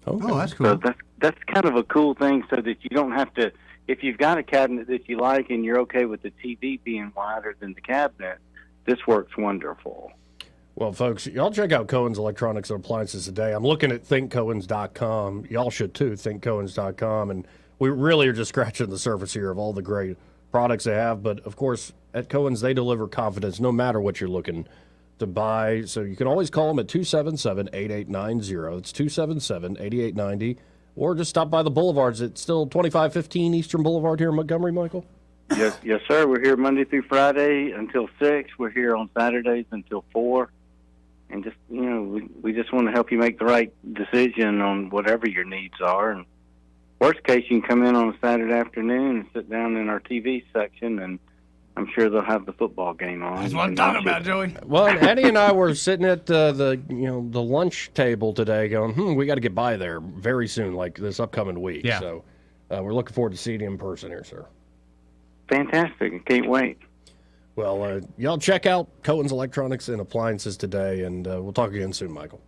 Speaker 1: Okay. Oh, that's cool.
Speaker 26: So that's kind of a cool thing, so that you don't have to. If you've got a cabinet that you like and you're okay with the TV being wider than the cabinet, this works wonderful.
Speaker 8: Well, folks, y'all check out Cohen's Electronics and Appliances today. I'm looking at thinkcohens.com. Y'all should too, thinkcohens.com. And we really are just scratching the surface here of all the great products they have. But, of course, at Cohen's, they deliver confidence no matter what you're looking to buy. So you can always call them at 277-8890. It's 277-8890. Or just stop by the boulevards. It's still 2515 Eastern Boulevard here in Montgomery, Michael?
Speaker 26: Yes, sir. We're here Monday through Friday until 6. We're here on Saturdays until 4. And just, we just want to help you make the right decision on whatever your needs are. And worst case, you can come in on a Saturday afternoon and sit down in our TV section, and I'm sure they'll have the football game on.
Speaker 1: That's what I'm talking about, Joey.
Speaker 8: Well, Eddie and I were sitting at the lunch table today going, we got to get by there very soon, like this upcoming week.
Speaker 1: Yeah.
Speaker 8: So we're looking forward to seeing you in person here, sir.
Speaker 26: Fantastic. I can't wait.
Speaker 8: Well, y'all check out Cohen's Electronics and Appliances today, and we'll talk again soon, Michael.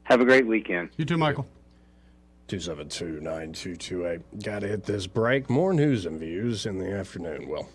Speaker 26: Have a great weekend.
Speaker 10: You too, Michael.
Speaker 8: 272-9228. Got to hit this break. More news and views in the afternoon. Well,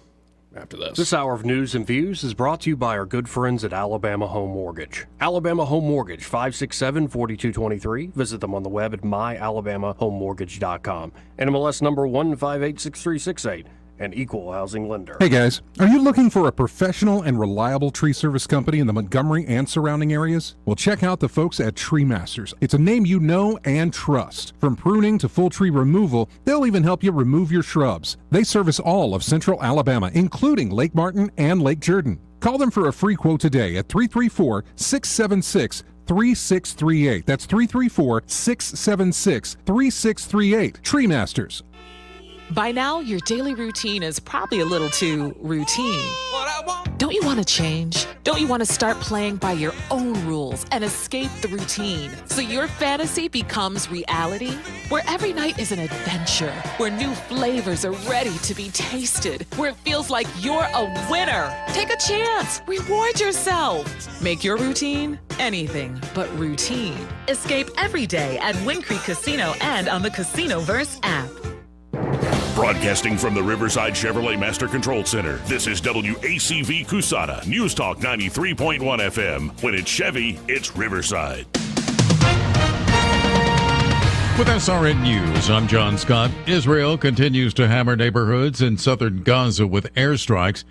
Speaker 8: after this.
Speaker 18: This hour of news and views is brought to you by our good friends at Alabama Home Mortgage. Alabama Home Mortgage, 567-4223. Visit them on the web at myalabamahomemortgage.com. NMLS number 1586368. An equal housing lender.
Speaker 13: Hey guys, are you looking for a professional and reliable tree service company in the Montgomery and surrounding areas? Well, check out the folks at Tree Masters. It's a name you know and trust. From pruning to full tree removal, they'll even help you remove your shrubs. They service all of Central Alabama, including Lake Martin and Lake Jordan. Call them for a free quote today at 334-676-3638. That's 334-676-3638. Tree Masters.
Speaker 14: By now, your daily routine is probably a little too routine. Don't you want to change? Don't you want to start playing by your own rules and escape the routine so your fantasy becomes reality? Where every night is an adventure, where new flavors are ready to be tasted, where it feels like you're a winner. Take a chance. Reward yourself. Make your routine anything but routine. Escape every day at Wind Creek Casino and on the Casinoverse app.
Speaker 2: Broadcasting from the Riverside Chevrolet Master Control Center, this is WACV Cusada, News Talk 93.1 FM. When it's Chevy, it's Riverside.
Speaker 16: With SRN News, I'm John Scott. Israel continues to hammer neighborhoods in southern Gaza with airstrikes,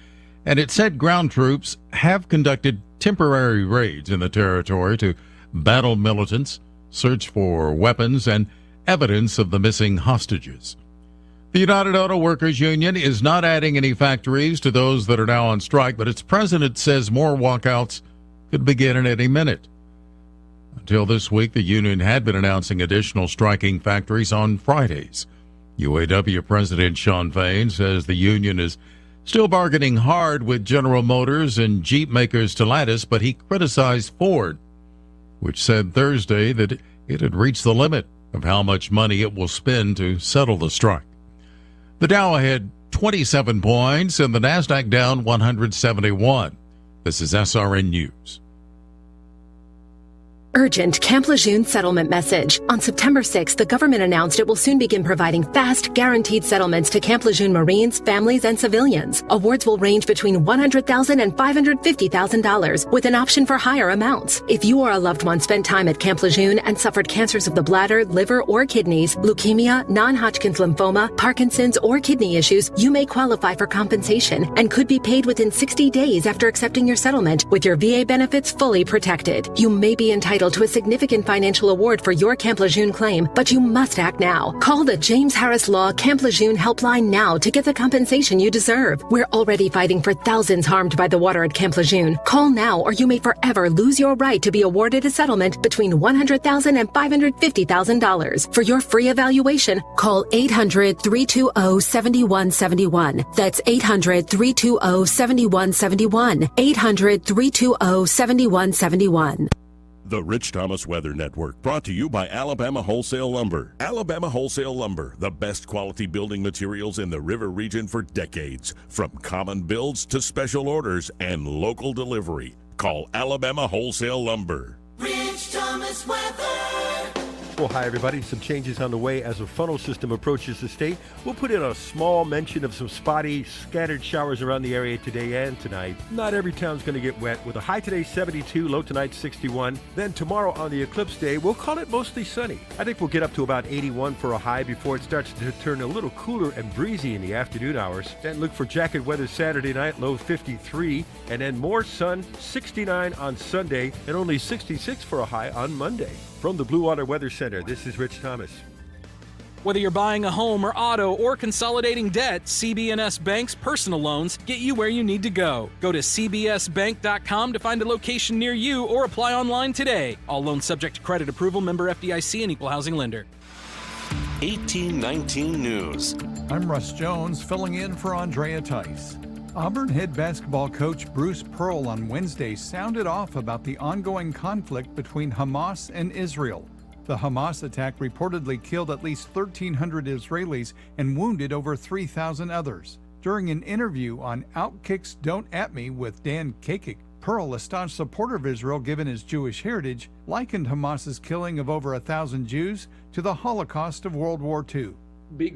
Speaker 16: and it said ground troops have conducted temporary raids in the territory to battle militants, search for weapons, and evidence of the missing hostages. The United Auto Workers Union is not adding any factories to those that are now on strike, but its president says more walkouts could begin at any minute. Until this week, the union had been announcing additional striking factories on Fridays. UAW President Shawn Fain says the union is still bargaining hard with General Motors and Jeep makers Stellantis, but he criticized Ford, which said Thursday that it had reached the limit of how much money it will spend to settle the strike. The Dow ahead 27 points, and the NASDAQ down 171. This is SRN News.
Speaker 5: Urgent Camp Lejeune settlement message. On September 6th, the government announced it will soon begin providing fast, guaranteed settlements to Camp Lejeune Marines, families, and civilians. Awards will range between $100,000 and $550,000, with an option for higher amounts. If you or a loved one spent time at Camp Lejeune and suffered cancers of the bladder, liver, or kidneys, leukemia, non-Hodgkin's lymphoma, Parkinson's, or kidney issues, you may qualify for compensation and could be paid within 60 days after accepting your settlement, with your VA benefits fully protected. You may be entitled to a significant financial award for your Camp Lejeune claim, but you must act now. Call the James Harris Law Camp Lejeune helpline now to get the compensation you deserve. We're already fighting for thousands harmed by the water at Camp Lejeune. Call now or you may forever lose your right to be awarded a settlement between $100,000 and $550,000. For your free evaluation, call 800-320-7171. That's 800-320-7171. 800-320-7171.
Speaker 2: The Rich Thomas Weather Network, brought to you by Alabama Wholesale Lumber. Alabama Wholesale Lumber, the best quality building materials in the river region for decades. From common builds to special orders and local delivery. Call Alabama Wholesale Lumber.
Speaker 17: Rich Thomas Weather.
Speaker 3: Well, hi, everybody. Some changes on the way as a funnel system approaches the state. We'll put in a small mention of some spotty, scattered showers around the area today and tonight. Not every town's going to get wet, with a high today 72, low tonight 61. Then tomorrow on the eclipse day, we'll call it mostly sunny. I think we'll get up to about 81 for a high before it starts to turn a little cooler and breezy in the afternoon hours. Then look for jacket weather Saturday night, low 53, and then more sun, 69 on Sunday, and only 66 for a high on Monday. From the Blue Water Weather Center, this is Rich Thomas.
Speaker 6: Whether you're buying a home or auto or consolidating debt, CB&S Bank's personal loans get you where you need to go. Go to cbsbank.com to find a location near you or apply online today. All loans subject to credit approval, member FDIC and equal housing lender.
Speaker 7: 1819 News.
Speaker 20: I'm Russ Jones, filling in for Andrea Tice. Auburn head basketball coach Bruce Pearl on Wednesday sounded off about the ongoing conflict between Hamas and Israel. The Hamas attack reportedly killed at least 1,300 Israelis and wounded over 3,000 others. During an interview on Outkicks Don't At Me with Dan Kakik, Pearl, a staunch supporter of Israel given his Jewish heritage, likened Hamas's killing of over 1,000 Jews to the Holocaust of World War II.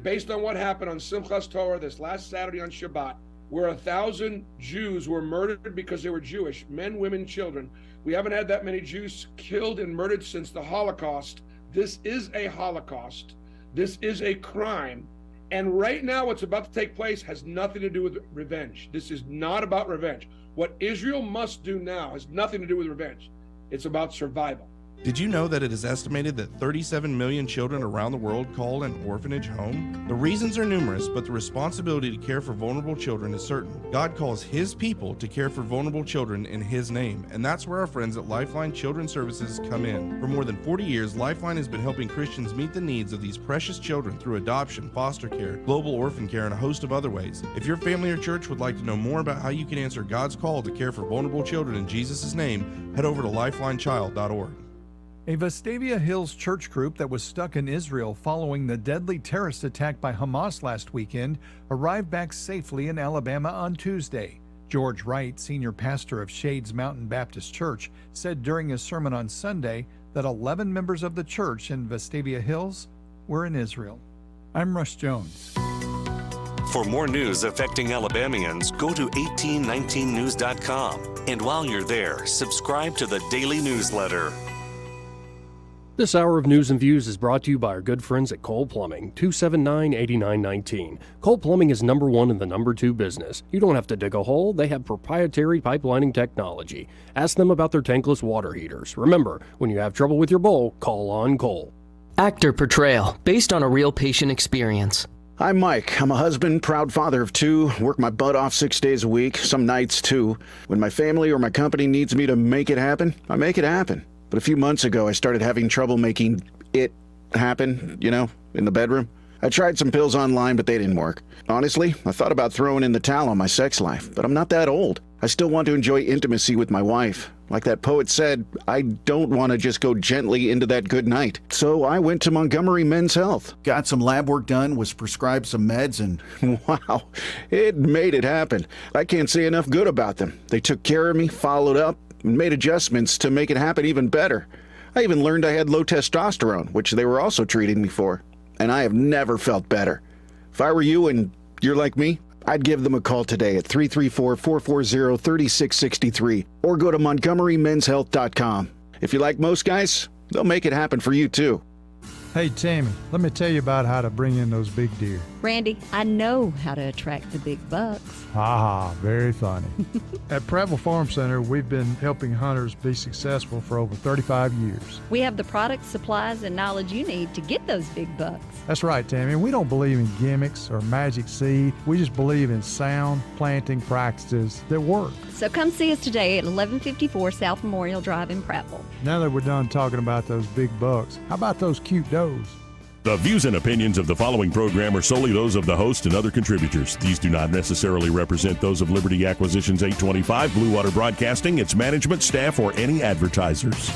Speaker 21: Based on what happened on Simchas Torah this last Saturday on Shabbat, where 1,000 Jews were murdered because they were Jewish, men, women, children. We haven't had that many Jews killed and murdered since the Holocaust. This is a Holocaust. This is a crime. And right now what's about to take place has nothing to do with revenge. This is not about revenge. What Israel must do now has nothing to do with revenge. It's about survival.
Speaker 22: Did you know that it is estimated that 37 million children around the world call an orphanage home? The reasons are numerous, but the responsibility to care for vulnerable children is certain. God calls His people to care for vulnerable children in His name, and that's where our friends at Lifeline Children's Services come in. For more than 40 years, Lifeline has been helping Christians meet the needs of these precious children through adoption, foster care, global orphan care, and a host of other ways. If your family or church would like to know more about how you can answer God's call to care for vulnerable children in Jesus' name, head over to lifelinechild.org.
Speaker 20: A Vestavia Hills church group that was stuck in Israel following the deadly terrorist attack by Hamas last weekend arrived back safely in Alabama on Tuesday. George Wright, senior pastor of Shades Mountain Baptist Church, said during his sermon on Sunday that 11 members of the church in Vestavia Hills were in Israel. I'm Russ Jones.
Speaker 7: For more news affecting Alabamians, go to 1819news.com. And while you're there, subscribe to the daily newsletter.
Speaker 18: This hour of News and Views is brought to you by our good friends at Cole Plumbing, 279-8919. Cole Plumbing is number one in the number two business. You don't have to dig a hole. They have proprietary pipelining technology. Ask them about their tankless water heaters. Remember, when you have trouble with your bowl, call on Cole.
Speaker 27: Actor Portrayal, based on a real patient experience.
Speaker 28: I'm Mike. I'm a husband, proud father of two, work my butt off 6 days a week, some nights too. When my family or my company needs me to make it happen, I make it happen. But a few months ago, I started having trouble making it happen, in the bedroom. I tried some pills online, but they didn't work. Honestly, I thought about throwing in the towel on my sex life, but I'm not that old. I still want to enjoy intimacy with my wife. Like that poet said, I don't want to just go gently into that good night. So I went to Montgomery Men's Health. Got some lab work done, was prescribed some meds, and wow, it made it happen. I can't say enough good about them. They took care of me, followed up, and made adjustments to make it happen even better. I even learned I had low testosterone, which they were also treating me for. And I have never felt better. If I were you and you're like me, I'd give them a call today at 334-440-3663 or go to montgomerymenshealth.com. If you like most guys, they'll make it happen for you too.
Speaker 4: Hey, Tammy, let me tell you about how to bring in those big deer.
Speaker 9: Randy, I know how to attract the big bucks.
Speaker 4: Ha, very funny. At Prattville Farm Center, we've been helping hunters be successful for over 35 years.
Speaker 9: We have the products, supplies, and knowledge you need to get those big bucks.
Speaker 4: That's right, Tammy. We don't believe in gimmicks or magic seed. We just believe in sound planting practices that work.
Speaker 9: So come see us today at 1154 South Memorial Drive in Prattville.
Speaker 4: Now that we're done talking about those big bucks, how about those cute does?
Speaker 2: The views and opinions of the following program are solely those of the host and other contributors. These do not necessarily represent those of Liberty Acquisitions 825, Blue Water Broadcasting, its management, staff, or any advertisers.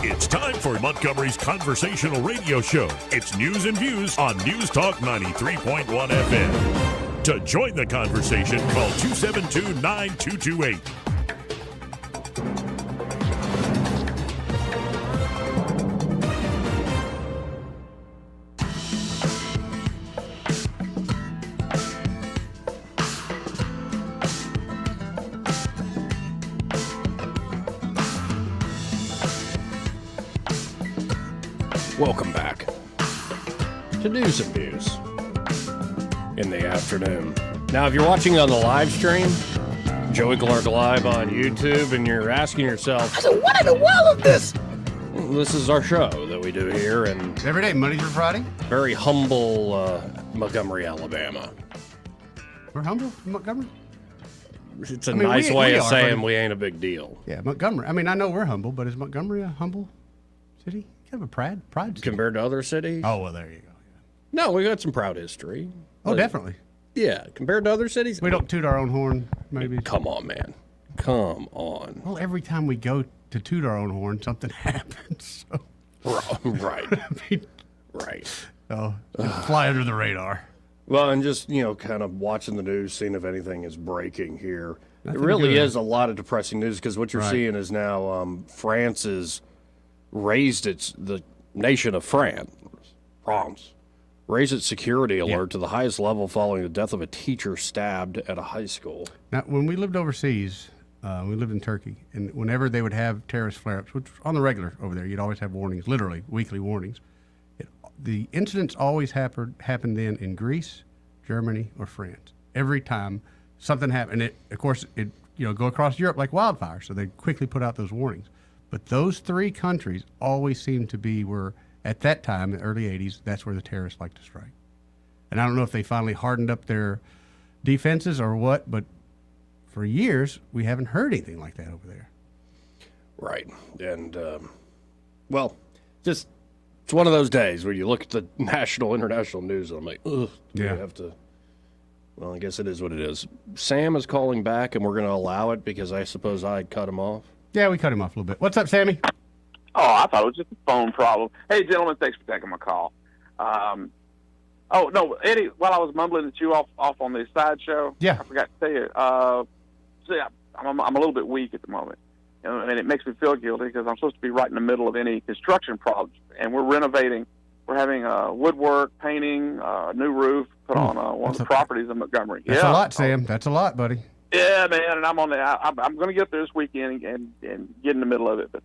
Speaker 2: It's time for Montgomery's conversational radio show. It's news and views on News Talk 93.1 FM. To join the conversation, call 272-9228.
Speaker 8: Welcome back to News and Views in the afternoon. Now, if you're watching on the live stream, Joey Clark Live on YouTube, and you're asking yourself,
Speaker 1: what in the world is this?
Speaker 8: This is our show that we do here, and
Speaker 10: every day, Monday through Friday.
Speaker 8: Very humble Montgomery, Alabama.
Speaker 10: We're humble in Montgomery.
Speaker 8: It's a nice way of saying we ain't a big deal.
Speaker 10: Yeah, Montgomery. I mean, I know we're humble, but is Montgomery a humble city? Kind of a pride city.
Speaker 8: Compared to other cities?
Speaker 10: Oh, well, there you go.
Speaker 8: No, we got some proud history.
Speaker 10: Oh, definitely.
Speaker 8: Yeah, compared to other cities.
Speaker 10: We don't toot our own horn, maybe.
Speaker 8: Come on, man. Come on.
Speaker 10: Well, every time we go to toot our own horn, something happens. So.
Speaker 8: Right.
Speaker 10: I mean,
Speaker 8: right.
Speaker 10: Oh, fly under the radar.
Speaker 8: Well, and just, kind of watching the news, seeing if anything is breaking here.
Speaker 10: Nothing
Speaker 8: it really
Speaker 10: good.
Speaker 8: is a lot of depressing news because what you're seeing is now France has raised the nation of France raised its security alert to the highest level following the death of a teacher stabbed at a high school.
Speaker 10: Now, when we lived overseas, we lived in Turkey, and whenever they would have terrorist flare-ups, which on the regular over there, you'd always have warnings, literally weekly warnings. The incidents always happened then in Greece, Germany, or France. Every time something happened, and of course, it go across Europe like wildfire, so they quickly put out those warnings. But those three countries always seemed to be where, at that time, in the early 80s, that's where the terrorists like to strike. And I don't know if they finally hardened up their defenses or what, but for years, we haven't heard anything like that over there.
Speaker 8: Right. And, it's one of those days where you look at the national, international news, and I'm like, ugh, do I have to? Well, I guess it is what it is. Sam is calling back, and we're going to allow it because I suppose I cut him off.
Speaker 10: Yeah, we cut him off a little bit. What's up, Sammy?
Speaker 11: Oh, I thought it was just a phone problem. Hey, gentlemen, thanks for taking my call. Oh, no, Eddie, while I was mumbling at you off on the sideshow, I forgot to tell you, I'm a little bit weak at the moment, and it makes me feel guilty because I'm supposed to be right in the middle of any construction project, and we're renovating. We're having woodwork, painting, a new roof put on one of the properties in Montgomery.
Speaker 10: That's a lot, Sam. That's a lot, buddy.
Speaker 11: Yeah, man, and I'm on the. I'm going to get there this weekend and get in the middle of it. But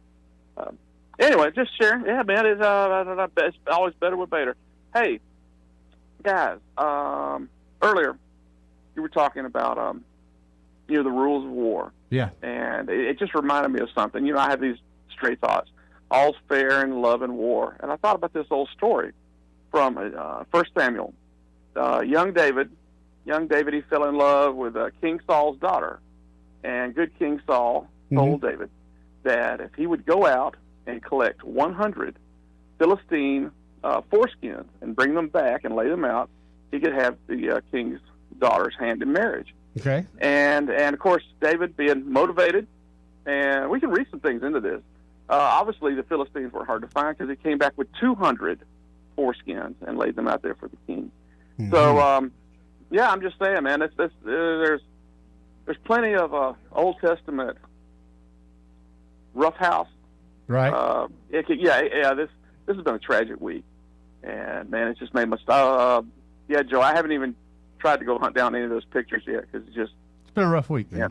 Speaker 11: anyway, just sharing. Yeah, man, it's always better with better. Hey, guys, earlier you were talking about the rules of war.
Speaker 10: Yeah.
Speaker 11: And it just reminded me of something. I have these stray thoughts. All's fair in love and war, and I thought about this old story from 1 Samuel. Young David, he fell in love with King Saul's daughter. And good King Saul told David that if he would go out and collect 100 Philistine foreskins and bring them back and lay them out, he could have the king's daughter's hand in marriage.
Speaker 10: Okay.
Speaker 11: And of course, David being motivated, and we can read some things into this. Obviously, the Philistines were hard to find because he came back with 200 foreskins and laid them out there for the king. Mm-hmm. So, yeah, I'm just saying, man, there's plenty of Old Testament roughhouse.
Speaker 10: Right.
Speaker 11: This has been a tragic week, and man, it's just made my yeah, Joe, I haven't even tried to go hunt down any of those pictures yet because it's
Speaker 10: been a rough week, man.
Speaker 11: Yeah.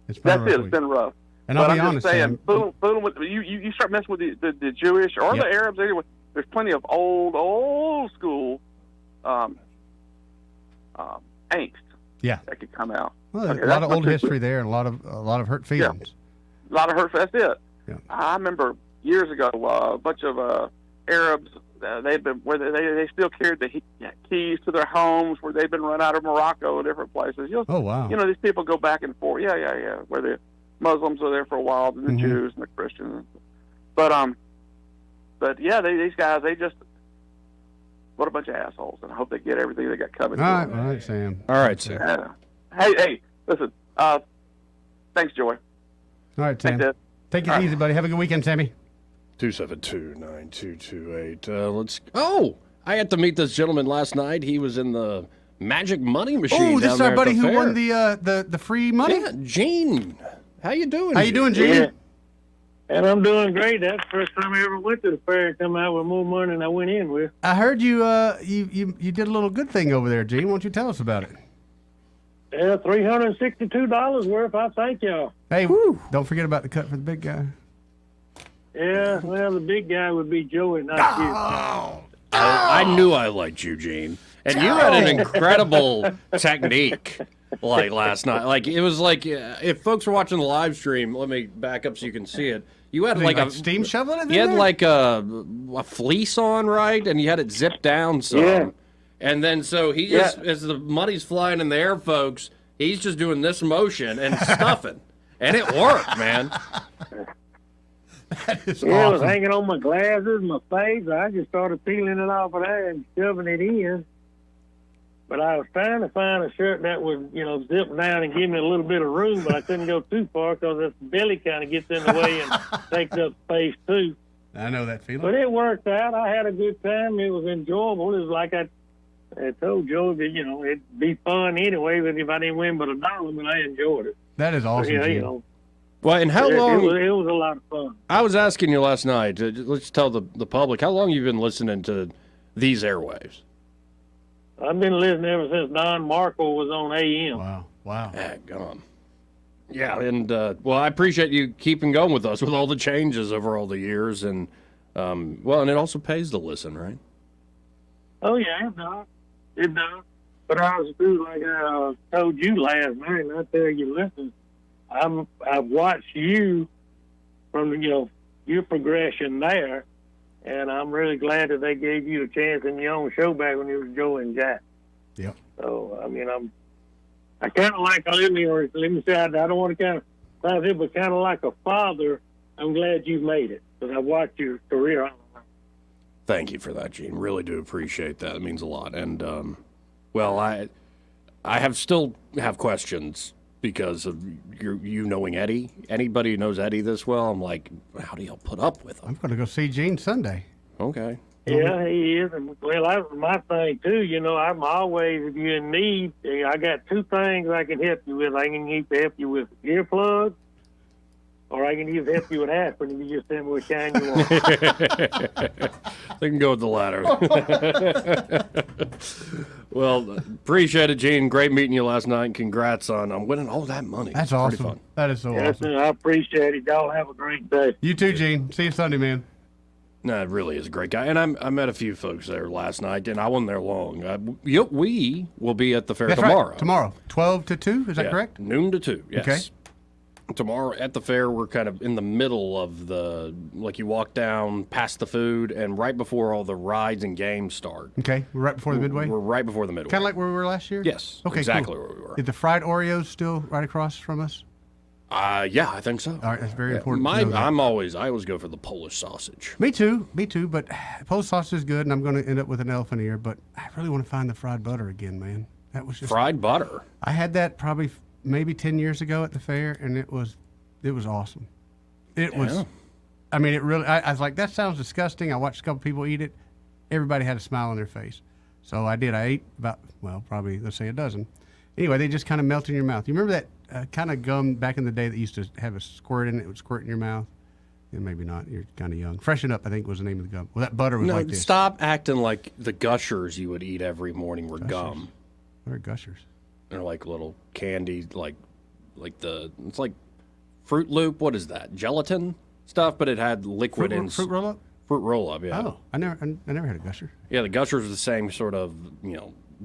Speaker 10: It's been
Speaker 11: It's been rough.
Speaker 10: And
Speaker 11: but
Speaker 10: I'll be
Speaker 11: I'm
Speaker 10: honest,
Speaker 11: just saying,
Speaker 10: Sam,
Speaker 11: fooling with you start messing with the Jewish or the Arabs anyway. There's plenty of old school angst.
Speaker 10: Yeah.
Speaker 11: That could come out.
Speaker 10: Well, there's a lot of old history there and a lot of hurt feelings.
Speaker 11: Yeah. A lot of hurt. That's it.
Speaker 10: Yeah.
Speaker 11: I remember years ago, a bunch of Arabs. They've been where they still carried the keys to their homes where they've been run out of Morocco and different places.
Speaker 10: Oh wow!
Speaker 11: You know, these people go back and forth. Yeah. Where the Muslims are there for a while, and the Jews and the Christians. But yeah, these guys, what a bunch of assholes, and I hope they get everything they got coming.
Speaker 10: All right, Sam.
Speaker 8: All right, Sam.
Speaker 11: Hey, listen. Thanks, Joy.
Speaker 10: All right, Sam. Take it easy, buddy. Have a good weekend, Sammy.
Speaker 8: 272-9228. Let's. Oh, I had to meet this gentleman last night. He was in the Magic Money Machine.
Speaker 10: Oh, this
Speaker 8: down
Speaker 10: is our
Speaker 8: there
Speaker 10: buddy
Speaker 8: at the
Speaker 10: who
Speaker 8: fair.
Speaker 10: won the free money.
Speaker 8: Yeah, Gene. How you doing?
Speaker 10: How you doing, Gene?
Speaker 12: Yeah. And I'm doing great. That's the first time I ever went to the fair and come out with more money than I went in with.
Speaker 10: I heard you did a little good thing over there, Gene. Why don't you tell us about it?
Speaker 12: Yeah, $362 worth. I thank y'all.
Speaker 10: Hey, don't forget about the cut for the big guy.
Speaker 12: Yeah, well, the big guy would be Joey, not you.
Speaker 8: I knew I liked you, Gene. And you had an incredible technique like last night. Like it was like if folks were watching the live stream, let me back up so you can see it. You had like a
Speaker 10: steam shoveling it.
Speaker 8: You had like a fleece on, right? And you had it zipped down some.
Speaker 12: Yeah.
Speaker 8: And then so he just as the money's flying in the air, folks, he's just doing this motion and stuffing. And it worked, man.
Speaker 10: That is
Speaker 12: It was
Speaker 10: awesome.
Speaker 12: hanging on my glasses, my face. I just started peeling it off of there and shoving it in. But I was trying to find a shirt that would, zip down and give me a little bit of room, but I couldn't go too far because the belly kind of gets in the way and takes up space too.
Speaker 10: I know that feeling.
Speaker 12: But it worked out. I had a good time. It was enjoyable. It was like I told Joe that, it'd be fun anyway, but if I didn't win but $1, but I enjoyed it.
Speaker 10: That is awesome,
Speaker 12: So,
Speaker 10: Gene.
Speaker 8: Well, and how long?
Speaker 12: It was a lot of fun.
Speaker 8: I was asking you last night. Let's tell the public how long you've been listening to these airwaves.
Speaker 12: I've been listening ever since Don Marco was on AM.
Speaker 10: Wow.
Speaker 8: Gone. Yeah, and I appreciate you keeping going with us with all the changes over all the years, and and it also pays to listen, right?
Speaker 12: Oh yeah, it does. It does. But I was like I told you last night, and I tell you, listen, I've watched you from your progression there, and I'm really glad that they gave you a chance in your own show back when it was Joe and Jack.
Speaker 10: Yep.
Speaker 12: So I mean, I kind of like let me say I don't want to kind of sound it, but kind of like a father. I'm glad you made it because I watched your career.
Speaker 8: Thank you for that, Gene. Really do appreciate that. It means a lot. And I still have questions. Because of you knowing Eddie, anybody who knows Eddie this well, I'm like, how do y'all put up with him?
Speaker 10: I'm going to go see Gene Sunday.
Speaker 8: Okay.
Speaker 12: Yeah, he is. And, well, that was my thing, too. I'm always, if you're in need, I got two things I can help you with. I can either help you with earplugs, or I can either help you with aspirin if you just tell me what kind you want.
Speaker 8: They can go with the latter. Well, appreciate it, Gene. Great meeting you last night, and congrats on winning all that money.
Speaker 10: That's
Speaker 8: Pretty
Speaker 10: awesome.
Speaker 8: fun.
Speaker 10: That is so awesome.
Speaker 12: I appreciate it. Y'all have a great day.
Speaker 10: You too, Gene. See you Sunday, man.
Speaker 8: No, it really is a great guy. And I met a few folks there last night, and I wasn't there long. We will be at the fair
Speaker 10: That's
Speaker 8: tomorrow.
Speaker 10: Right. Tomorrow, 12 to 2, is that correct?
Speaker 8: Noon to 2, yes.
Speaker 10: Okay.
Speaker 8: Tomorrow at the fair, we're kind of in the middle of you walk down past the food and right before all the rides and games start.
Speaker 10: Okay, we're right before the midway?
Speaker 8: We're right before the midway.
Speaker 10: Kind of like where we were last year?
Speaker 8: Yes,
Speaker 10: okay,
Speaker 8: exactly
Speaker 10: cool.
Speaker 8: where we were.
Speaker 10: Is the fried Oreos still right across from us?
Speaker 8: Yeah, I think so.
Speaker 10: All right, that's very important.
Speaker 8: I always go for the Polish sausage.
Speaker 10: Me too. But Polish sausage is good, and I'm going to end up with an elephant ear. But I really want to find the fried butter again, man. That was just
Speaker 8: fried butter.
Speaker 10: I had that probably maybe 10 years ago at the fair, and it was awesome. It was. I mean, it really. I was like, that sounds disgusting. I watched a couple people eat it. Everybody had a smile on their face. So I did. I ate about probably let's say a dozen. Anyway, they just kind of melt in your mouth. You remember that kind of gum back in the day that used to have a squirt in it? It would squirt in your mouth. Yeah, maybe not. You're kind of young. Freshen Up, I think, was the name of the gum. Well, that butter was like this.
Speaker 8: Stop acting like the Gushers you would eat every morning were gum.
Speaker 10: What are Gushers?
Speaker 8: They're like little candy, it's like Fruit Loop. What is that? Gelatin stuff, but it had liquid in.
Speaker 10: Fruit Roll-Up?
Speaker 8: Fruit Roll-Up, yeah.
Speaker 10: Oh, I never had a Gusher.
Speaker 8: Yeah, the Gushers were the same sort of,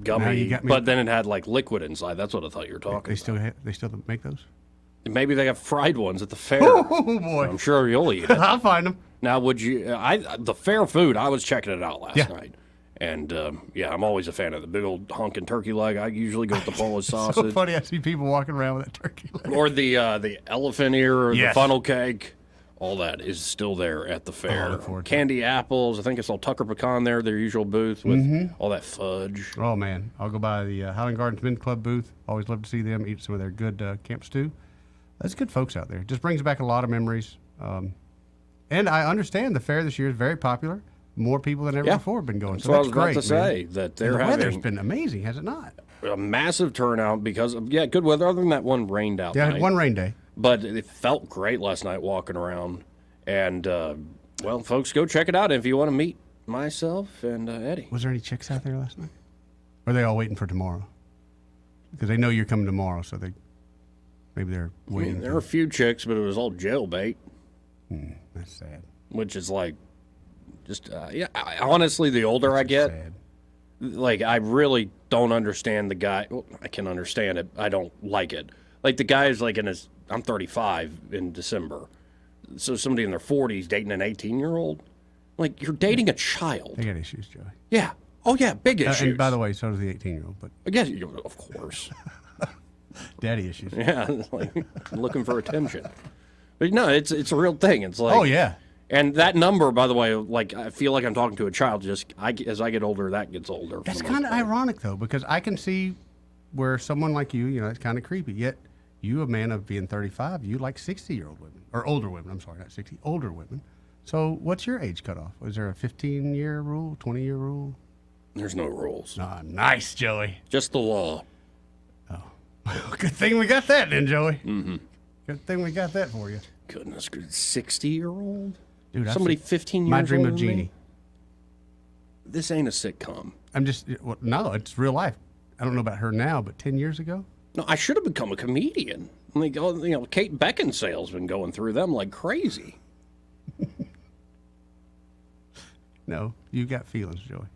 Speaker 8: gummy, but then it had like liquid inside. That's what I thought you were talking about.
Speaker 10: They still make those?
Speaker 8: Maybe they have fried ones at the fair.
Speaker 10: Oh, boy.
Speaker 8: I'm sure you'll eat it.
Speaker 10: I'll find them.
Speaker 8: Now, would you... the fair food, I was checking it out last night. And, I'm always a fan of the big old honking turkey leg. I usually go with the Polish sausage.
Speaker 10: So funny, I see people walking around with that turkey leg.
Speaker 8: Or the elephant ear or the funnel cake. All that is still there at the fair. Candy apples. I think it's all Tucker Pecan there, their usual booth with all that fudge.
Speaker 10: Oh, man. I'll go by the Highland Gardens Men's Club booth. Always love to see them eat some of their good camp stew. That's good folks out there. Just brings back a lot of memories. And I understand the fair this year is very popular. More people than ever before have been going. So that's great.
Speaker 8: That's what I was about to say. That
Speaker 10: the weather's been amazing, has it not?
Speaker 8: A massive turnout because of, good weather, other than that one rained out night.
Speaker 10: Yeah, one rain day.
Speaker 8: But it felt great last night walking around. And, folks, go check it out if you want to meet myself and Eddie.
Speaker 10: Was there any chicks out there last night? Or are they all waiting for tomorrow? Because they know you're coming tomorrow, so maybe they're waiting.
Speaker 8: There were a few chicks, but it was all jailbait.
Speaker 10: That's sad.
Speaker 8: Which is like, honestly, the older I get, I really don't understand the guy. Well, I can understand it. I don't like it. Like, the guy's like I'm 35 in December. So somebody in their 40s dating an 18-year-old? Like, you're dating a child.
Speaker 10: They got issues, Joey.
Speaker 8: Yeah. Oh, yeah, big issues.
Speaker 10: And by the way, so does the 18-year-old. But
Speaker 8: yes, of course.
Speaker 10: Daddy issues.
Speaker 8: Yeah, like looking for attention. But no, it's a real thing. It's like,
Speaker 10: oh, yeah.
Speaker 8: And that number, by the way, like, I feel like I'm talking to a child. As I get older, that gets older.
Speaker 10: That's kind of ironic, though, because I can see where someone like you, it's kind of creepy. Yet, you, a man of being 35, you like 60-year-old women. Or older women, I'm sorry, not 60, older women. So what's your age cutoff? Is there a 15-year rule, 20-year rule?
Speaker 8: There's no rules.
Speaker 10: Ah, nice, Joey.
Speaker 8: Just the law.
Speaker 10: Oh. Good thing we got that then, Joey.
Speaker 8: Mm-hmm.
Speaker 10: Good thing we got that for you.
Speaker 8: Goodness, 60-year-old?
Speaker 10: Dude,
Speaker 8: somebody 15 years
Speaker 10: My Dream
Speaker 8: older
Speaker 10: of
Speaker 8: than
Speaker 10: Jeannie.
Speaker 8: me? This ain't a sitcom.
Speaker 10: No, it's real life. I don't know about her now, but 10 years ago?
Speaker 8: No, I should have become a comedian. Like, Kate Beckinsale's been going through them like crazy.
Speaker 10: No, you got feelings, Joey.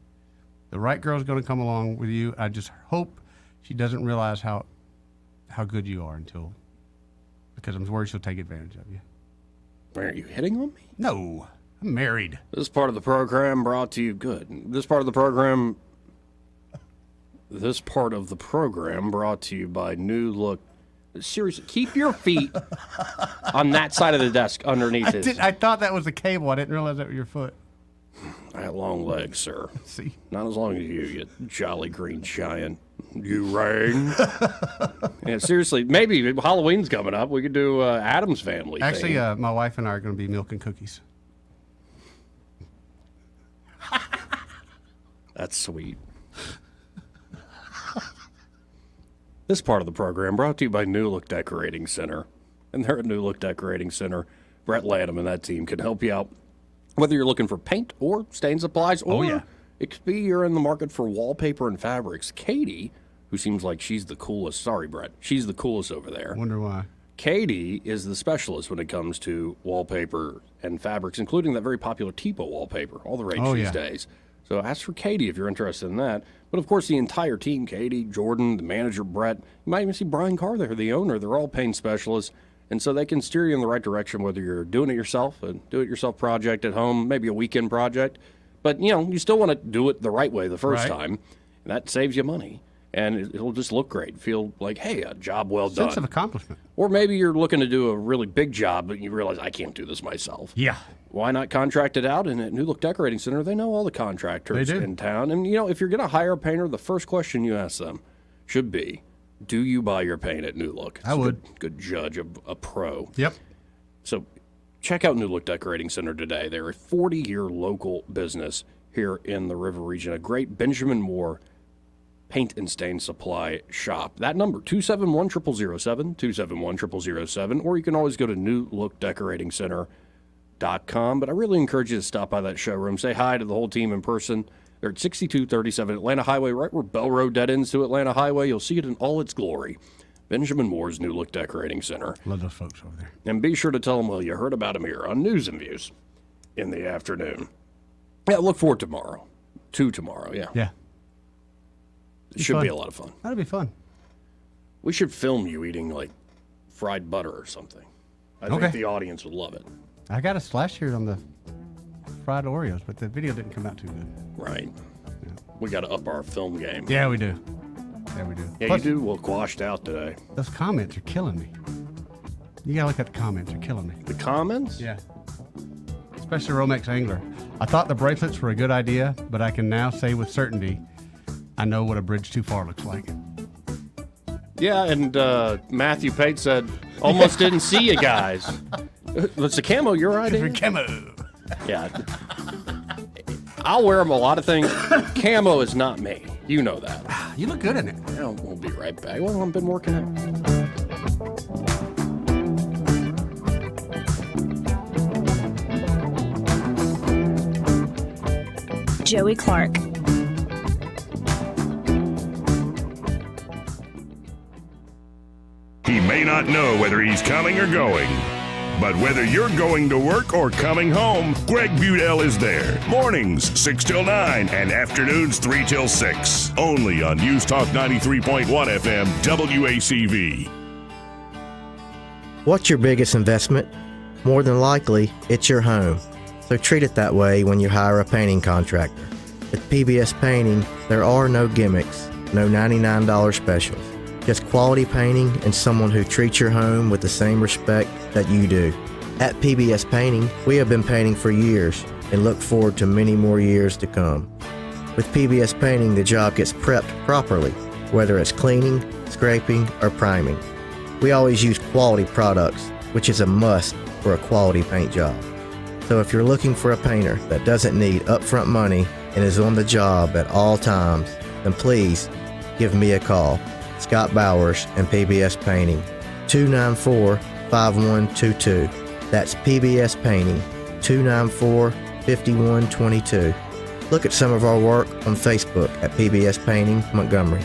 Speaker 10: The right girl's going to come along with you. I just hope she doesn't realize how good you are because I'm worried she'll take advantage of you.
Speaker 8: Are you hitting on me?
Speaker 10: No, I'm married.
Speaker 8: This part of the program brought to you This part of the program brought to you by New Look. Seriously, keep your feet on that side of the desk underneath it.
Speaker 10: I thought that was the cable. I didn't realize that was your foot.
Speaker 8: I have long legs, sir.
Speaker 10: See?
Speaker 8: Not as long as you jolly green giant. You rang. Yeah, seriously, maybe Halloween's coming up. We could do Addams Family.
Speaker 10: Actually, my wife and I are going to be milking cookies.
Speaker 8: That's sweet. This part of the program brought to you by New Look Decorating Center. And they're at New Look Decorating Center. Brett Lanham and that team can help you out. Whether you're looking for paint or stain supplies, or it could be you're in the market for wallpaper and fabrics. Katie, who seems like she's the coolest. Sorry, Brett. She's the coolest over there.
Speaker 10: Wonder why.
Speaker 8: Katie is the specialist when it comes to wallpaper and fabrics, including that very popular Tipo wallpaper. All the rage these days. So ask for Katie if you're interested in that. But, of course, the entire team, Katie, Jordan, the manager, Brett, you might even see Brian Carr there, the owner. They're all paint specialists. And so they can steer you in the right direction, whether you're doing it yourself, a do-it-yourself project at home, maybe a weekend project. But, you still want to do it the right way the first time. And that saves you money. and it'll just look great. Feel like, hey, a job well done.
Speaker 10: Sense of accomplishment.
Speaker 8: Or maybe you're looking to do a really big job, but you realize I can't do this myself.
Speaker 10: Yeah.
Speaker 8: Why not contract it out? And at New Look Decorating Center, they know all the contractors in town. And, if you're going to hire a painter, the first question you ask them should be, do you buy your paint at New Look?
Speaker 10: I would.
Speaker 8: Good judge of a pro.
Speaker 10: Yep.
Speaker 8: So check out New Look Decorating Center today. They're a 40-year local business here in the River region, a great Benjamin Moore paint and stain supply shop. That number, 271-0007, 271-0007, or you can always go to newlookdecoratingcenter.com. But I really encourage you to stop by that showroom. Say hi to the whole team in person. They're at 6237 Atlanta Highway, right where Bell Road dead ends to Atlanta Highway. You'll see it in all its glory. Benjamin Moore's New Look Decorating Center.
Speaker 10: Love those folks over there.
Speaker 8: And be sure to tell them, well, you heard about them here on News and Views in the afternoon. Yeah, look forward to tomorrow, yeah.
Speaker 10: Yeah.
Speaker 8: It should be a lot of fun.
Speaker 10: That'll be fun.
Speaker 8: We should film you eating, like, fried butter or something. I think the audience would love it.
Speaker 10: I got a slash here on the fried Oreos, but the video didn't come out too good.
Speaker 8: Right. Yeah. We got to up our film game.
Speaker 10: Yeah, we do. Yeah, we do.
Speaker 8: Yeah, plus, you do look washed out today.
Speaker 10: Those comments are killing me. You got to look at the comments. They're killing me.
Speaker 8: The comments?
Speaker 10: Yeah. Especially Romex Angler. I thought the bracelets were a good idea, but I can now say with certainty I know what a bridge too far looks like.
Speaker 8: Yeah, and Matthew Pate said, almost didn't see you guys. It's a camo, your idea?
Speaker 10: It's a camo.
Speaker 8: Yeah. I'll wear them a lot of things. Camo is not me. You know that.
Speaker 10: You look good in it.
Speaker 8: Yeah, we'll be right back. Well, I've been working out.
Speaker 13: Joey Clark.
Speaker 2: He may not know whether he's coming or going, but whether you're going to work or coming home, Greg Budell is there. Mornings 6 till 9 and afternoons 3 till 6. Only on News Talk 93.1 FM WACV.
Speaker 14: What's your biggest investment? More than likely, it's your home. So treat it that way when you hire a painting contractor. With PBS Painting, there are no gimmicks, no $99 specials. Just quality painting and someone who treats your home with the same respect that you do. At PBS Painting, we have been painting for years and look forward to many more years to come. With PBS Painting, the job gets prepped properly, whether it's cleaning, scraping, or priming. We always use quality products, which is a must for a quality paint job. So if you're looking for a painter that doesn't need upfront money and is on the job at all times, then please give me a call. Scott Bowers and PBS Painting, 294-5122. That's PBS Painting, 294-5122. Look at some of our work on Facebook at PBS Painting Montgomery.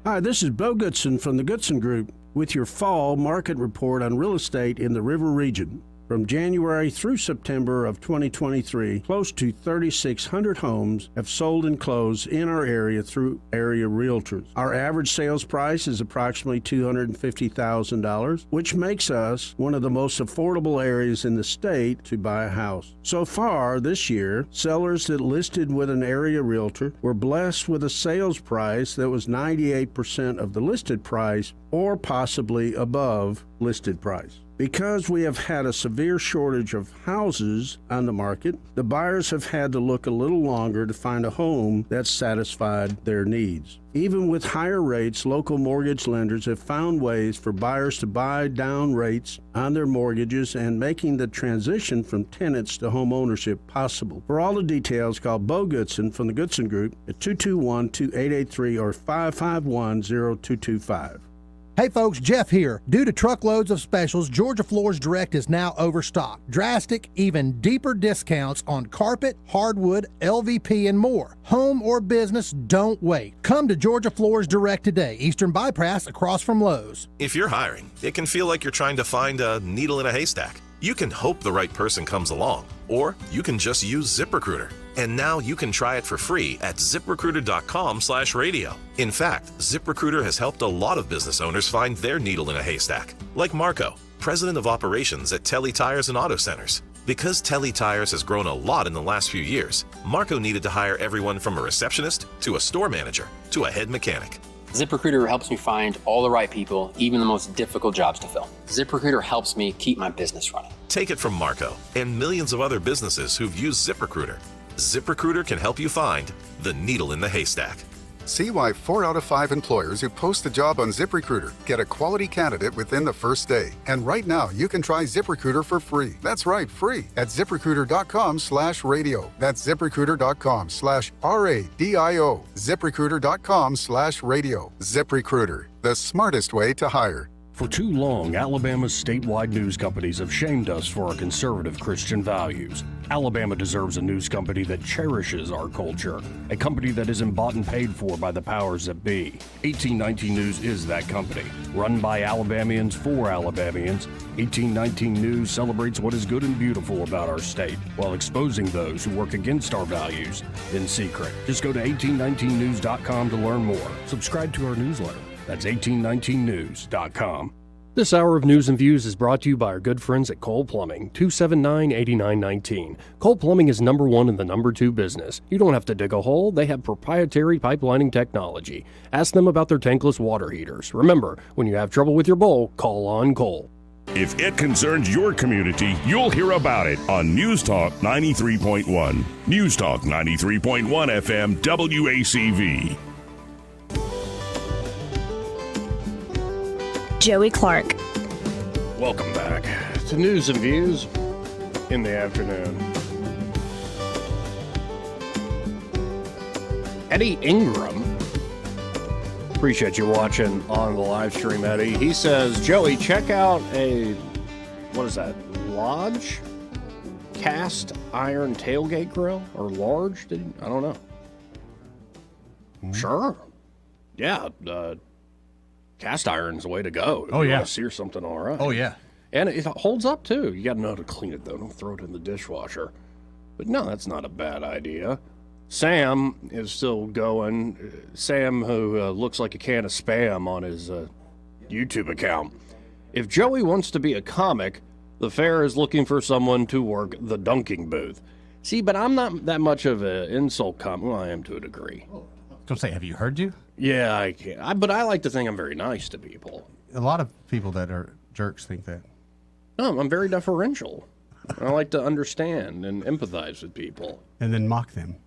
Speaker 15: Hi, this is Bo Goodson from the Goodson Group with your fall market report on real estate in the River region. From January through September of 2023, close to 3,600 homes have sold and closed in our area through area realtors. Our average sales price is approximately $250,000, which makes us one of the most affordable areas in the state to buy a house. So far this year, sellers that listed with an area realtor were blessed with a sales price that was 98% of the listed price or possibly above listed price. Because we have had a severe shortage of houses on the market, the buyers have had to look a little longer to find a home that satisfied their needs. Even with higher rates, local mortgage lenders have found ways for buyers to buy down rates on their mortgages and making the transition from tenants to home ownership possible. For all the details, call Bo Goodson from the Goodson Group at 221-2883 or 551-0225.
Speaker 19: Hey folks, Jeff here. Due to truckloads of specials, Georgia Floors Direct is now overstocked. Drastic, even deeper discounts on carpet, hardwood, LVP, and more. Home or business, don't wait. Come to Georgia Floors Direct today, Eastern Bypass across from Lowe's.
Speaker 23: If you're hiring, it can feel like you're trying to find a needle in a haystack. You can hope the right person comes along, or you can just use ZipRecruiter. And now you can try it for free at ZipRecruiter.com/radio. In fact, ZipRecruiter has helped a lot of business owners find their needle in a haystack, like Marco, president of operations at Telly Tires and Auto Centers. Because Telly Tires has grown a lot in the last few years, Marco needed to hire everyone from a receptionist to a store manager to a head mechanic.
Speaker 3: ZipRecruiter helps me find all the right people, even the most difficult jobs to fill. ZipRecruiter helps me keep my business running.
Speaker 23: Take it from Marco and millions of other businesses who've used ZipRecruiter. ZipRecruiter can help you find the needle in the haystack.
Speaker 5: See why 4 out of 5 employers who post a job on ZipRecruiter get a quality candidate within the first day. And right now, you can try ZipRecruiter for free. That's right, free at ZipRecruiter.com/radio. That's ZipRecruiter.com/RADIO. ZipRecruiter.com/radio. ZipRecruiter, the smartest way to hire.
Speaker 18: For too long, Alabama's statewide news companies have shamed us for our conservative Christian values. Alabama deserves a news company that cherishes our culture, a company that isn't bought and paid for by the powers that be. 1819 News is that company. Run by Alabamians for Alabamians, 1819 News celebrates what is good and beautiful about our state, while exposing those who work against our values in secret. Just go to 1819news.com to learn more. Subscribe to our newsletter. That's 1819news.com. This hour of News and Views is brought to you by our good friends at Cole Plumbing, 279-8919. Cole Plumbing is number 1 in the number 2 business. You don't have to dig a hole. They have proprietary pipelining technology. Ask them about their tankless water heaters. Remember, when you have trouble with your bowl, call on Cole.
Speaker 2: If it concerns your community, you'll hear about it on News Talk 93.1. News Talk 93.1 FM WACV.
Speaker 13: Joey Clark.
Speaker 8: Welcome back to News and Views in the afternoon. Eddie Ingram, appreciate you watching on the live stream, Eddie. He says, Joey, check out what is that, Lodge cast iron tailgate grill? Or large? I don't know. Sure. Yeah, cast iron's the way to go.
Speaker 10: Oh, yeah.
Speaker 8: Want to sear something all right.
Speaker 10: Oh, yeah.
Speaker 8: And it holds up, too. You got to know how to clean it, though. Don't throw it in the dishwasher. But no, that's not a bad idea. Sam is still going. Sam, who looks like a can of Spam on his YouTube account. If Joey wants to be a comic, the fair is looking for someone to work the dunking booth. See, but I'm not that much of an insult comic. Well, I am to a degree.
Speaker 10: Don't say, have you heard you?
Speaker 8: Yeah, I can. But I like to think I'm very nice to people.
Speaker 10: A lot of people that are jerks think that.
Speaker 8: No, I'm very deferential. I like to understand and empathize with people.
Speaker 10: And then mock them.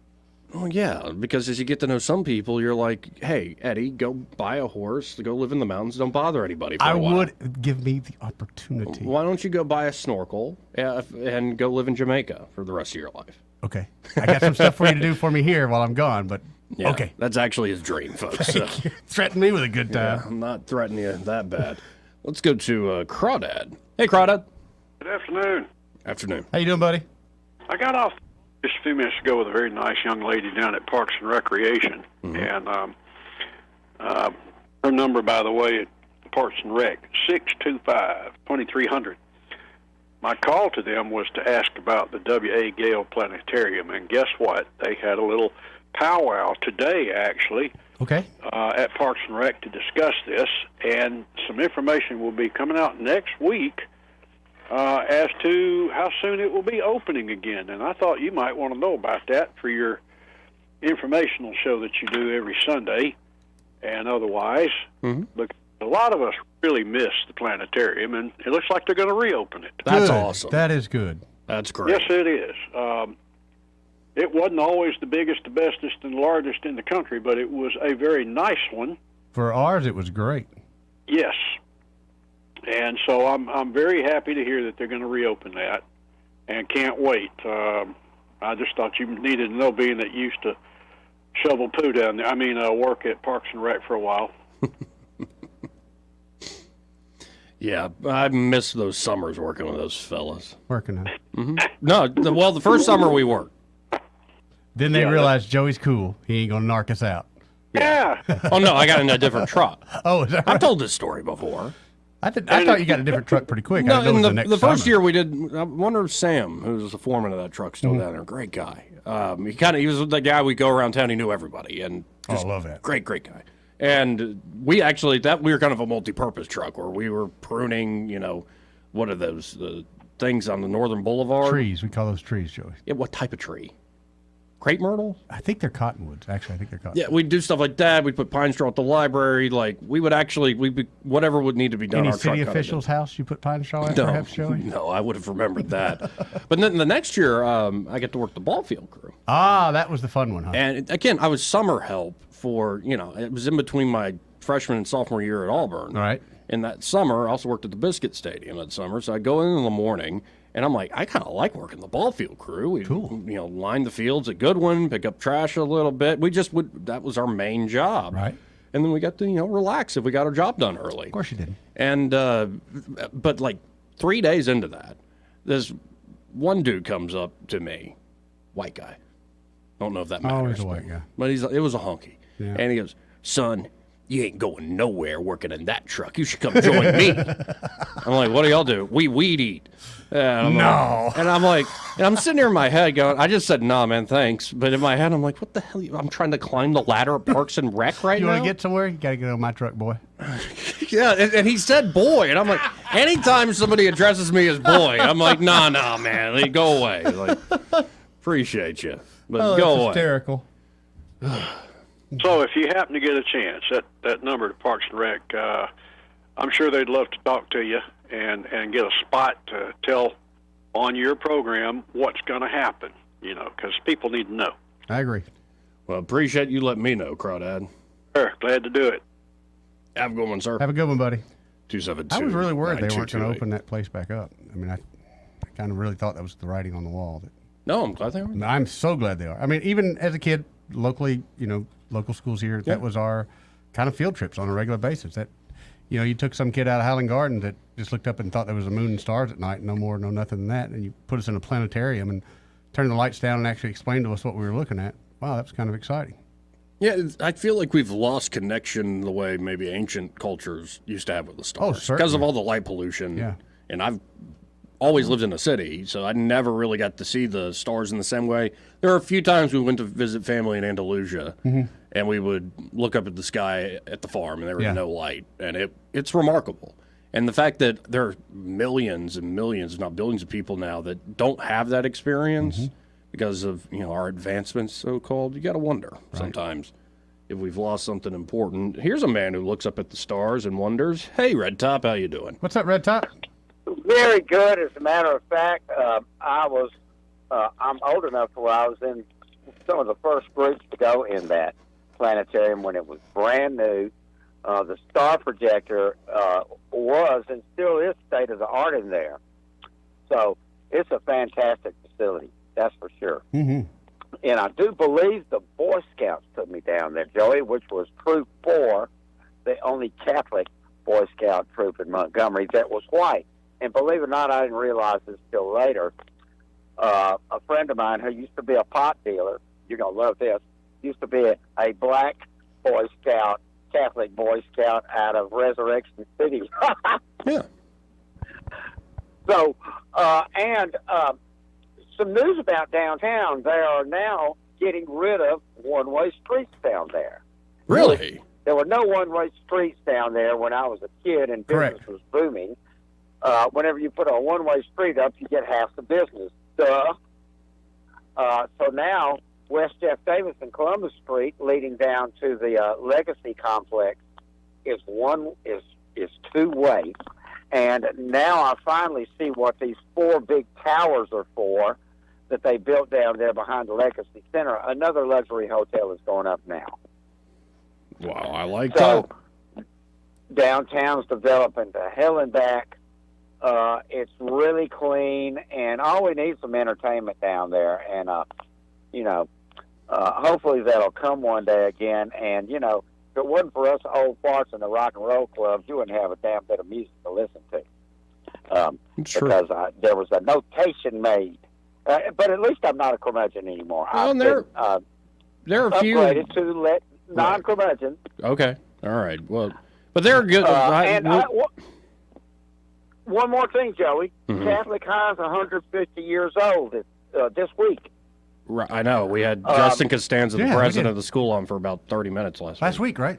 Speaker 8: Oh, yeah, because as you get to know some people, you're like, hey, Eddie, go buy a horse, go live in the mountains, don't bother anybody for a while.
Speaker 10: Would give me the opportunity.
Speaker 8: Why don't you go buy a snorkel and go live in Jamaica for the rest of your life?
Speaker 10: Okay. I got some stuff for you to do for me here while I'm gone, but
Speaker 8: yeah,
Speaker 10: okay.
Speaker 8: That's actually his dream, folks.
Speaker 10: Threaten me with a good time.
Speaker 8: Yeah, I'm not threatening you that bad. Let's go to Crawdad. Hey, Crawdad.
Speaker 6: Good afternoon.
Speaker 8: Afternoon.
Speaker 10: How you doing, buddy?
Speaker 6: I got off just a few minutes ago with a very nice young lady down at Parks and Recreation.
Speaker 8: Mm-hmm.
Speaker 6: And her number, by the way, at Parks and Rec, 625-2300. My call to them was to ask about the W.A. Gale Planetarium, and guess what? They had a little powwow today, actually,
Speaker 10: okay,
Speaker 6: at Parks and Rec to discuss this, and some information will be coming out next week as to how soon it will be opening again. And I thought you might want to know about that for your informational show that you do every Sunday and otherwise.
Speaker 8: Mm-hmm.
Speaker 6: Look, a lot of us really miss the planetarium, and it looks like they're going to reopen it.
Speaker 8: That's awesome.
Speaker 10: That is good.
Speaker 8: That's great.
Speaker 6: Yes, it is. It wasn't always the biggest, the bestest, and largest in the country, but it was a very nice one.
Speaker 10: For ours, it was great.
Speaker 6: Yes. And so I'm very happy to hear that they're going to reopen that, and can't wait. I just thought you needed to know, being that you used to shovel poo down there. I mean, work at Parks and Rec for a while.
Speaker 8: Yeah, I miss those summers working with those fellas.
Speaker 10: Working on.
Speaker 8: Mm-hmm. No, the first summer we worked.
Speaker 10: Then they realized Joey's cool. He ain't gonna narc us out.
Speaker 6: Yeah.
Speaker 8: Oh no, I got in a different truck.
Speaker 10: Oh, is that right?
Speaker 8: I've told this story before.
Speaker 10: I thought you got a different truck pretty quick.
Speaker 8: No,
Speaker 10: I know
Speaker 8: the first year we did. I wonder if Sam, who was the foreman of that truck, still down there. Great guy. He was the guy we go around town. He knew everybody, and just
Speaker 10: I love that.
Speaker 8: Great guy. And we actually we were kind of a multi-purpose truck where we were pruning. What are those? things on the Northern Boulevard.
Speaker 10: Trees. We call those trees, Joey.
Speaker 8: Yeah, what type of tree? Crepe myrtle?
Speaker 10: I think they're cottonwoods. Actually, I think they're cottonwoods.
Speaker 8: Yeah, we'd do stuff like that. We'd put pine straw at the library. Like, whatever would need to be done.
Speaker 10: Any
Speaker 8: our
Speaker 10: city
Speaker 8: truck
Speaker 10: official's house you put pine straw at,
Speaker 8: No,
Speaker 10: perhaps, Joey?
Speaker 8: no, I would have remembered that. But then the next year, I get to work the ball field crew.
Speaker 10: Ah, that was the fun one, huh?
Speaker 8: And again, I was summer help for, it was in between my freshman and sophomore year at Auburn.
Speaker 10: All right.
Speaker 8: And that summer, I also worked at the Biscuit Stadium that summer. So I'd go in the morning, and I'm like, I kind of like working the ball field crew. We'd, line the fields at Goodwin, pick up trash a little bit. That was our main job.
Speaker 10: Right.
Speaker 8: And then we got to, relax if we got our job done early.
Speaker 10: Of course you did.
Speaker 8: And, but like 3 days into that, this one dude comes up to me, white guy. Don't know if that matters.
Speaker 10: He's a white guy.
Speaker 8: But it was a honky.
Speaker 10: Yeah.
Speaker 8: And he goes, son, you ain't going nowhere working in that truck. You should come join me. I'm like, what do y'all do? We weed eat. And I'm sitting there in my head going, I just said, nah, man, thanks. But in my head, I'm like, what the hell? I'm trying to climb the ladder at Parks and Rec right now.
Speaker 10: You want to get somewhere? You got to get on my truck, boy.
Speaker 8: Yeah, and he said boy. And I'm like, anytime somebody addresses me as boy, I'm like, nah, man, like, go away. Like, appreciate you, but go away.
Speaker 10: Hysterical.
Speaker 6: So if you happen to get a chance, that number to Parks and Rec, I'm sure they'd love to talk to you and get a spot to tell on your program what's going to happen, because people need to know.
Speaker 10: I agree.
Speaker 8: Well, appreciate you letting me know, Crawdad.
Speaker 6: Sure, glad to do it.
Speaker 8: Have a good one, sir.
Speaker 10: Have a good one, buddy.
Speaker 8: 272.
Speaker 10: I was really worried they weren't going to open that place back up. I mean, I kind of really thought that was the writing on the wall.
Speaker 8: No, I'm glad they are.
Speaker 10: I'm so glad they are. I mean, even as a kid, locally, local schools here, that was our kind of field trips on a regular basis. That, you took some kid out of Highland Garden that just looked up and thought there was a moon and stars at night, no more, no nothing than that, and you put us in a planetarium and turned the lights down and actually explained to us what we were looking at. Wow, that was kind of exciting.
Speaker 8: Yeah, I feel like we've lost connection the way maybe ancient cultures used to have with the stars.
Speaker 10: Oh, certainly.
Speaker 8: Because of all the light pollution.
Speaker 10: Yeah.
Speaker 8: And I've always lived in a city, so I never really got to see the stars in the same way. There were a few times we went to visit family in Andalusia, and we would look up at the sky at the farm, and there was no light. And it's remarkable. And the fact that there are millions and millions, if not billions of people now that don't have that experience because of our advancements, so-called, you got to wonder sometimes if we've lost something important. Here's a man who looks up at the stars and wonders, hey, Red Top, how you doing?
Speaker 10: What's up, Red Top?
Speaker 16: Very good. As a matter of fact, I'm old enough to where I was in some of the first groups to go in that planetarium when it was brand new. The star projector was and still is state of the art in there. So it's a fantastic facility, that's for sure.
Speaker 10: Mm-hmm.
Speaker 16: And I do believe the Boy Scouts took me down there, Joey, which was Troop 4, the only Catholic Boy Scout troop in Montgomery that was white. And believe it or not, I didn't realize this till later. A friend of mine who used to be a pot dealer, you're going to love this, used to be a black Boy Scout, Catholic Boy Scout out of Resurrection City.
Speaker 8: Yeah.
Speaker 16: So, some news about downtown. They are now getting rid of one-way streets down there.
Speaker 8: Really?
Speaker 16: There were no one-way streets down there when I was a kid and business was booming. Whenever you put a one-way street up, you get half the business. Duh. So now, West Jeff Davis and Columbus Street, leading down to the Legacy Complex, is two-way. And now I finally see what these 4 big towers are for that they built down there behind the Legacy Center. Another luxury hotel is going up now.
Speaker 8: Wow, I like that.
Speaker 16: Downtown's developing to hell and back. It's really clean, and all we need is some entertainment down there. And, hopefully that'll come one day again. And, if it wasn't for us old farts in the rock and roll clubs, you wouldn't have a damn bit of music to listen to. Because there was a notation made. But at least I'm not a curmudgeon anymore.
Speaker 8: Well, there are a few
Speaker 16: upgraded to non-curmudgeon.
Speaker 8: Okay, all right. Well, but they're good.
Speaker 16: One more thing, Joey.
Speaker 8: Mm-hmm.
Speaker 16: Catholic High is 150 years old this week.
Speaker 8: Right, I know. We had Justin Costanza, the president of the school, on for about 30 minutes last
Speaker 10: week, right?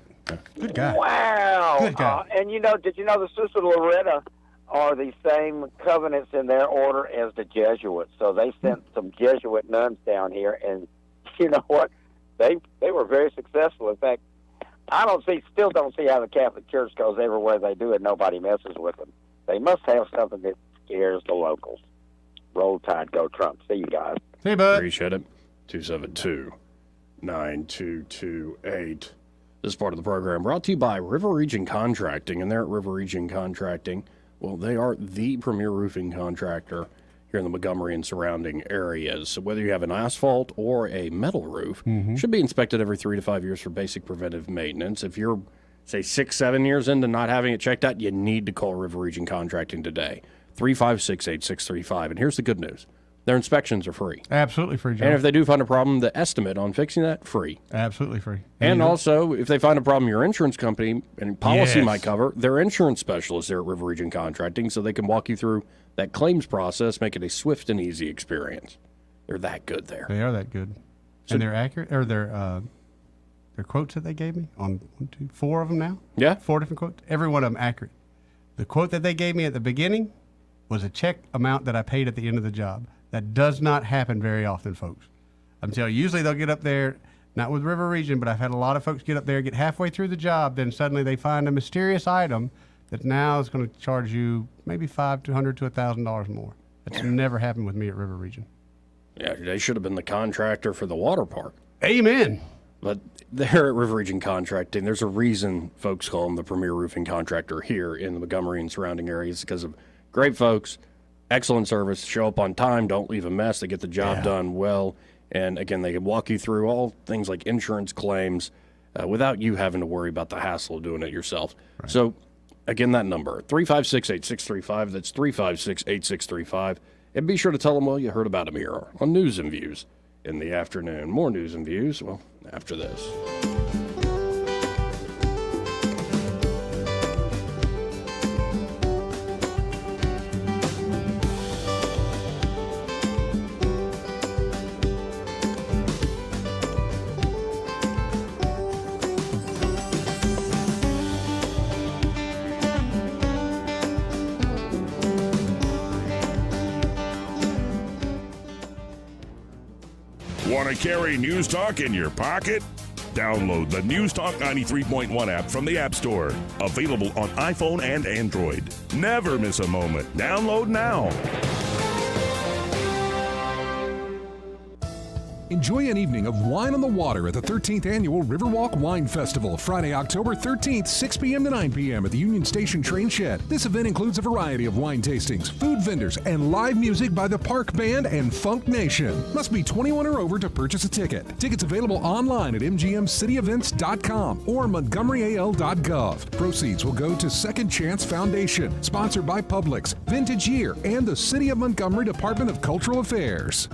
Speaker 10: Good guy.
Speaker 16: Wow.
Speaker 10: Good guy.
Speaker 16: And did you know the Sister Loretta are the same covenants in their order as the Jesuits. So they sent some Jesuit nuns down here, and you know what? They were very successful. In fact, still don't see how the Catholic Church goes everywhere they do and nobody messes with them. They must have something that scares the locals. Roll Tide, go Trump. See you guys.
Speaker 10: See you, bud.
Speaker 18: Appreciate it. 272-9228. This part of the program brought to you by River Region Contracting. And they're at River Region Contracting. Well, they are the premier roofing contractor here in the Montgomery and surrounding areas. So whether you have an asphalt or a metal roof, should be inspected every 3 to 5 years for basic preventive maintenance. If you're, say, 6-7 years into not having it checked out, you need to call River Region Contracting today. 356-8635. And here's the good news. Their inspections are free.
Speaker 10: Absolutely free, Joe.
Speaker 18: And if they do find a problem, the estimate on fixing that, free.
Speaker 10: Absolutely free.
Speaker 18: And also, if they find a problem your insurance company and policy might cover, their insurance specialists there at River Region Contracting, so they can walk you through that claims process, make it a swift and easy experience. They're that good there.
Speaker 10: They are that good. So, and they're accurate, or their quotes that they gave me on 4 of them now?
Speaker 18: Yeah. 4
Speaker 10: different quotes. Every one of them accurate. The quote that they gave me at the beginning was a check amount that I paid at the end of the job. That does not happen very often, folks. I'm telling you, usually they'll get up there, not with River Region, but I've had a lot of folks get up there, get halfway through the job, then suddenly they find a mysterious item that now is going to charge you maybe $500 to $1,000 more. That's never happened with me at River Region.
Speaker 18: Yeah, they should have been the contractor for the water park.
Speaker 10: Amen.
Speaker 18: But they're at River Region Contracting. There's a reason folks call them the premier roofing contractor here in the Montgomery and surrounding areas, because of great folks, excellent service, show up on time, don't leave a mess, they get the job done well. And again, they can walk you through all things like insurance claims without you having to worry about the hassle of doing it yourself. Right. So again, that number, 356-8635, that's 356-8635. And be sure to tell them, well, you heard about them here on News and Views in the afternoon. More News and Views, well, after this.
Speaker 2: Want to carry News Talk in your pocket? Download the News Talk 93.1 app from the App Store. Available on iPhone and Android. Never miss a moment. Download now.
Speaker 7: Enjoy an evening of wine on the water at the 13th Annual Riverwalk Wine Festival, Friday, October 13th, 6 p.m. to 9 p.m. at the Union Station Train Shed. This event includes a variety of wine tastings, food vendors, and live music by the Park Band and Funk Nation. Must be 21 or over to purchase a ticket. Tickets available online at mgmcityevents.com or montgomeryal.gov. Proceeds will go to Second Chance Foundation, sponsored by Publix, Vintage Year, and the City of Montgomery Department of Cultural Affairs.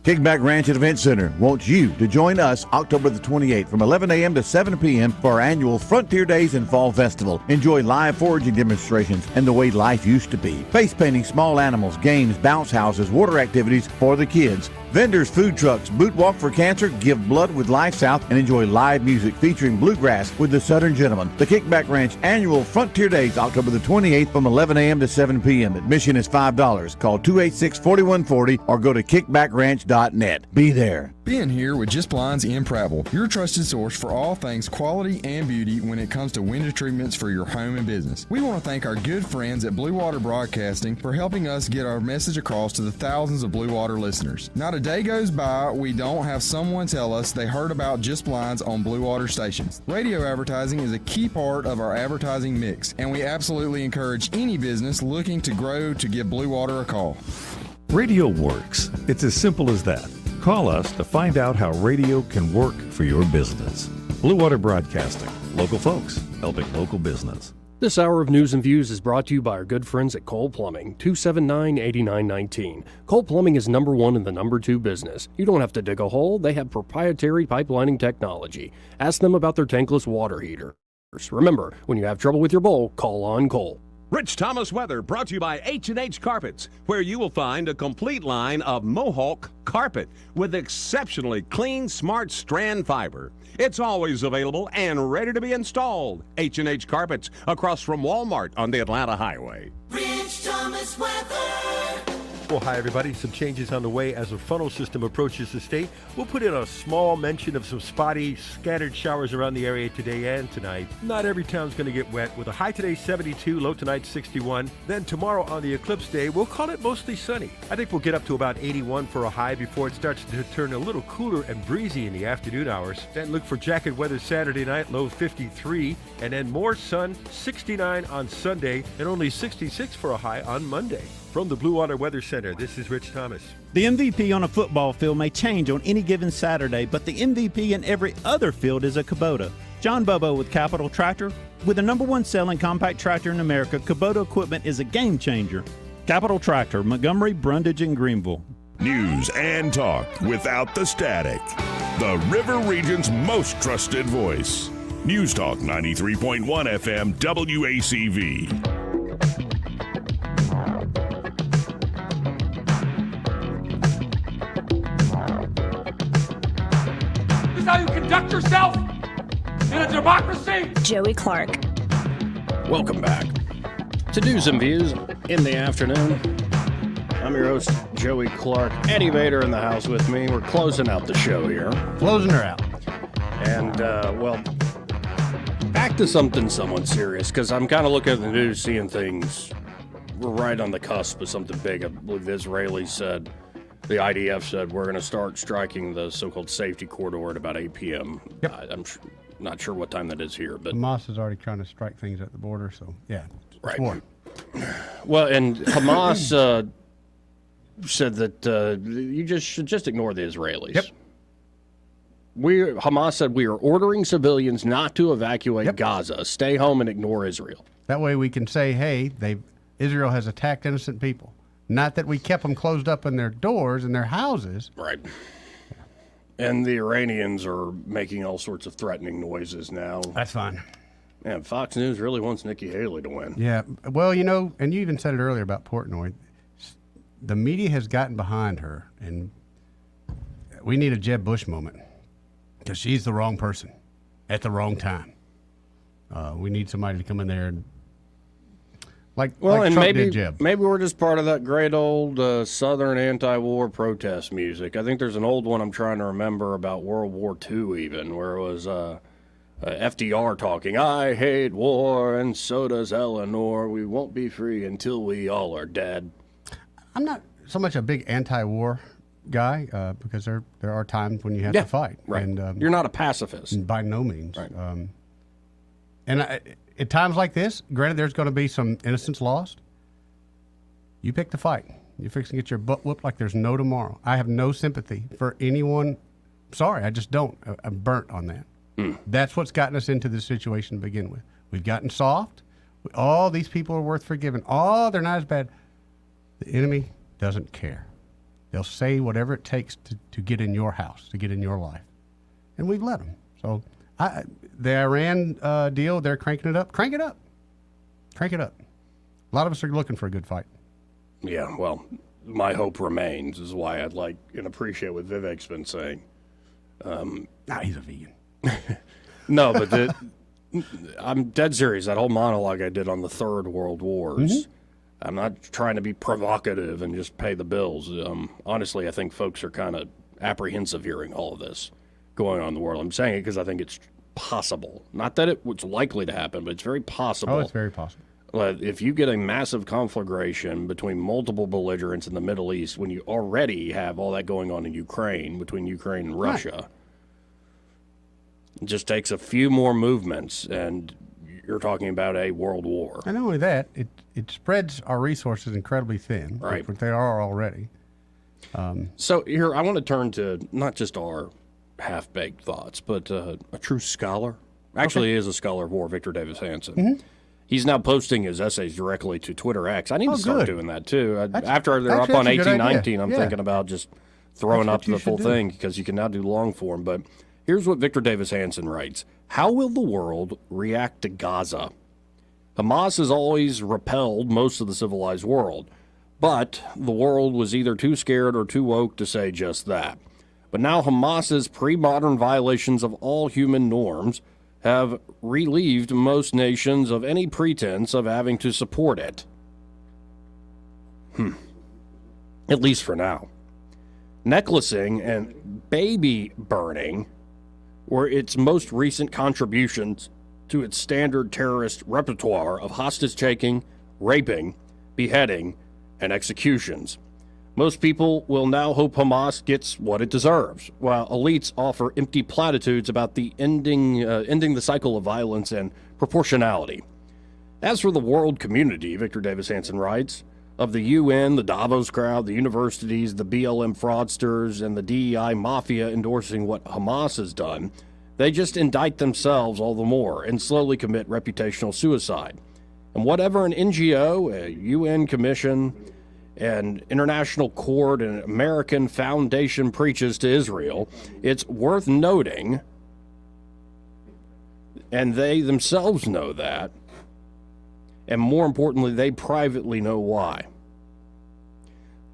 Speaker 17: Kickback Ranch and Event Center wants you to join us October the 28th from 11 a.m. to 7 p.m. for our annual Frontier Days and Fall Festival. Enjoy live foraging demonstrations and the way life used to be. Face painting, small animals, games, bounce houses, water activities for the kids. Vendors, food trucks, boot walk for cancer, give blood with Life South, and enjoy live music featuring bluegrass with the Southern Gentlemen. The Kickback Ranch annual Frontier Days, October the 28th from 11 a.m. to 7 p.m. Admission is $5. Call 286-4140 or go to kickbackranch.net. Be there.
Speaker 20: Ben here with Just Blinds in Prattville, your trusted source for all things quality and beauty when it comes to window treatments for your home and business. We want to thank our good friends at Blue Water Broadcasting for helping us get our message across to the thousands of Blue Water listeners. Not a day goes by we don't have someone tell us they heard about Just Blinds on Blue Water stations. Radio advertising is a key part of our advertising mix, and we absolutely encourage any business looking to grow to give Blue Water a call.
Speaker 21: Radio works. It's as simple as that. Call us to find out how radio can work for your business. Blue Water Broadcasting. Local folks helping local business.
Speaker 18: This hour of News and Views is brought to you by our good friends at Cole Plumbing, 279-8919. Cole Plumbing is number one in the number two business. You don't have to dig a hole. They have proprietary pipelining technology. Ask them about their tankless water heater. Remember, when you have trouble with your bowl, call on Cole.
Speaker 22: Rich Thomas weather brought to you by H&H Carpets, where you will find a complete line of Mohawk carpet with exceptionally clean, smart strand fiber. It's always available and ready to be installed. H&H Carpets, across from Walmart on the Atlanta Highway.
Speaker 1: Thomas weather.
Speaker 4: Well, hi, everybody. Some changes on the way as a funnel system approaches the state. We'll put in a small mention of some spotty, scattered showers around the area today and tonight. Not every town's going to get wet, with a high today 72, low tonight 61. Then tomorrow on the eclipse day, we'll call it mostly sunny. I think we'll get up to about 81 for a high before it starts to turn a little cooler and breezy in the afternoon hours. Then look for jacket weather Saturday night, low 53. And then more sun, 69 on Sunday, and only 66 for a high on Monday. From the Blue Water Weather Center, this is Rich Thomas.
Speaker 9: The MVP on a football field may change on any given Saturday, but the MVP in every other field is a Kubota. John Bobo with Capital Tractor. With the #1 selling compact tractor in America, Kubota equipment is a game changer. Capital Tractor, Montgomery, Brundage, and Greenville.
Speaker 2: News and talk without the static. The River Region's most trusted voice. News Talk 93.1 FM WACV.
Speaker 1: This is how you conduct yourself in a democracy?
Speaker 13: Joey Clark.
Speaker 8: Welcome back to News and Views in the afternoon. I'm your host, Joey Clark. Eddie Vader in the house with me. We're closing out the show here.
Speaker 10: Closing her out.
Speaker 8: And, well, back to something somewhat serious, because I'm kind of looking at the news, seeing things. We're right on the cusp of something big. I believe the Israelis said, the IDF said, we're going to start striking the so-called safety corridor at about 8 p.m.
Speaker 10: Yep.
Speaker 8: I'm not sure what time that is here, but
Speaker 10: Hamas is already trying to strike things at the border, so yeah.
Speaker 8: Right.
Speaker 10: War.
Speaker 8: Well, and Hamas said that you should just ignore the Israelis.
Speaker 10: Yep.
Speaker 8: Hamas said we are ordering civilians not to evacuate Gaza. Stay home and ignore Israel.
Speaker 10: That way we can say, hey, Israel has attacked innocent people. Not that we kept them closed up in their doors and their houses.
Speaker 8: Right. And the Iranians are making all sorts of threatening noises now.
Speaker 10: That's fine.
Speaker 8: And Fox News really wants Nikki Haley to win.
Speaker 10: Yeah. Well, and you even said it earlier about Portnoy. The media has gotten behind her, and we need a Jeb Bush moment because she's the wrong person at the wrong time. We need somebody to come in there and like
Speaker 8: and
Speaker 10: Trump did Jeb.
Speaker 8: Maybe we're just part of that great old Southern anti-war protest music. I think there's an old one I'm trying to remember about World War II even, where it was FDR talking, I hate war and so does Eleanor. We won't be free until we all are dead.
Speaker 10: I'm not so much a big anti-war guy because there are times when you have to fight.
Speaker 8: Right.
Speaker 10: And,
Speaker 8: you're not a pacifist.
Speaker 10: By no means.
Speaker 8: Right.
Speaker 10: At times like this, granted, there's going to be some innocence lost. You pick the fight. You're fixing to get your butt whooped like there's no tomorrow. I have no sympathy for anyone. Sorry, I just don't. I'm burnt on that. That's what's gotten us into this situation to begin with. We've gotten soft. All these people are worth forgiving. Oh, they're not as bad. The enemy doesn't care. They'll say whatever it takes to get in your house, to get in your life. And we've let them. So the Iran deal, they're cranking it up. Crank it up. Crank it up. A lot of us are looking for a good fight.
Speaker 8: Yeah, well, my hope remains is why I'd like and appreciate what Vivek's been saying.
Speaker 10: He's a vegan.
Speaker 8: No, but I'm dead serious. That whole monologue I did on the Third World Wars, I'm not trying to be provocative and just pay the bills. Honestly, I think folks are kind of apprehensive hearing all of this going on in the world. I'm saying it because I think it's possible. Not that it's likely to happen, but it's very possible.
Speaker 10: Oh, it's very possible.
Speaker 8: If you get a massive conflagration between multiple belligerents in the Middle East, when you already have all that going on in Ukraine, between Ukraine and Russia, it just takes a few more movements, and you're talking about a world war.
Speaker 10: And not only that, it spreads our resources incredibly thin,
Speaker 8: right?
Speaker 10: Which they are already.
Speaker 8: So here, I want to turn to not just our half-baked thoughts, but a true scholar. Actually, he is a scholar of war, Victor Davis Hanson. He's now posting his essays directly to Twitter X. I need to start doing that, too. After they're up on 1819, I'm thinking about just throwing up the full thing because you can now do long form. But here's what Victor Davis Hanson writes. How will the world react to Gaza? Hamas has always repelled most of the civilized world, but the world was either too scared or too woke to say just that. But now Hamas's pre-modern violations of all human norms have relieved most nations of any pretense of having to support it. At least for now. Necklacing and baby burning were its most recent contributions to its standard terrorist repertoire of hostage-taking, raping, beheading, and executions. Most people will now hope Hamas gets what it deserves, while elites offer empty platitudes about the ending the cycle of violence and proportionality. As for the world community, Victor Davis Hanson writes, of the UN, the Davos crowd, the universities, the BLM fraudsters, and the DEI mafia endorsing what Hamas has done, they just indict themselves all the more and slowly commit reputational suicide. And whatever an NGO, a UN commission, an international court, and an American foundation preaches to Israel, it's worth noting, and they themselves know that, and more importantly, they privately know why.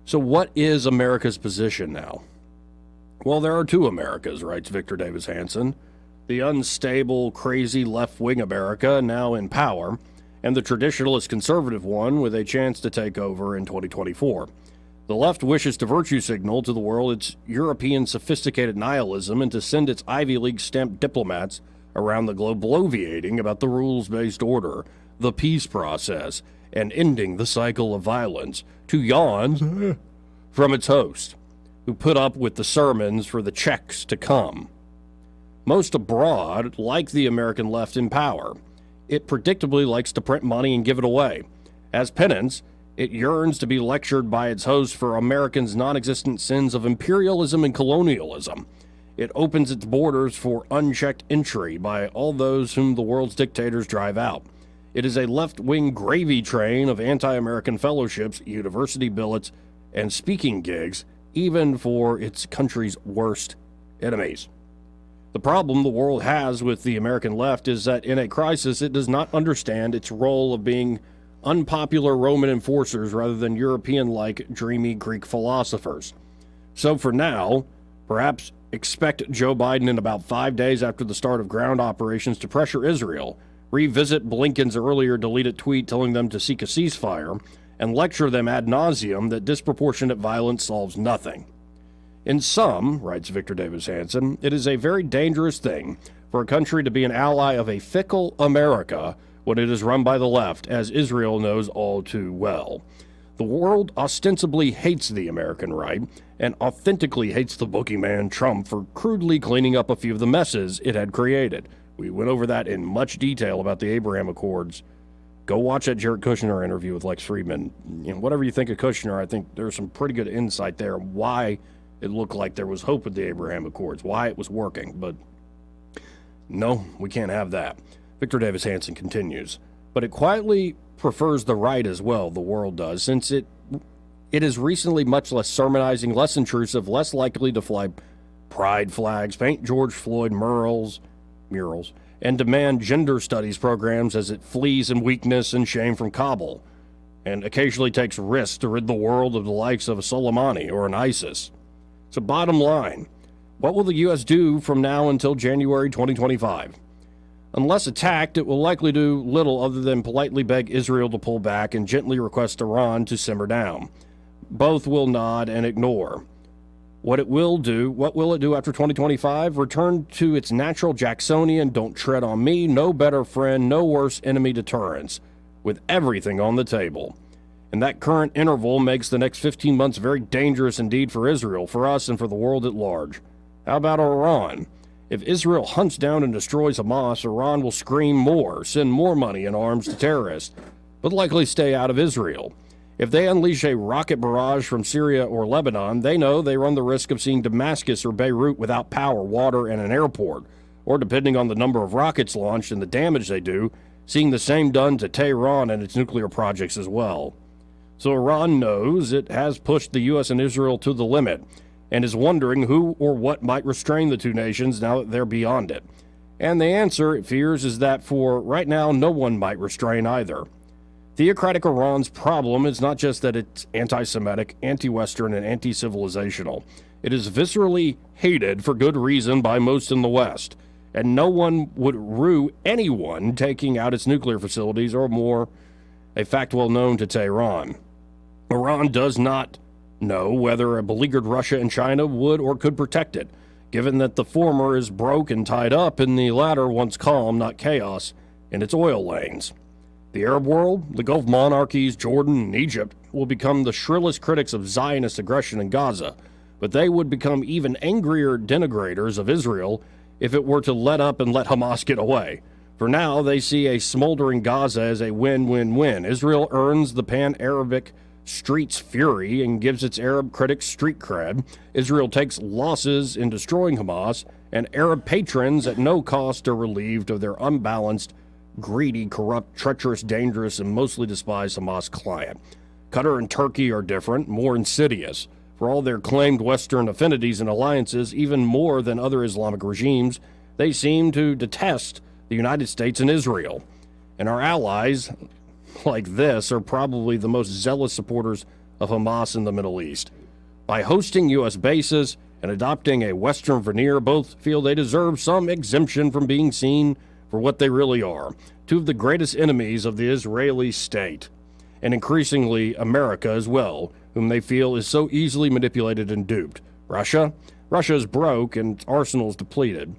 Speaker 8: So what is America's position now? Well, there are two Americas, writes Victor Davis Hanson. The unstable, crazy left-wing America now in power, and the traditionalist conservative one with a chance to take over in 2024. The left wishes to virtue signal to the world its European sophisticated nihilism and to send its Ivy League-stamped diplomats around the globe bloviating about the rules-based order, the peace process, and ending the cycle of violence to yawns from its host, who put up with the sermons for the checks to come. Most abroad like the American left in power. It predictably likes to print money and give it away. As penance, it yearns to be lectured by its host for Americans' non-existent sins of imperialism and colonialism. It opens its borders for unchecked entry by all those whom the world's dictators drive out. It is a left-wing gravy train of anti-American fellowships, university billets, and speaking gigs, even for its country's worst enemies. The problem the world has with the American left is that in a crisis it does not understand its role of being unpopular Roman enforcers rather than European-like dreamy Greek philosophers. So for now, perhaps expect Joe Biden in about 5 days after the start of ground operations to pressure Israel, revisit Blinken's earlier deleted tweet telling them to seek a ceasefire, and lecture them ad nauseum that disproportionate violence solves nothing. In sum, writes Victor Davis Hanson, it is a very dangerous thing for a country to be an ally of a fickle America when it is run by the left, as Israel knows all too well. The world ostensibly hates the American right and authentically hates the boogeyman Trump for crudely cleaning up a few of the messes it had created. We went over that in much detail about the Abraham Accords. Go watch that Jared Kushner interview with Lex Friedman. Whatever you think of Kushner, I think there's some pretty good insight there why it looked like there was hope with the Abraham Accords, why it was working. But no, we can't have that. Victor Davis Hanson continues. But it quietly prefers the right as well, the world does, since it is recently much less sermonizing, less intrusive, less likely to fly pride flags, paint George Floyd murals, and demand gender studies programs as it flees in weakness and shame from Kabul, and occasionally takes risks to rid the world of the likes of a Soleimani or an ISIS. So bottom line, what will the U.S. do from now until January 2025? Unless attacked, it will likely do little other than politely beg Israel to pull back and gently request Iran to simmer down. Both will nod and ignore. What will it do after 2025? Return to its natural Jacksonian, don't tread on me, no better friend, no worse enemy deterrence, with everything on the table. And that current interval makes the next 15 months very dangerous indeed for Israel, for us, and for the world at large. How about Iran? If Israel hunts down and destroys Hamas, Iran will scream more, send more money and arms to terrorists, but likely stay out of Israel. If they unleash a rocket barrage from Syria or Lebanon, they know they run the risk of seeing Damascus or Beirut without power, water, and an airport, or depending on the number of rockets launched and the damage they do, seeing the same done to Tehran and its nuclear projects as well. So Iran knows it has pushed the U.S. and Israel to the limit, and is wondering who or what might restrain the two nations now that they're beyond it. And the answer, it fears, is that for right now, no one might restrain either. Theocratic Iran's problem is not just that it's anti-Semitic, anti-Western, and anti-civilizational. It is viscerally hated for good reason by most in the West, and no one would rue anyone taking out its nuclear facilities, or more, a fact well known to Tehran. Iran does not know whether a beleaguered Russia and China would or could protect it, given that the former is broke and tied up and the latter wants calm, not chaos, in its oil lanes. The Arab world, the Gulf monarchies, Jordan and Egypt, will become the shrillest critics of Zionist aggression in Gaza, but they would become even angrier denigrators of Israel if it were to let up and let Hamas get away. For now, they see a smoldering Gaza as a win-win-win. Israel earns the pan-Arabic streets fury and gives its Arab critics street cred. Israel takes losses in destroying Hamas, and Arab patrons at no cost are relieved of their unbalanced, greedy, corrupt, treacherous, dangerous, and mostly despised Hamas client. Qatar and Turkey are different, more insidious. For all their claimed Western affinities and alliances, even more than other Islamic regimes, they seem to detest the United States and Israel. And our allies, like this, are probably the most zealous supporters of Hamas in the Middle East. By hosting U.S. bases and adopting a Western veneer, both feel they deserve some exemption from being seen for what they really are, two of the greatest enemies of the Israeli state, and increasingly America as well, whom they feel is so easily manipulated and duped. Russia is broke and its arsenal is depleted.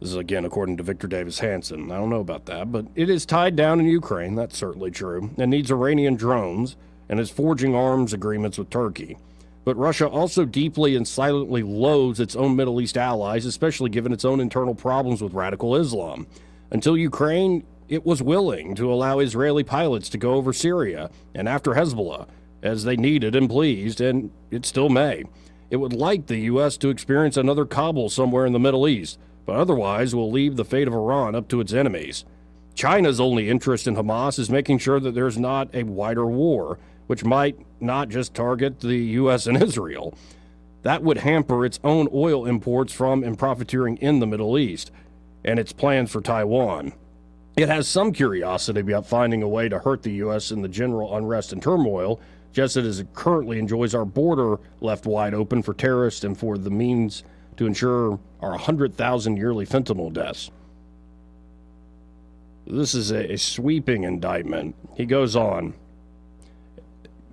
Speaker 8: This is again according to Victor Davis Hanson. I don't know about that, but it is tied down in Ukraine, that's certainly true, and needs Iranian drones, and is forging arms agreements with Turkey. But Russia also deeply and silently loathes its own Middle East allies, especially given its own internal problems with radical Islam. Until Ukraine, it was willing to allow Israeli pilots to go over Syria and after Hezbollah, as they needed and pleased, and it still may. It would like the U.S. to experience another Kabul somewhere in the Middle East, but otherwise will leave the fate of Iran up to its enemies. China's only interest in Hamas is making sure that there's not a wider war, which might not just target the U.S. and Israel. That would hamper its own oil imports from and profiteering in the Middle East, and its plans for Taiwan. It has some curiosity about finding a way to hurt the U.S. in the general unrest and turmoil, just as it currently enjoys our border left wide open for terrorists and for the means to ensure our 100,000 yearly fentanyl deaths. This is a sweeping indictment. He goes on,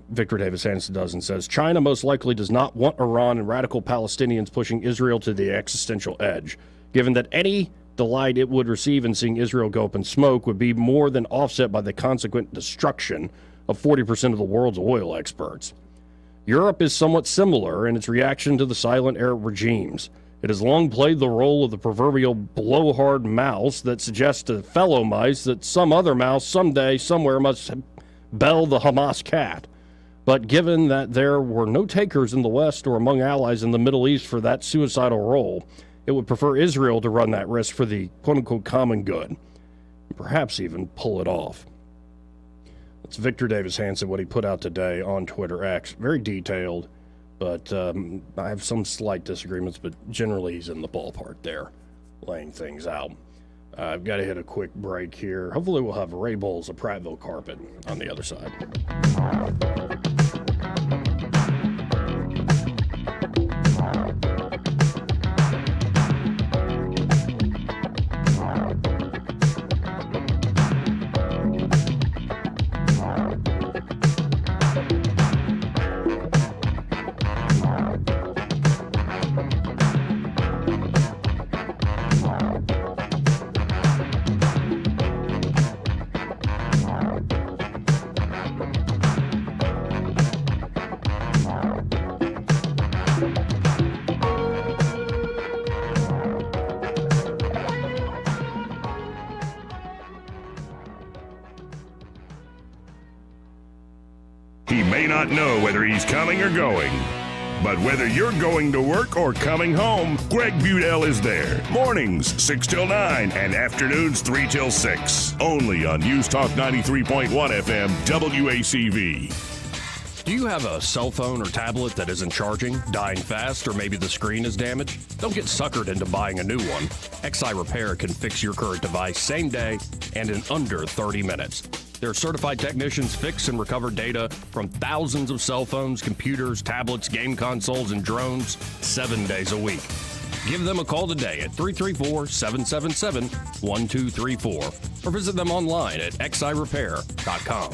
Speaker 8: Victor Davis Hanson does, and says, China most likely does not want Iran and radical Palestinians pushing Israel to the existential edge, given that any delight it would receive in seeing Israel go up in smoke would be more than offset by the consequent destruction of 40% of the world's oil exports. Europe is somewhat similar in its reaction to the silent Arab regimes. It has long played the role of the proverbial blowhard mouse that suggests to fellow mice that some other mouse someday, somewhere must bell the Hamas cat. But given that there were no takers in the West or among allies in the Middle East for that suicidal role, it would prefer Israel to run that risk for the quote-unquote common good, and perhaps even pull it off. That's Victor Davis Hanson, what he put out today on Twitter X. Very detailed, but I have some slight disagreements, but generally he's in the ballpark there, laying things out. I've got to hit a quick break here. Hopefully we'll have Ray Bowles of Prattville Carpet on the other side.
Speaker 2: He may not know whether he's coming or going, but whether you're going to work or coming home, Greg Budell is there. Mornings 6 till 9 and afternoons 3 till 6. Only on News Talk 93.1 FM WACV.
Speaker 18: Do you have a cell phone or tablet that isn't charging, dying fast, or maybe the screen is damaged? Don't get suckered into buying a new one. XI Repair can fix your current device same day and in under 30 minutes. Their certified technicians fix and recover data from thousands of cell phones, computers, tablets, game consoles, and drones 7 days a week. Give them a call today at 334-777-1234 or visit them online at xirepair.com.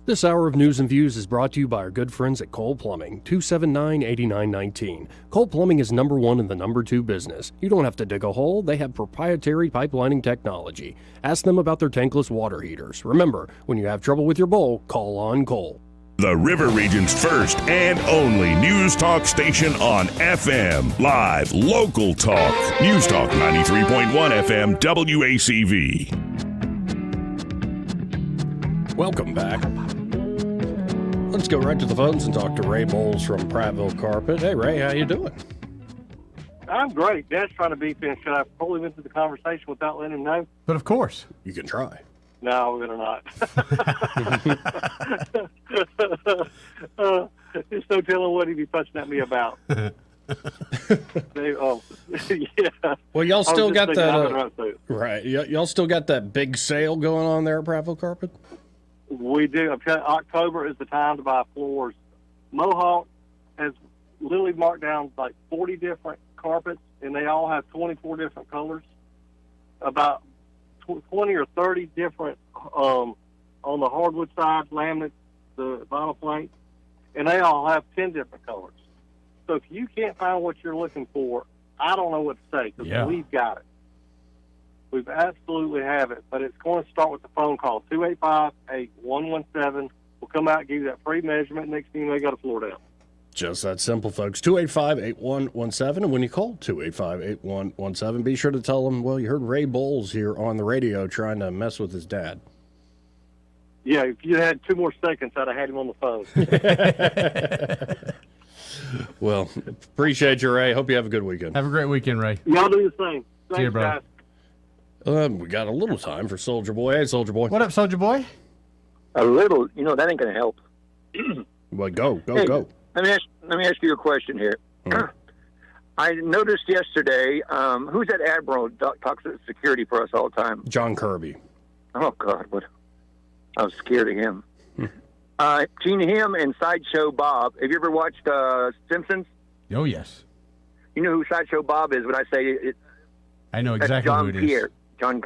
Speaker 18: This hour of News and Views is brought to you by our good friends at Cole Plumbing, 279-8919. Cole Plumbing is number one in the number two business. You don't have to dig a hole. They have proprietary pipelining technology. Ask them about their tankless water heaters. Remember, when you have trouble with your bowl, call on Cole.
Speaker 2: The River Region's first and only news talk station on FM. Live, local talk. News Talk 93.1 FM WACV.
Speaker 8: Welcome back. Let's go right to the phones and talk to Ray Bowles from Prattville Carpet. Hey, Ray, how you doing?
Speaker 11: I'm great. Dad's trying to beat me. Should I pull him into the conversation without letting him know?
Speaker 10: But of course.
Speaker 8: You can try.
Speaker 11: No, we're going to not. There's no telling what he'd be fussing at me about. Yeah.
Speaker 8: Well, y'all still got that,
Speaker 11: right?
Speaker 8: Y'all still got that big sale going on there at Prattville Carpet?
Speaker 11: We do. October is the time to buy floors. Mohawk has literally marked down like 40 different carpets, and they all have 24 different colors. About 20 or 30 different on the hardwood side, laminate, the vinyl plank, and they all have 10 different colors. So if you can't find what you're looking for, I don't know what to say, because we've got it. We absolutely have it, but it's going to start with the phone call, 285-8117. We'll come out and give you that free measurement. Next thing you know, you got a floor down.
Speaker 8: Just that simple, folks. 285-8117. And when you call 285-8117, be sure to tell them, well, you heard Ray Bowles here on the radio trying to mess with his dad.
Speaker 11: Yeah, if you had 2 more seconds, I'd have had him on the phone.
Speaker 8: Well, appreciate you, Ray. Hope you have a good weekend.
Speaker 10: Have a great weekend, Ray.
Speaker 11: Y'all do the same. Thanks,
Speaker 10: See you, bro.
Speaker 11: guys.
Speaker 8: We got a little time for Soldier Boy. Hey, Soldier Boy.
Speaker 10: What up, Soldier Boy?
Speaker 12: A little. That ain't going to help.
Speaker 8: Well, go.
Speaker 12: Let me ask you a question here. Mm-hmm. I noticed yesterday, who's that admiral that talks to security for us all the time?
Speaker 8: John Kirby.
Speaker 12: Oh, God. I was scared of him. Seen him and Sideshow Bob. Have you ever watched Simpsons?
Speaker 10: Oh, yes.
Speaker 12: You know who Sideshow Bob is when I say it?
Speaker 10: I know exactly
Speaker 12: John
Speaker 10: who it
Speaker 12: Pierre.
Speaker 10: is.
Speaker 12: John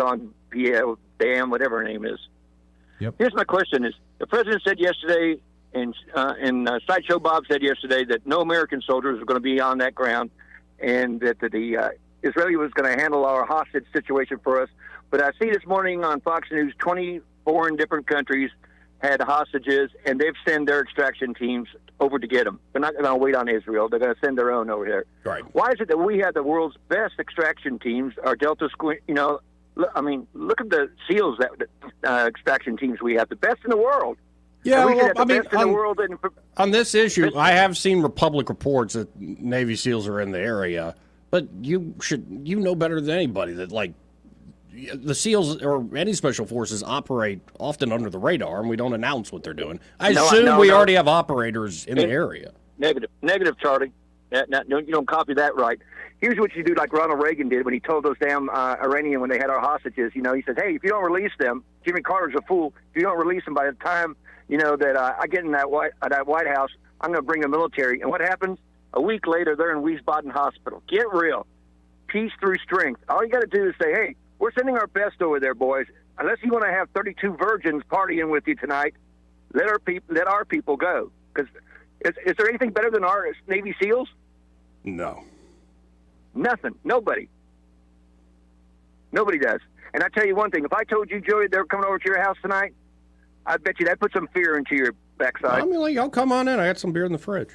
Speaker 12: Pierre, Bam, whatever her name is.
Speaker 10: Yep.
Speaker 12: Here's my question: is the president said yesterday, and Sideshow Bob said yesterday that no American soldiers were going to be on that ground, and that the Israeli was going to handle our hostage situation for us. But I see this morning on Fox News, 24 in different countries had hostages, and they've sent their extraction teams over to get them. They're not going to wait on Israel. They're going to send their own over there.
Speaker 8: Right.
Speaker 12: Why is it that we have the world's best extraction teams, our Delta Squad, look at the SEALs extraction teams we have, the best in the world.
Speaker 8: Yeah,
Speaker 12: On
Speaker 8: this issue, I have seen Republic reports that Navy SEALs are in the area, but you know better than anybody that, like, the SEALs or any special forces operate often under the radar, and we don't announce what they're doing. I assume we already have operators in the area.
Speaker 12: Negative, Charlie. You don't copy that right. Here's what you do, like Ronald Reagan did when he told those damn Iranian when they had our hostages. He said, "Hey, if you don't release them, Jimmy Carter's a fool. If you don't release them by the time that I get in that White House, I'm going to bring the military." And what happens? A week later, they're in Wiesbaden Hospital. Get real. Peace through strength. All you got to do is say, "Hey, we're sending our best over there, boys. Unless you want to have 32 virgins partying with you tonight, let our people go." Because is there anything better than our Navy SEALs?
Speaker 8: No.
Speaker 12: Nothing. Nobody does. And I tell you one thing: if I told you, Joey, they're coming over to your house tonight, I bet you that put some fear into your backside.
Speaker 8: I mean, y'all come on in. I got some beer in the fridge.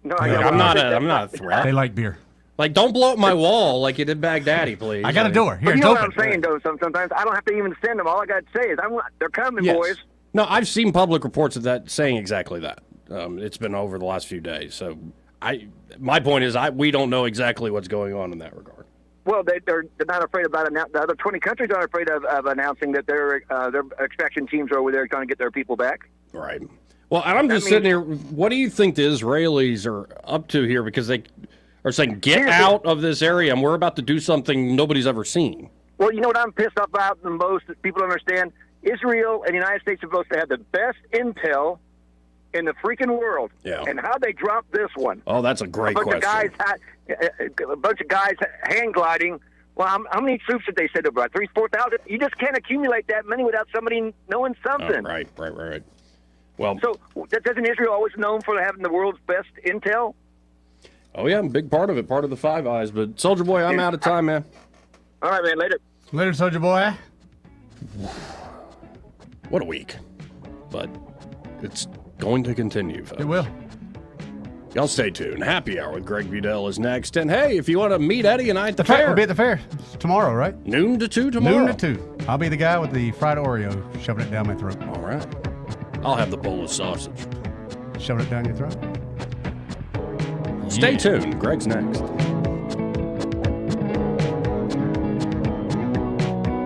Speaker 12: No,
Speaker 8: I'm not a threat.
Speaker 10: They like beer.
Speaker 8: Like, don't blow up my wall like you did Baghdaddy, please.
Speaker 10: I got a door. Here,
Speaker 12: but you
Speaker 10: it's
Speaker 12: know
Speaker 10: open.
Speaker 12: what I'm saying, though? Sometimes I don't have to even send them. All I got to say is, they're coming,
Speaker 8: Yes.
Speaker 12: boys.
Speaker 8: No, I've seen public reports of that saying exactly that. It's been over the last few days. So my point is we don't know exactly what's going on in that regard.
Speaker 12: Well, they're not afraid about it. The other 20 countries aren't afraid of announcing that their extraction teams are over there trying to get their people back.
Speaker 8: Right. Well, I'm just sitting here. What do you think the Israelis are up to here? Because they are saying, get out of this area, and we're about to do something nobody's ever seen.
Speaker 12: Well, you know what I'm pissed off about the most that people understand? Israel and the United States are supposed to have the best intel in the freaking world.
Speaker 8: Yeah.
Speaker 12: And how they dropped this one?
Speaker 8: Oh, that's a great question.
Speaker 12: A bunch of guys hand gliding. Well, how many troops did they send over? 3,000, 4,000? You just can't accumulate that many without somebody knowing something.
Speaker 8: Oh, right. Well,
Speaker 12: so doesn't Israel always known for having the world's best intel?
Speaker 8: oh yeah, I'm a big part of it, part of the Five Eyes. But Soldier Boy, I'm out of time, man.
Speaker 12: All right, man. Later.
Speaker 10: Later, Soldier Boy.
Speaker 8: What a week. But it's going to continue, folks.
Speaker 10: It will.
Speaker 8: Y'all stay tuned. Happy Hour with Greg Budell is next. And hey, if you want to meet Eddie and I at the fair.
Speaker 10: We'll be at the fair. It's tomorrow, right?
Speaker 8: Noon to 2 tomorrow.
Speaker 10: Noon to 2. I'll be the guy with the fried Oreo shoving it down my throat.
Speaker 8: All right. I'll have the bowl of sausage.
Speaker 10: Shoving it down your throat.
Speaker 8: Stay tuned. Greg's next.